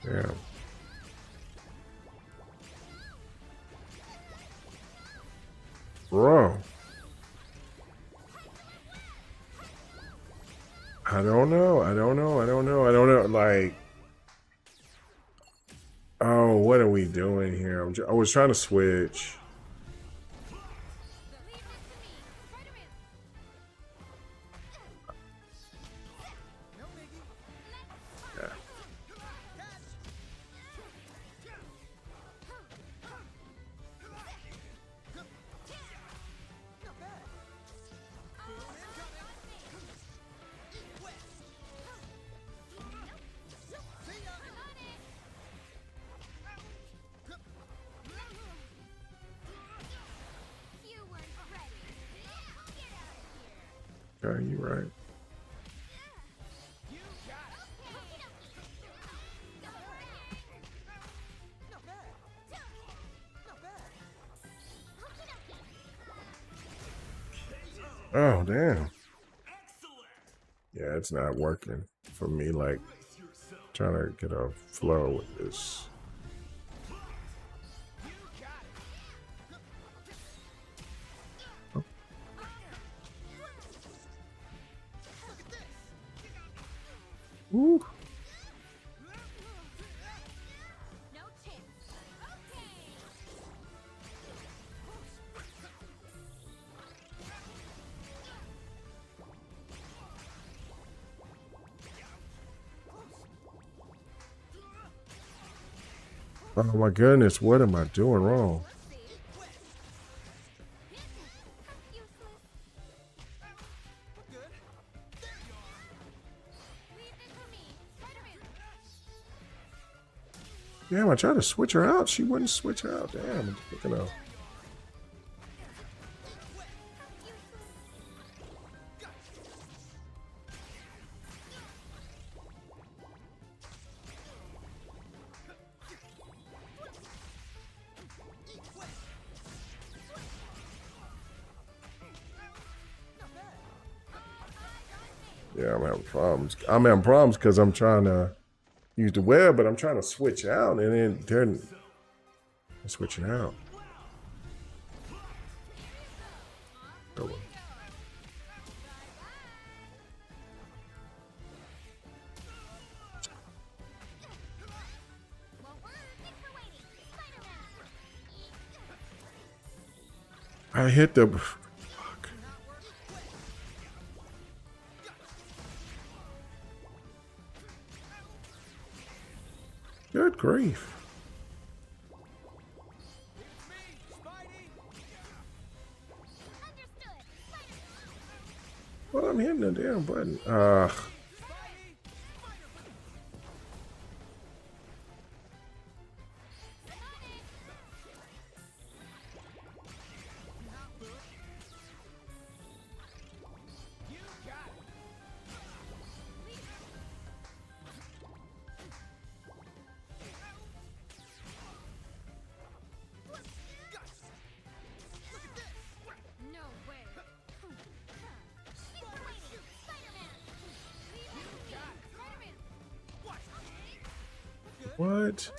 Yeah. Bro. I don't know. Like, oh, what are we doing here? I was trying to switch. Yeah. Okay, you're right. Oh, damn. Yeah, it's not working for me. Like, trying to get a flow with this. Woo. Oh my goodness, what am I doing wrong? Damn, I tried to switch her out. She wouldn't switch out. Damn, I'm looking out. Yeah, I'm having problems. I'm having problems because I'm trying to use the web, but I'm trying to switch out, and then they're switching out. Oh, well. I hit the... Fuck. Good grief. Well, I'm hitting the damn button. What?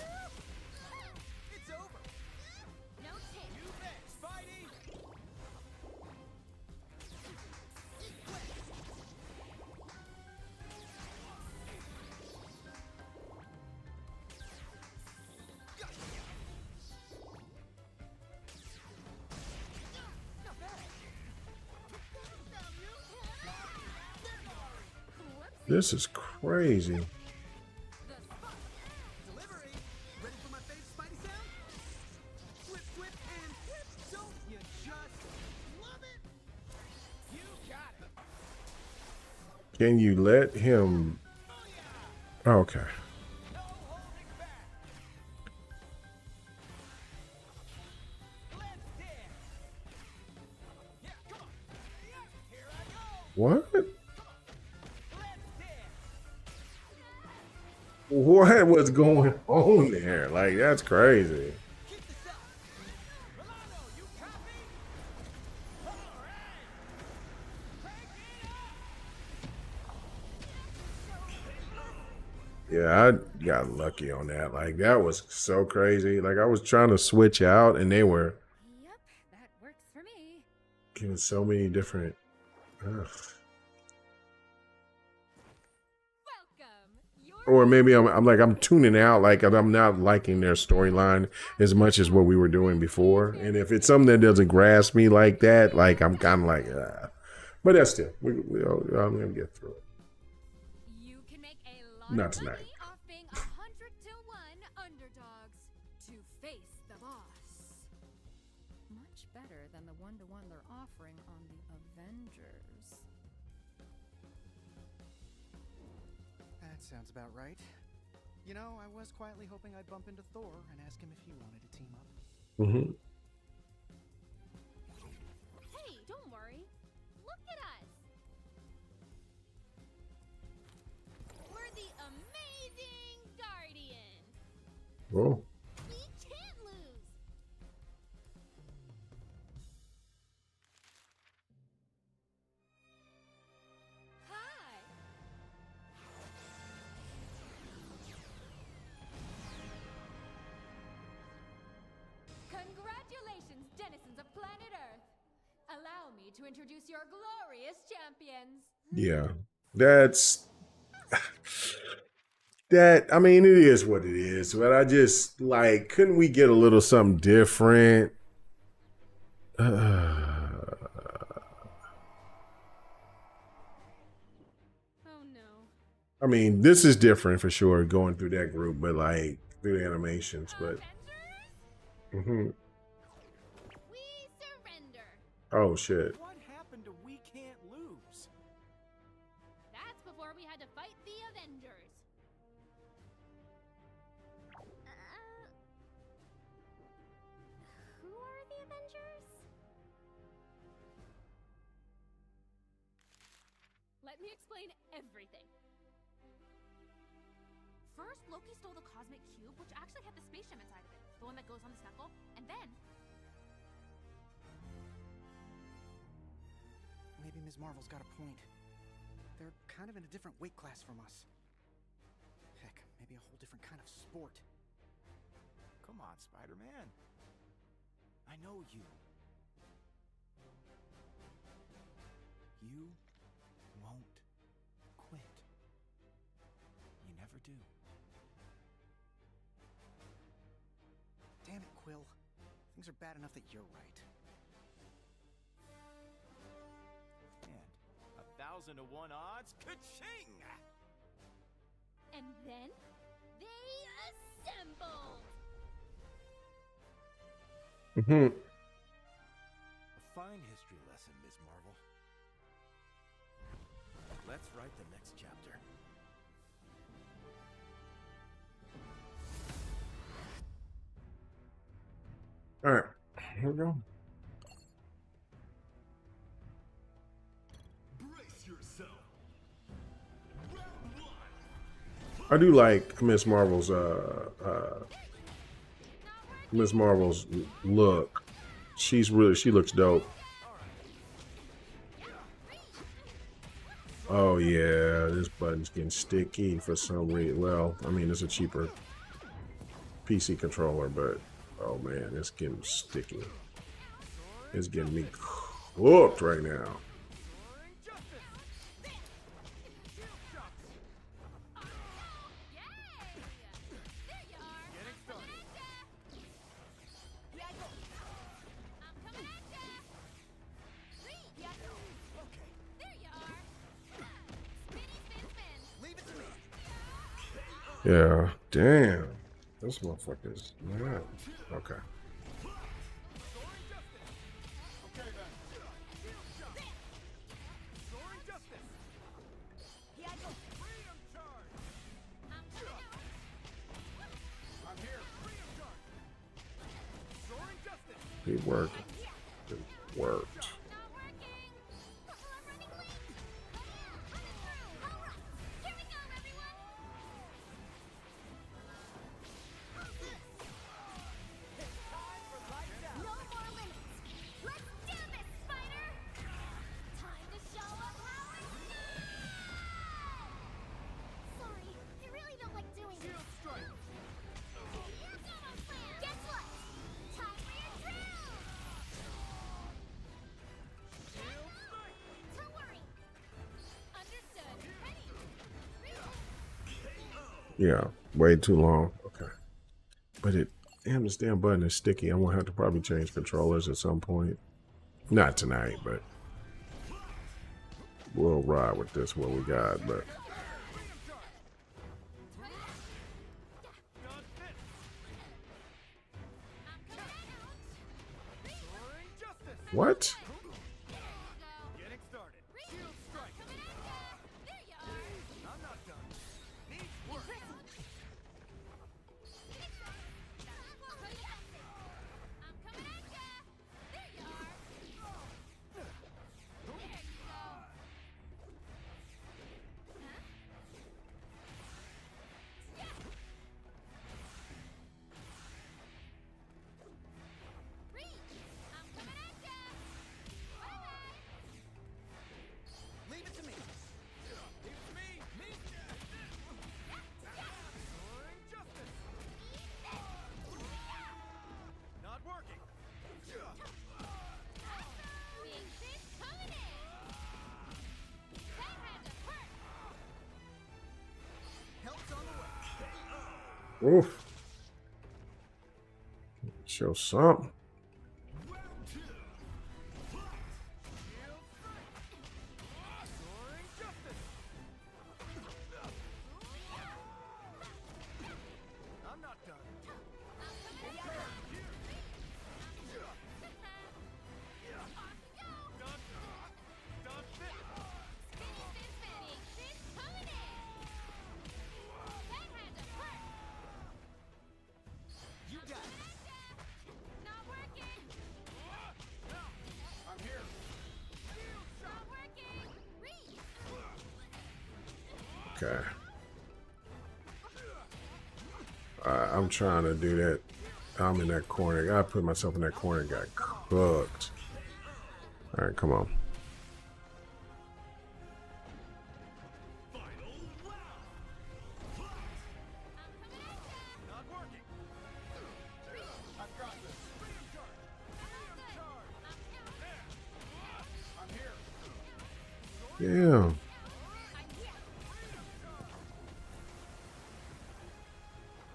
This is crazy. Can you let him? Okay. What? What was going on there? Like, that's crazy. Yeah, I got lucky on that. Like, that was so crazy. Like, I was trying to switch out, and they were That works for me. giving so many different. Ugh. Or maybe I'm tuning out. Like, I'm not liking their storyline as much as what we were doing before. And if it's something that doesn't grasp me like that, like, I'm kind of like, but that's still, I'm gonna get through it. You can make a lot Not of tonight. money off being 100-to-1 underdogs to face the boss. Much better than the 1-to-1 they're offering on the Avengers. That sounds about right. You know, I was quietly hoping I'd bump into Thor and ask him if he wanted to team up. Mm-hmm. Hey, don't worry. Look at us. We're the amazing Guardians. Whoa. We can't lose. Hi. Congratulations, denizens of planet Earth. Allow me to introduce your glorious champions. Yeah, that's that. I mean, it is what it is. But I just like, couldn't we get a little something different? Oh no. I mean, this is different for sure, going through that group, but like through the animations, but. We surrender. Oh shit. What happened to we can't lose? That's before we had to fight the Avengers. Who are the Avengers? Let me explain everything. First, Loki stole the cosmic cube, which actually had the spaceship inside of it, the one that goes on the snuffle, and then... Maybe Ms. Marvel's got a point. They're kind of in a different weight class from us. Heck, maybe a whole different kind of sport. Come on, Spider-Man. I know you. You won't quit. You never do. Damn it, Quill. Things are bad enough that you're right. And 1,000 to 1 odds, ka-ching! And then, they assembled! A fine history lesson, Ms. Marvel. Let's write the next chapter. All right, here we go. Brace yourself. I do like Miss Marvel's look. She looks dope. Oh yeah, this button's getting sticky for some reason. Well, I mean, it's a cheaper PC controller, but oh man, it's getting sticky. It's getting me cooked right now. Yeah, damn. This motherfucker's mad. Okay. He worked. It worked. Yeah, way too long. Okay. But damn, this damn button is sticky. I'm gonna have to probably change controllers at some point. Not tonight, but we'll ride with this what we got, but what? Oof. Show something. I'm not done. You got it. Not working. I'm here. Not working. Reach. Okay. I'm trying to do that. I'm in that corner. I put myself in that corner and got cooked. All right, come on. Not working. I've got this. Freedom charge. I'm here. Damn.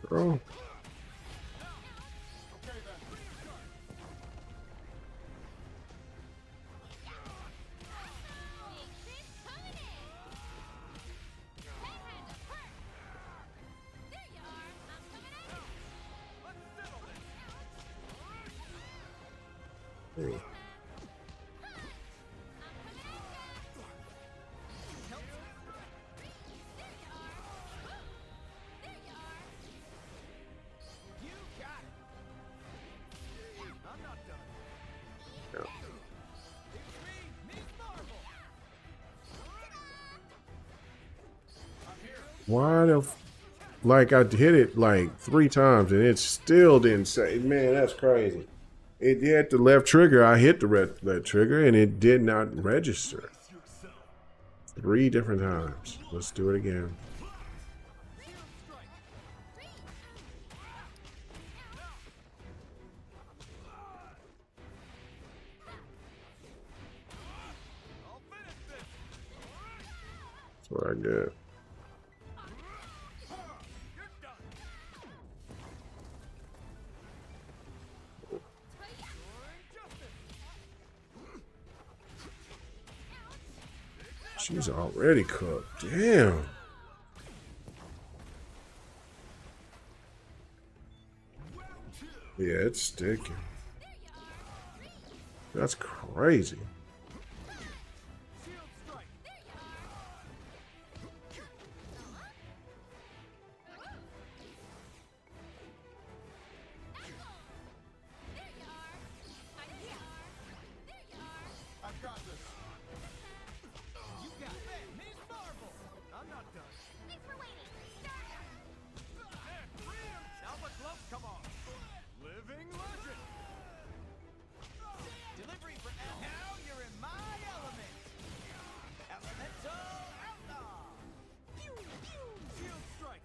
Bro. Okay then. Hey. You got it. I'm not done. Yeah. It's me, Miss Marvel. I'm here. Why the like I hit it like 3 times and it still didn't say, man, that's crazy. It hit the left trigger. I hit the left trigger and it did not register. 3 different times. Let's do it again. I'll finish this. That's what I get. You're done. She's already cooked. Damn. Yeah, it's sticking. That's crazy. Shield strike. I've got this. You got it. Miss Marvel. I'm not done. Thanks for waiting. Freedom. Now the gloves come off. Living legend. Delivery for L. Now you're in my element. Elemental outlaw. Pew, pew. Shield strike.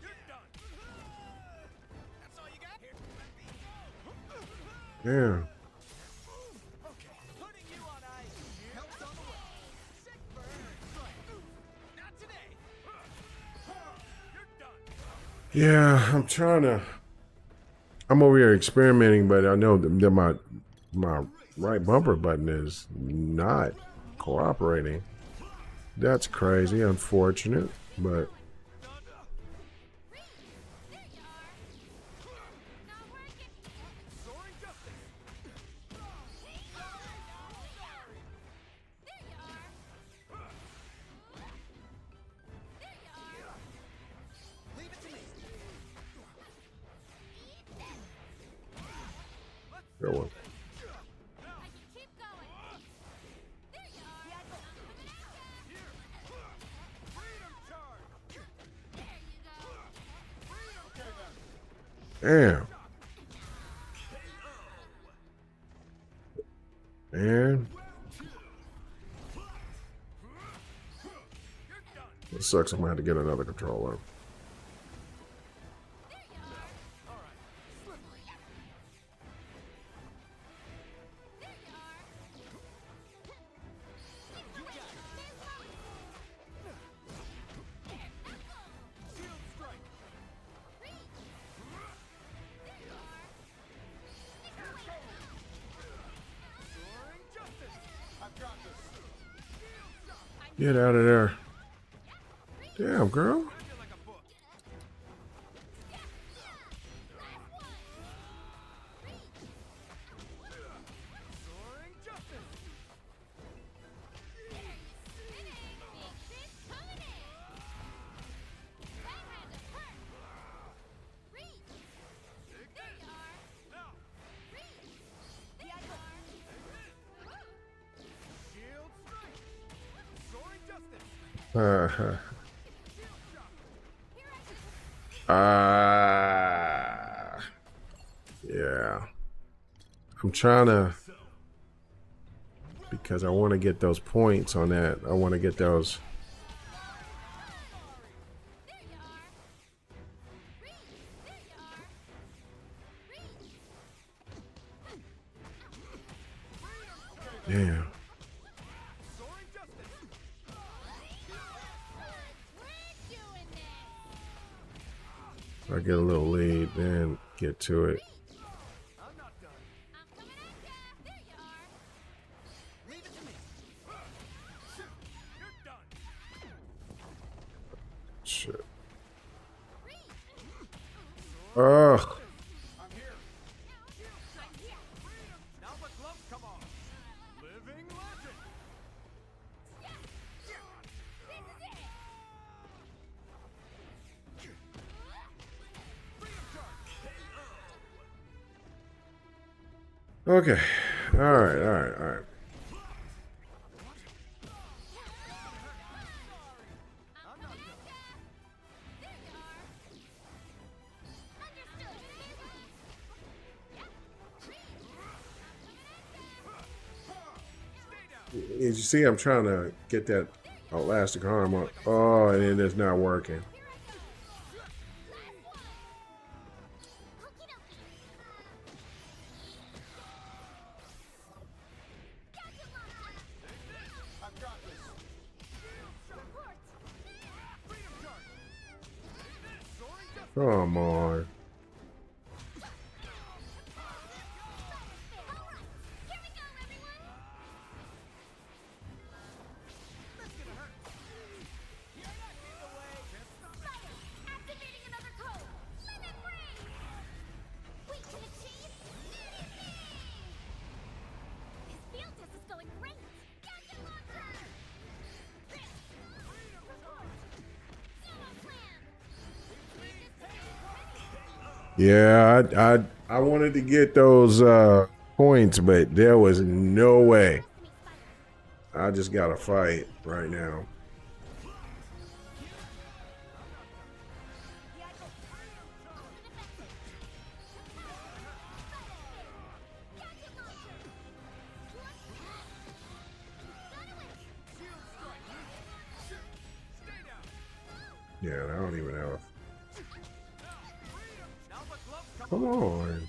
You're done. That's all you got? Here, let me go. Yeah. Okay, putting you on ice. Help's on the way. Sick burn. Strike. Not today. You're done. Yeah, I'm trying to. I'm over here experimenting, but I know that my right bumper button is not cooperating. That's crazy, unfortunate, but Soaring justice. Leave it to me. go on. I can keep going. There you are. Freedom charge. There you go. Okay then. Damn. And it sucks. I'm gonna have to get another controller. Shield strike. Get out of there. Damn, girl. Yeah. I'm trying to, because I want to get those points on that. I want to get those. Damn. I get a little lead, then get to it. Shit. Ugh. Okay. All right. As you see, I'm trying to get that elastic arm up. Oh, and it's not working. Come on. Yeah, I wanted to get those points, but there was no way. I just gotta fight right now. Yeah, I don't even have. Come on.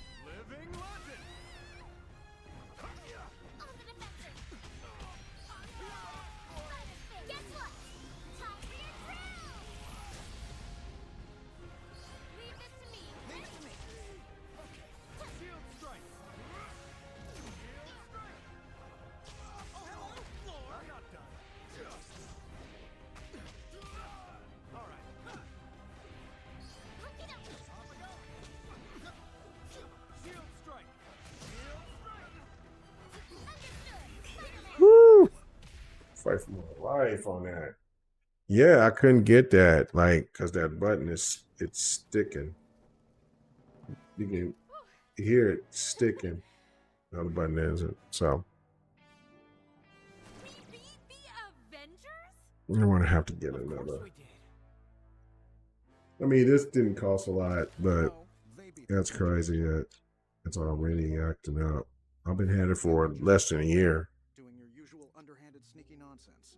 Woo! Fight for my life on that. Yeah, I couldn't get that, like, because that button it's sticking. You can hear it sticking. The other button isn't. So I'm gonna have to get another. I mean, this didn't cost a lot, but that's crazy that it's already acting up. I've been at it for less than a year. Doing your usual underhanded, sneaky nonsense.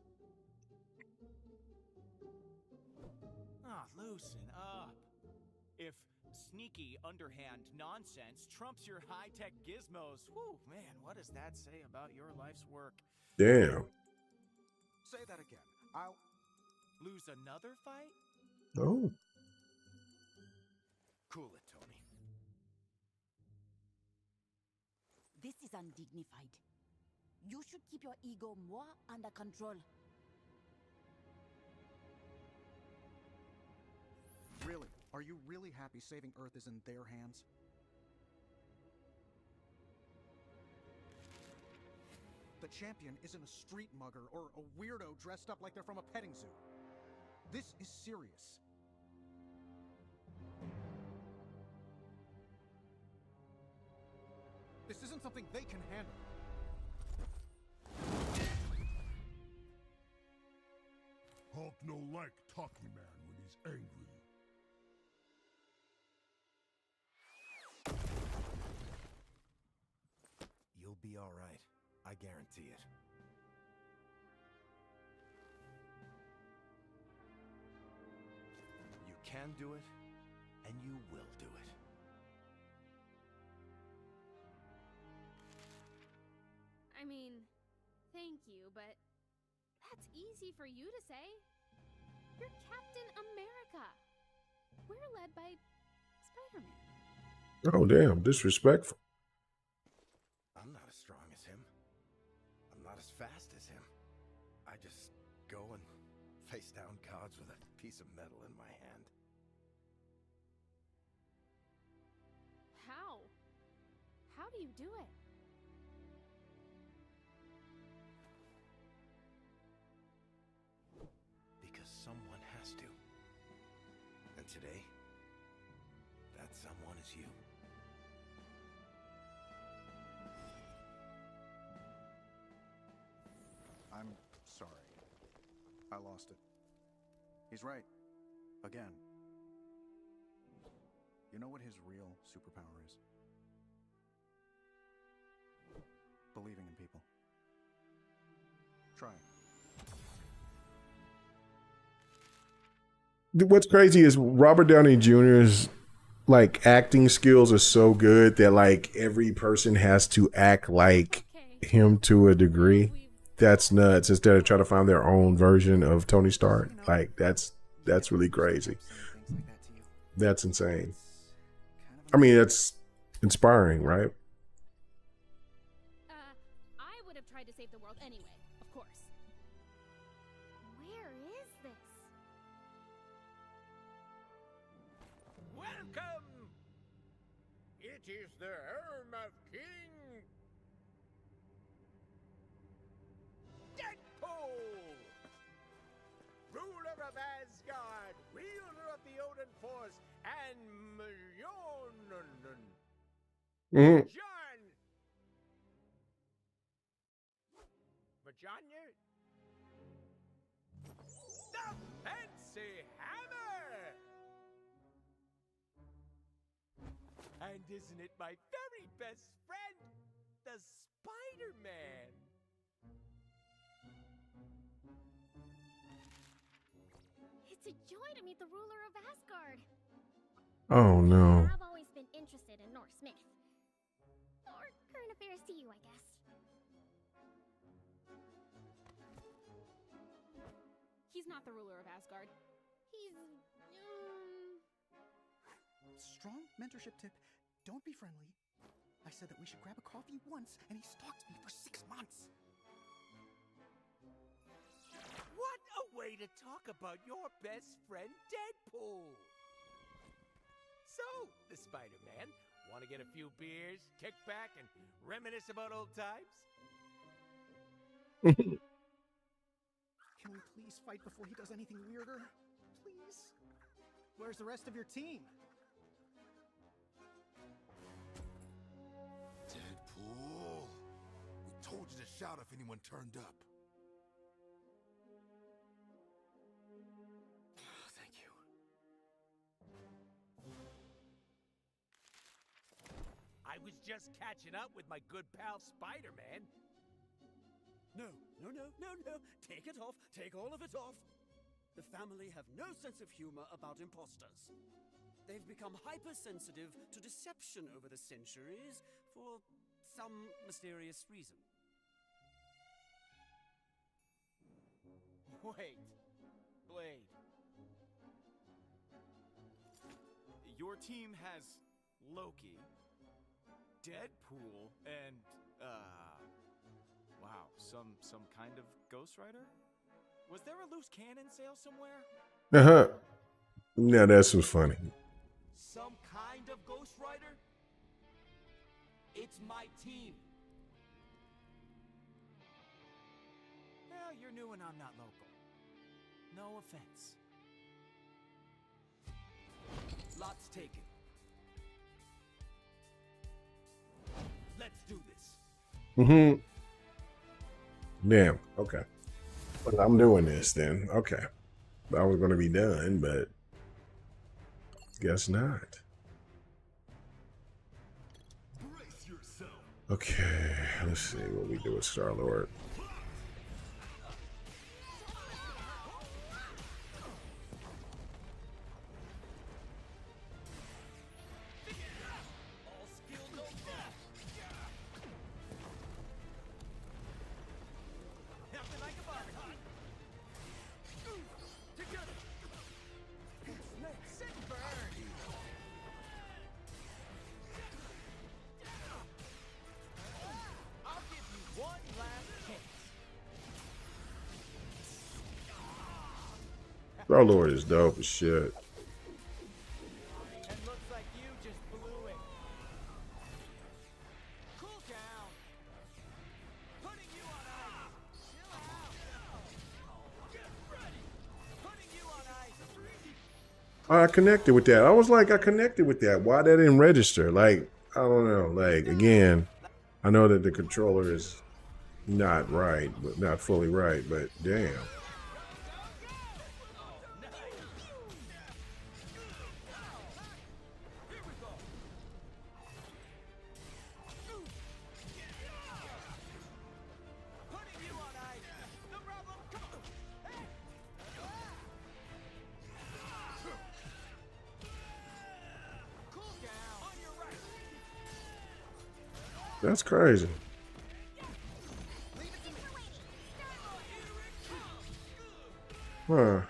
Ah, loosen up. If sneaky, underhand nonsense trumps your high-tech gizmos, whew, man, what does that say about your life's work? Damn. Say that again. I'll lose another fight? Oh. Cool it, Tony. This is undignified. You should keep your ego more under control. Are you really happy saving Earth is in their hands? The champion isn't a street mugger or a weirdo dressed up like they're from a petting zoo. This is serious. This isn't something they can handle. Hulk no like talky man when he's angry. You'll be all right. I guarantee it. You can do it, and you will do it. I mean, thank you, but that's easy for you to say. You're Captain America. We're led by Spider-Man. Oh, damn. Disrespectful. I'm not as strong as him. I'm not as fast as him. I just go and face down gods with a piece of metal in my hand. How? How do you do it? Because someone has to. And today, that someone is you. I'm sorry. I lost it. He's right. Again. You know what his real superpower is? Believing in people. Try it. What's crazy is Robert Downey Jr.'s like acting skills are so good that like every person has to act like him to a degree. That's nuts. Instead of trying to find their own version of Tony Stark, like that's really crazy. That's insane. I mean, that's inspiring, right? I would have tried to save the world anyway, of course. Where is this? Welcome! It is the home of King Deadpool! Ruler of Asgard, wielder of the Odin Force, and Mm-hmm. John! Majanya? The fancy hammer! And isn't it my very best friend, the Spider-Man? It's a joy to meet the ruler of Asgard. Oh no. I've always been interested in Norse myth. Or current affairs to you, I guess. He's not the ruler of Asgard. He's, Strong mentorship tip. Don't be friendly. I said that we should grab a coffee once, and he stalked me for 6 months. What a way to talk about your best friend, Deadpool! So, the Spider-Man, want to get a few beers, kick back, and reminisce about old times? Can we please fight before he does anything weirder? Please? Where's the rest of your team? Deadpool! We told you to shout if anyone turned up. Thank you. I was just catching up with my good pal Spider-Man. No. Take it off. Take all of it off. The family have no sense of humor about imposters. They've become hypersensitive to deception over the centuries for some mysterious reason. Wait. Blade. Your team has Loki, Deadpool, and, wow, some kind of Ghost Rider? Was there a loose cannon sale somewhere? Uh-huh. Now that's what's funny. some kind of Ghost Rider? It's my team. Well, you're new and I'm not local. No offense. Lots taken. Let's do this. Mm-hmm. Damn. Okay. Well, I'm doing this then. Okay. I was going to be done, but guess not. Okay. Let's see what we do with Star-Lord. Our Lord is dope as shit. And looks like you just blew it. Cool down. Putting you on ice. Chill out. Get ready. Putting you on ice. I connected with that. I was like, I connected with that. Why that didn't register? Like, I don't know. Like, again, I know that the controller is not right, but not fully right, but damn. That's crazy. Huh.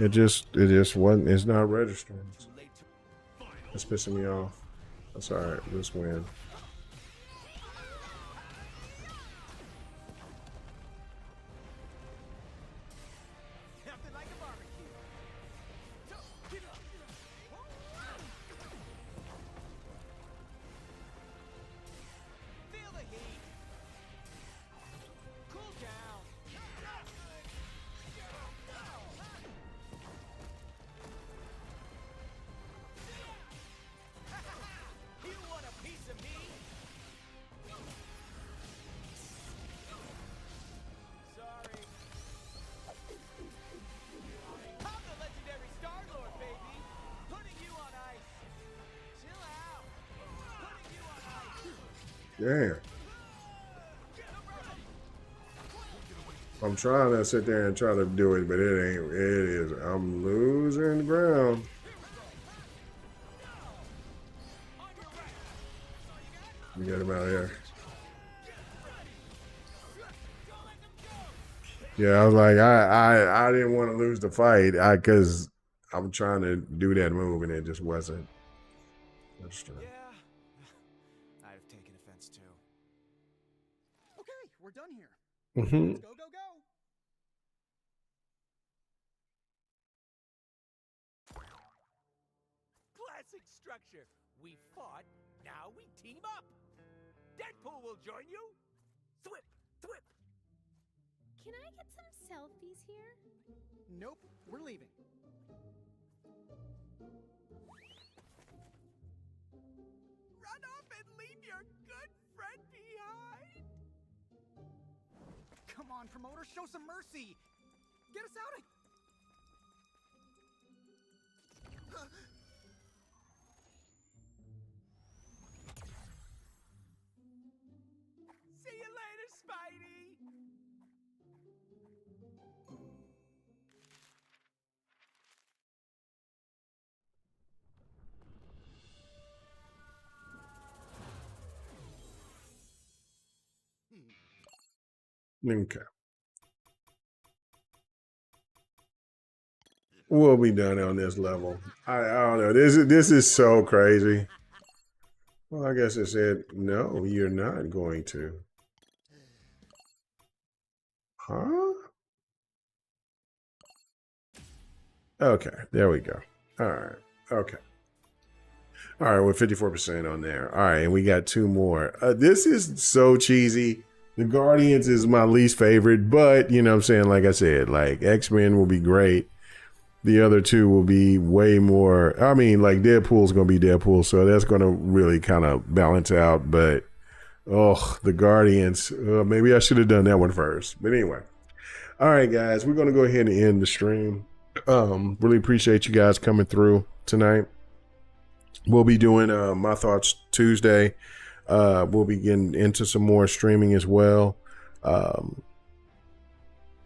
It just wasn't, it's not registering. It's pissing me off. That's alright, let's win. Damn. I'm trying to sit there and try to do it, but it ain't. It is. I'm losing ground. We get him out of here. Yeah, I was like, I didn't want to lose the fight, because I'm trying to do that move and it just wasn't. That's true. I'd have taken offense too. Okay, we're done here. Mm-hmm. Let's go, go, go. Classic structure. We fought, now we team up. Deadpool will join you. Thwip, thwip. Can I get some selfies here? Nope, we're leaving. Run off and leave your good friend behind. Come on, promoter, show some mercy. Get us out of See you later, Spidey. Okay. We'll be done on this level. I don't know. This is so crazy. Well, I guess it said, no, you're not going to. Huh? Okay, there we go. All right. Okay. All right, we're 54% on there. All right, and we got 2 more. This is so cheesy. The Guardians is my least favorite, but you know what I'm saying? Like I said, like X-Men will be great. The other 2 will be way more. I mean, like Deadpool's going to be Deadpool, so that's going to really kind of balance out. But, the Guardians. Maybe I should have done that one first. But anyway. All right, guys, we're going to go ahead and end the stream. Really appreciate you guys coming through tonight. We'll be doing My Thoughts Tuesday. We'll be getting into some more streaming as well.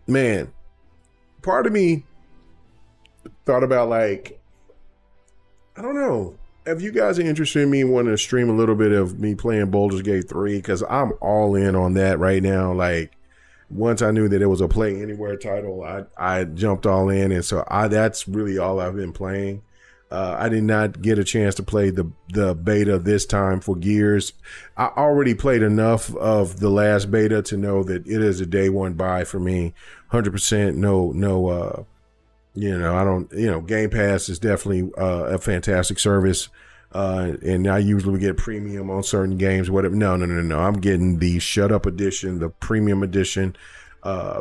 Man, part of me thought about, like, I don't know, if you guys are interested in me wanting to stream a little bit of me playing Baldur's Gate 3, because I'm all in on that right now. Like, once I knew that it was a Play Anywhere title, I jumped all in, and so that's really all I've been playing. I did not get a chance to play the beta this time for Gears. I already played enough of the last beta to know that it is a day one buy for me. 100%. No. I don't. Game Pass is definitely a fantastic service. And I usually get premium on certain games. Whatever. No. I'm getting the Shut Up edition, the premium edition.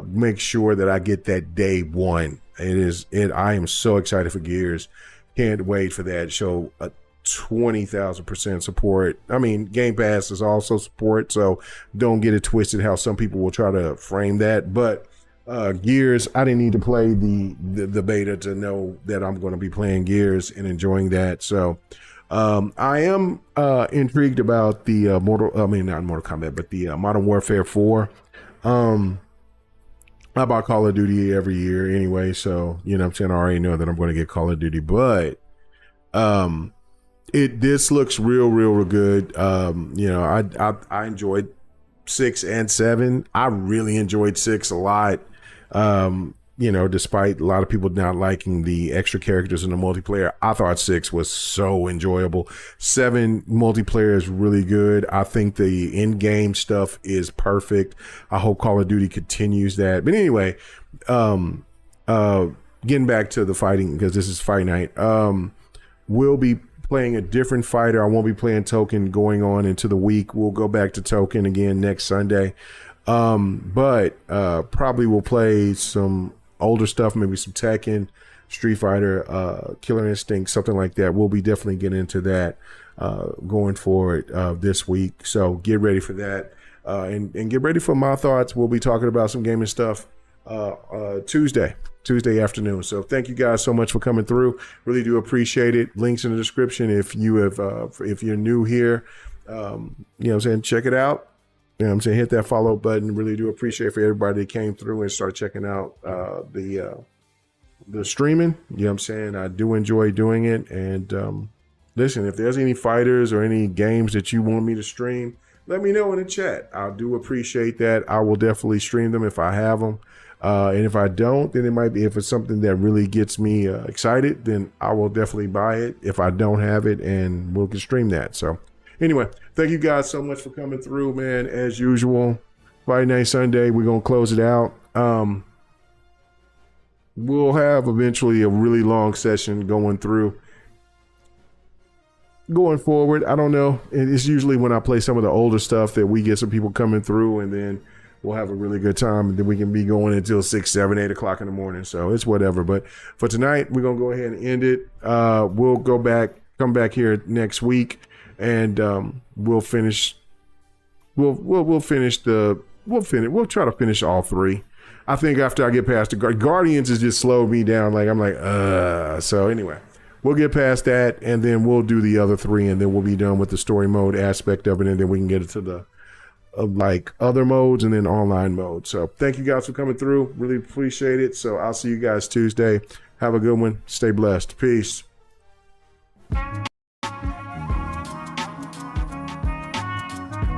Make sure that I get that day one. I am so excited for Gears. Can't wait for that. Show 20,000% support. I mean, Game Pass is also support, so don't get it twisted how some people will try to frame that. But Gears, I didn't need to play the beta to know that I'm going to be playing Gears and enjoying that. So I am intrigued about the not Mortal Kombat, but the Modern Warfare 4. I buy Call of Duty every year anyway, so you know what I'm saying, I already know that I'm going to get Call of Duty, but this looks real good. I enjoyed 6 and 7. I really enjoyed 6 a lot. Despite a lot of people not liking the extra characters in the multiplayer, I thought 6 was so enjoyable. 7 multiplayer is really good. I think the in-game stuff is perfect. I hope Call of Duty continues that. But anyway, getting back to the fighting, because this is Fight Night, we'll be playing a different fighter. I won't be playing Token going on into the week. We'll go back to Token again next Sunday. But probably we'll play some older stuff, maybe some Tekken, Street Fighter, Killer Instinct, something like that. We'll be definitely getting into that going forward this week. So get ready for that. And get ready for my thoughts. We'll be talking about some gaming stuff Tuesday afternoon. So thank you guys so much for coming through. Really do appreciate it. Links in the description if you're new here. Check it out. Hit that follow button. Really do appreciate for everybody that came through and start checking out the streaming. I do enjoy doing it. And listen, if there's any fighters or any games that you want me to stream, let me know in the chat. I do appreciate that. I will definitely stream them if I have them. And if I don't, then it might be, if it's something that really gets me excited, then I will definitely buy it if I don't have it, and we'll stream that. So anyway, thank you guys so much for coming through, man. As usual, Fight Night Sunday, we're going to close it out. We'll have eventually a really long session going forward. I don't know. It's usually when I play some of the older stuff that we get some people coming through, and then we'll have a really good time, and then we can be going until 6, 7, 8 o'clock in the morning. So it's whatever. But for tonight, we're going to go ahead and end it. We'll come back here next week. And we'll try to finish all 3. I think after I get past the Guardians, has just slowed me down. Like I'm like, so anyway, we'll get past that, and then we'll do the other 3, and then we'll be done with the story mode aspect of it, and then we can get into the other modes and then online mode. So thank you guys for coming through. Really appreciate it. So I'll see you guys Tuesday. Have a good one. Stay blessed. Peace.